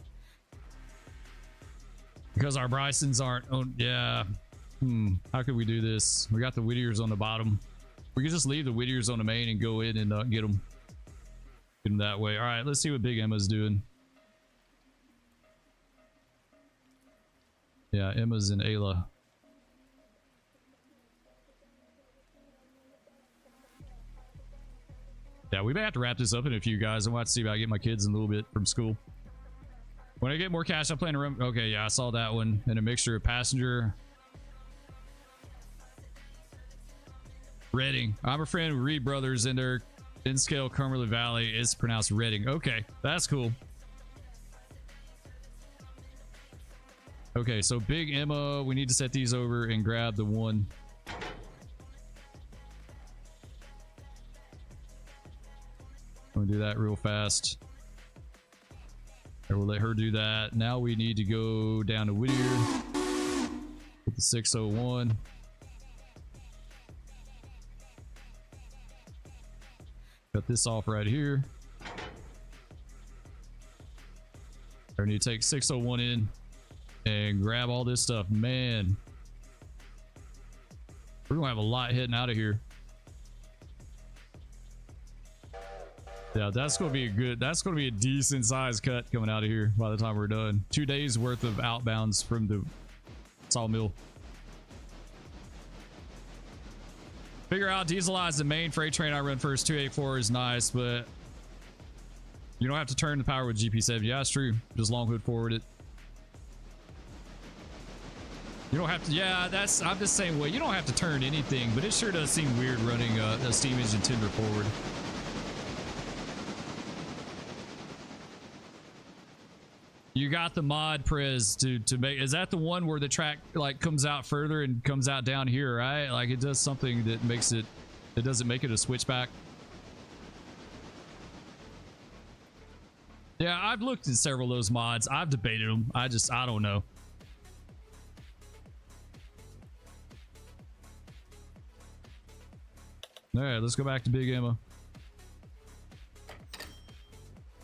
Because our Brysons aren't... Oh, yeah. How could we do this? We got the Whittiers on the bottom. We could just leave the Whittiers on the main and go in and get them. Get them that way. All right, let's see what Big Emma's doing. Yeah, Emma's in Ayla. Yeah, we may have to wrap this up in a few, guys. I'm going to see about getting my kids in a little bit from school. When I get more cash, I plan to run. Okay, yeah, I saw that one. And a mixture of passenger. Reading. I'm a friend of Reed Brothers in their in-scale Cumberland Valley. It's pronounced Reading. Okay, that's cool. Okay, so Big Emma, we need to set these over and grab the one. I'm gonna do that real fast. We'll let her do that. Now we need to go down to Whittier with the 601. Cut this off right here. I need to take 601 in and grab all this stuff. Man, we're gonna have a lot heading out of here. Yeah, that's gonna be a decent size cut coming out of here by the time we're done. 2 days worth of outbounds from the sawmill. Figure out dieselize the main freight train I run first. 284 is nice, but you don't have to turn the power with GP7. Yeah, that's true. Just long hood forward it. You don't have to. Yeah, I'm the same way. You don't have to turn anything, but it sure does seem weird running a steam engine tender forward. You got the mod Prez to make. Is that the one where the track like comes out further and comes out down here, right? Like it does something that makes it doesn't make it a switchback. Yeah, I've looked at several of those mods. I've debated them. I don't know. All right, let's go back to Big Emma.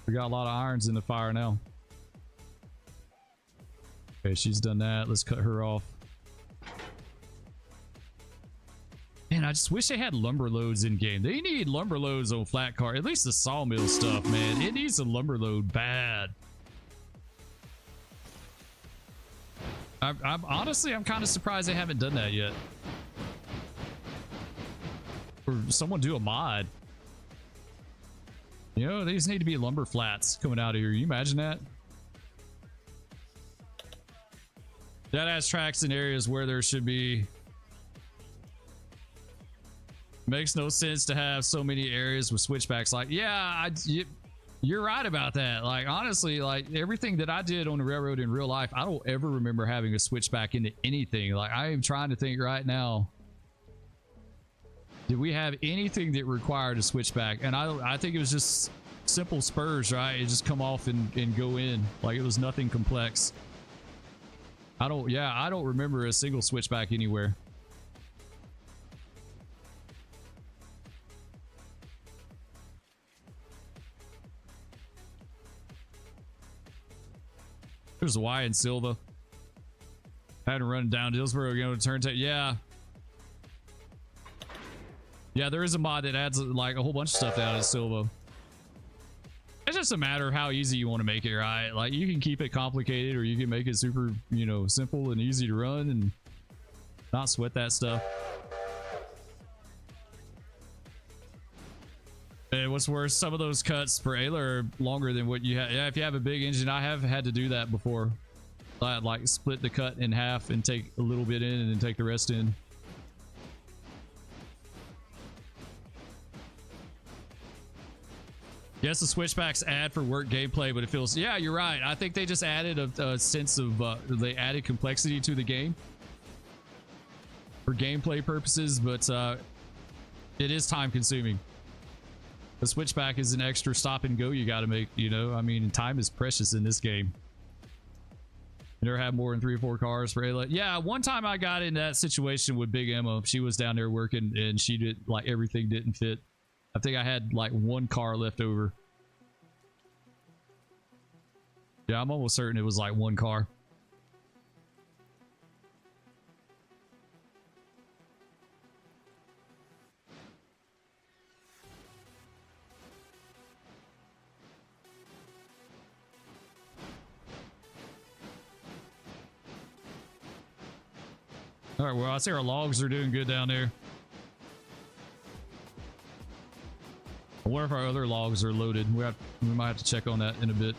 We got a lot of irons in the fire now. Okay, she's done that. Let's cut her off. Man, I just wish they had lumber loads in game. They need lumber loads on flat car. At least the sawmill stuff, man. It needs a lumber load bad. I'm honestly, I'm kind of surprised they haven't done that yet. Or someone do a mod. You know, these need to be lumber flats coming out of here. You imagine that? That has tracks in areas where there should be. Makes no sense to have so many areas with switchbacks. Like, yeah, you're right about that. Like, honestly, like everything that I did on the railroad in real life, I don't ever remember having a switchback into anything. Like, I am trying to think right now. Did we have anything that required a switchback? And I think it was just simple spurs, right? It just come off and go in. Like, it was nothing complex. I don't remember a single switchback anywhere. There's a Y in Silva. I had to run down Dillsboro, you know, to turn. Yeah. Yeah, there is a mod that adds like a whole bunch of stuff down in Silva. It's just a matter of how easy you want to make it, right? Like, you can keep it complicated or you can make it super, you know, simple and easy to run and not sweat that stuff. And what's worse, some of those cuts for Ayla are longer than what you have. Yeah, if you have a big engine, I have had to do that before. I'd like split the cut in half and take a little bit in and then take the rest in. Yes, the switchbacks add for work gameplay, but it feels, yeah, you're right. I think they just added a sense of, they added complexity to the game for gameplay purposes, but it is time consuming. The switchback is an extra stop and go you got to make, you know. I mean, time is precious in this game. You never have more than 3 or 4 cars for Ayla. Yeah, one time I got in that situation with Big Emma. She was down there working and she did, like, everything didn't fit. I think I had like 1 car left over. Yeah, I'm almost certain it was like 1 car. All right, well, I see our logs are doing good down there. I wonder if our other logs are loaded. We might have to check on that in a bit.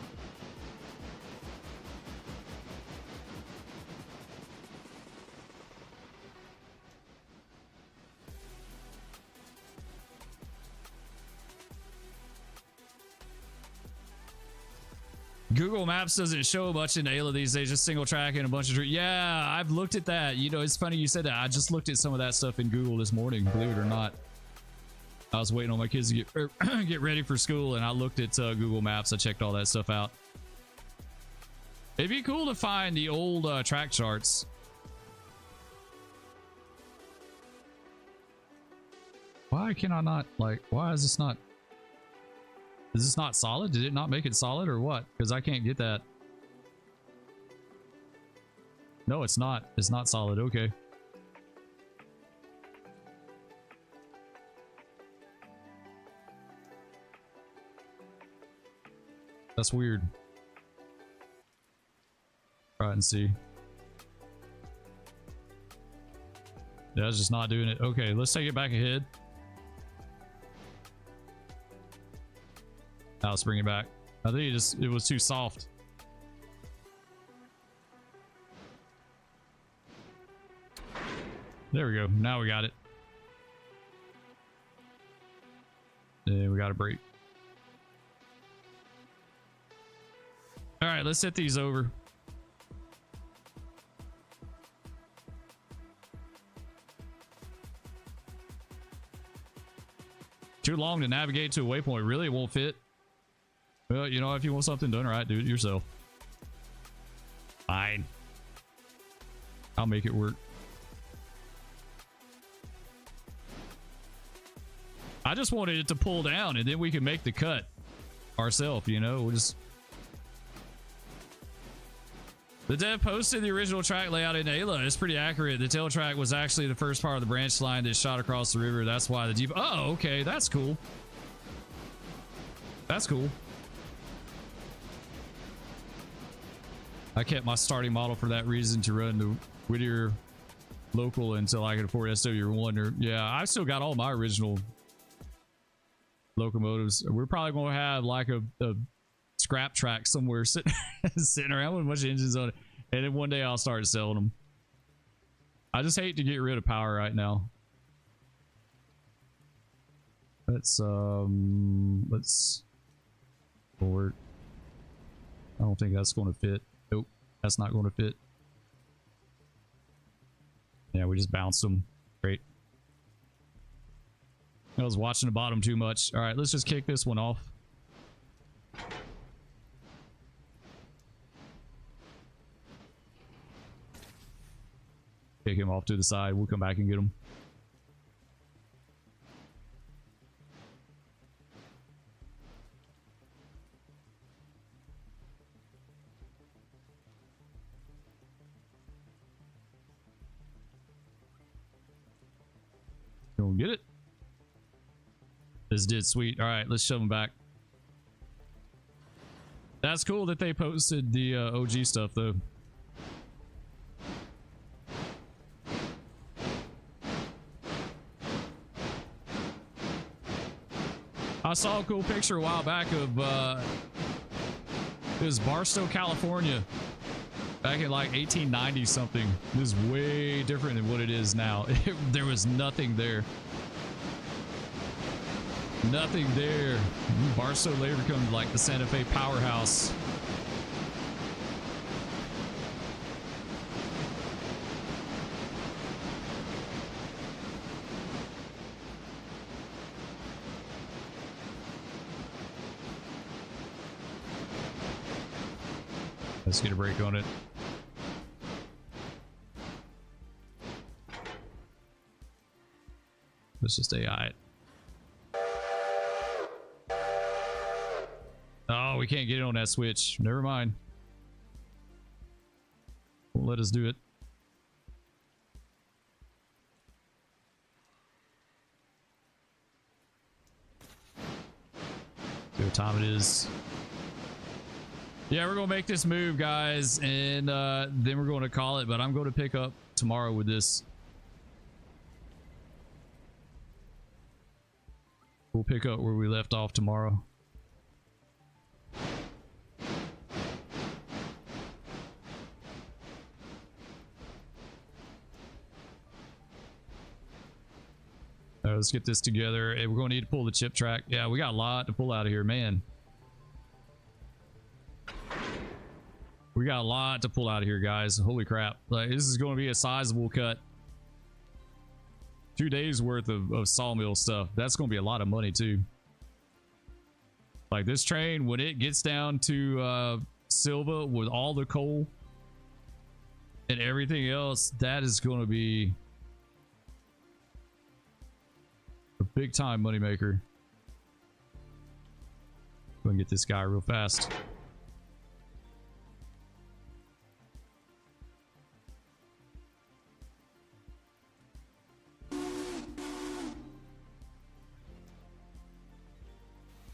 Google Maps doesn't show much in Ayla these days, just single track and a bunch of... Yeah, I've looked at that. You know, it's funny you said that. I just looked at some of that stuff in Google this morning, believe it or not. I was waiting on my kids to get ready for school, and I looked at Google Maps. I checked all that stuff out. It'd be cool to find the old track charts. Why can I not, like, why is this not... Is this not solid? Did it not make it solid or what? Because I can't get that. No, it's not. It's not solid. Okay. That's weird. Try it and see. Yeah, it's just not doing it. Okay, let's take it back ahead. Now let's bring it back. I think it was too soft. There we go. Now we got it. And we got a brake. All right, let's set these over. Too long to navigate to a waypoint. Really, it won't fit. Well, you know, if you want something done right, do it yourself. Fine. I'll make it work. I just wanted it to pull down and then we can make the cut ourselves, you know. We'll just... The dev posted the original track layout in Ayla. It's pretty accurate. The tail track was actually the first part of the branch line that shot across the river. That's why the Jeep... Oh, okay. That's cool. That's cool. I kept my starting model for that reason, to run the Whittier local until I could afford SW1. Or, yeah, I still got all my original locomotives. We're probably going to have like a scrap track somewhere sitting around with a bunch of engines on it, and then one day I'll start selling them. I just hate to get rid of power right now. Let's forward. I don't think that's going to fit. Nope, that's not going to fit. Yeah, we just bounced them. Great. I was watching the bottom too much. All right, let's just kick this one off. Kick him off to the side. We'll come back and get him. Go get it. This did sweet. All right, let's shove them back. That's cool that they posted the OG stuff though. I saw a cool picture a while back of it was Barstow, California, back in like 1890 something. This is way different than what it is now. There was nothing there. Nothing there. Barstow later becomes like the Santa Fe powerhouse. Let's get a break on it. Let's just AI it. Oh, we can't get it on that switch. Never mind. Won't let us do it. See what time it is. Yeah, we're gonna make this move, guys, and then we're going to call it, but I'm going to pick up tomorrow with this. We'll pick up where we left off tomorrow. Let's get this together. We're going to need to pull the chip track. Yeah, we got a lot to pull out of here, man. We got a lot to pull out of here, guys. Holy crap. Like, this is going to be a sizable cut. 2 days worth of sawmill stuff. That's going to be a lot of money too. Like, this train, when it gets down to Silva with all the coal and everything else, that is going to be a big time moneymaker. Go and get this guy real fast.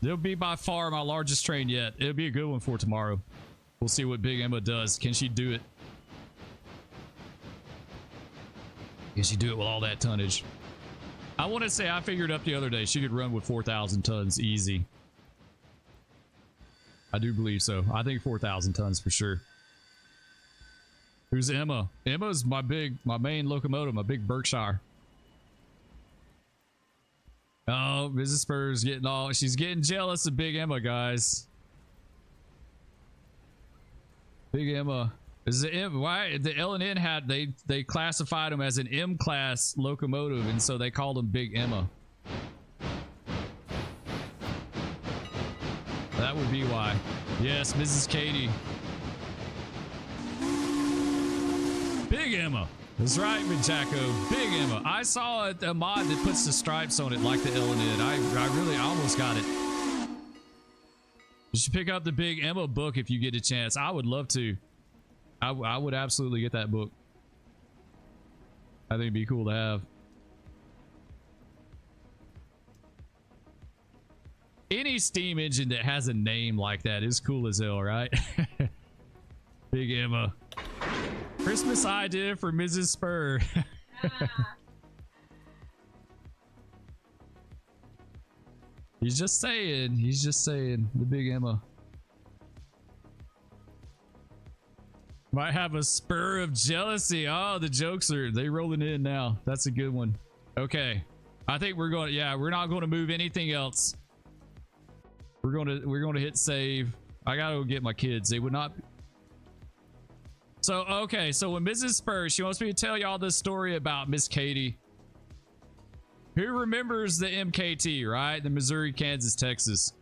It'll be by far my largest train yet. It'll be a good one for tomorrow. We'll see what Big Emma does. Can she do it? Can she do it with all that tonnage? I want to say I figured up the other day she could run with 4,000 tons easy. I do believe so. I think 4,000 tons for sure. Who's Emma? Emma's my main locomotive, my big Berkshire. Oh, Mrs. Spur's she's getting jealous of Big Emma, guys. Big Emma. Is the M, why the L&N had they classified them as an M class locomotive, and so they called them Big Emma. That would be why. Yes, Mrs. Katie. Big Emma. That's right, Minchaco. Big Emma. I saw a mod that puts the stripes on it like the L&N. I almost got it. You should pick up the Big Emma book if you get a chance. I would love to. I would absolutely get that book. I think it'd be cool to have. Any steam engine that has a name like that is cool as hell, right? Big Emma. Christmas idea for Mrs. Spur. He's just saying. He's just saying. The Big Emma. Might have a spur of jealousy. Oh, the jokes they rolling in now. That's a good one. Okay. I think we're going to, yeah, we're not going to move anything else. We're going to hit save. I got to go get my kids. They would not. So, okay. So when Mrs. Spur, she wants me to tell y'all this story about Miss Katie. Who remembers the MKT, right? The Missouri, Kansas, Texas.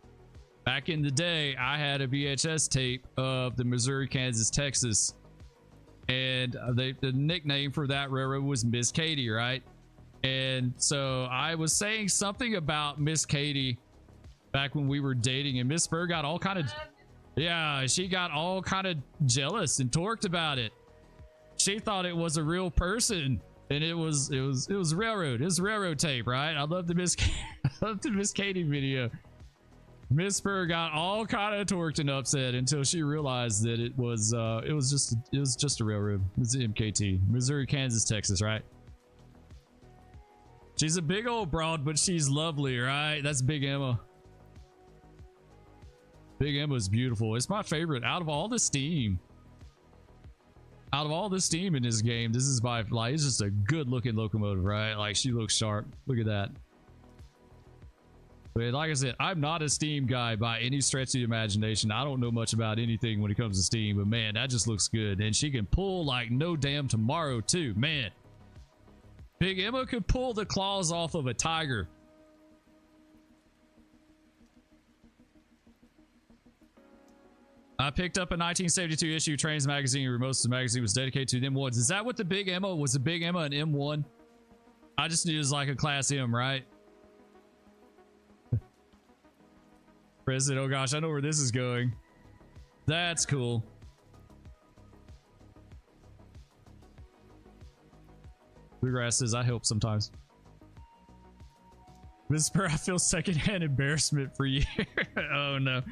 Back in the day, I had a VHS tape of the Missouri, Kansas, Texas. And the nickname for that railroad was Miss Katie, right? And so I was saying something about Miss Katie back when we were dating, and Miss Spur got all kind of, yeah, she got all kind of jealous and torqued about it. She thought it was a real person, and it was railroad. It was railroad tape, right? I love the Miss Katie video. Miss Spur got all kind of torqued and upset until she realized that it was just a railroad. It was the MKT, Missouri, Kansas, Texas, right? She's a big old broad, but she's lovely, right? That's Big Emma. Big Emma's beautiful. It's my favorite out of all the steam. Out of all the steam in this game, this is by like, it's just a good looking locomotive, right? Like, she looks sharp. Look at that. But like I said, I'm not a steam guy by any stretch of the imagination. I don't know much about anything when it comes to steam, but man, that just looks good. And she can pull like no damn tomorrow too, man. Big Emma could pull the claws off of a tiger. I picked up a 1972 issue Trains magazine where most of the magazine was dedicated to them ones. Is that what the Big Emma was? The Big Emma an M1? I just knew it was like a class M, right? President, oh gosh, I know where this is going. That's cool. Bluegrass says I help sometimes. Whisper, I feel secondhand embarrassment for you. Oh no.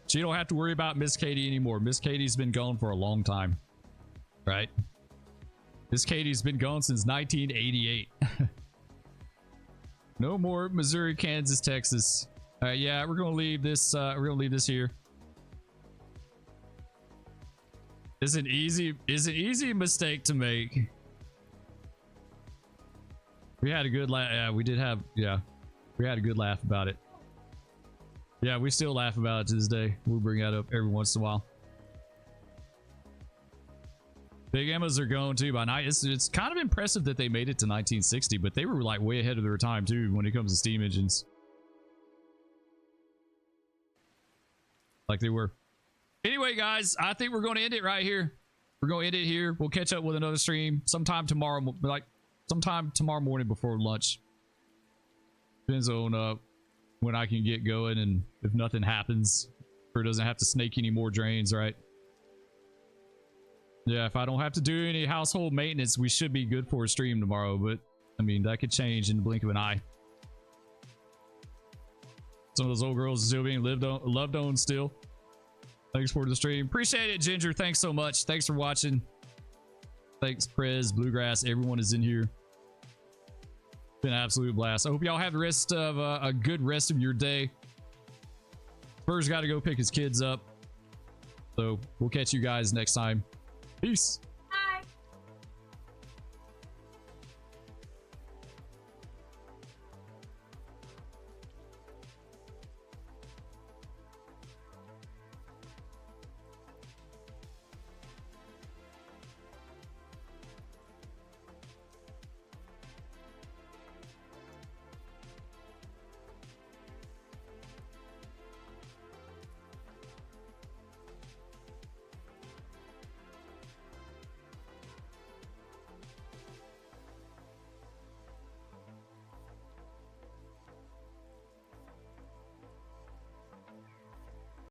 So you don't have to worry about Miss Katie anymore. Miss Katie's been gone for a long time. Right? Miss Katie's been gone since 1988. No more Missouri, Kansas, Texas. Yeah, we're gonna leave this. We're gonna leave this here. It's an easy mistake to make. We had a good laugh. Yeah, we did have. Yeah, we had a good laugh about it. Yeah, we still laugh about it to this day. We'll bring that up every once in a while. Big Emmas are going too by night. It's kind of impressive that they made it to 1960, but they were like way ahead of their time too when it comes to steam engines. like they were. Anyway, guys, I think we're going to end it right here. We're going to end it here. We'll catch up with another stream sometime tomorrow, like sometime tomorrow morning before lunch. Depends on when I can get going and if nothing happens, or doesn't have to snake any more drains, right? Yeah, if I don't have to do any household maintenance, we should be good for a stream tomorrow, but I mean, that could change in the blink of an eye. Some of those old girls are still being loved on still. Thanks for the stream. Appreciate it, Ginger. Thanks so much. Thanks for watching. Thanks, Prez, Bluegrass. Everyone is in here. Been an absolute blast. I hope y'all have the rest of a good rest of your day. Spur's got to go pick his kids up. So we'll catch you guys next time. Peace.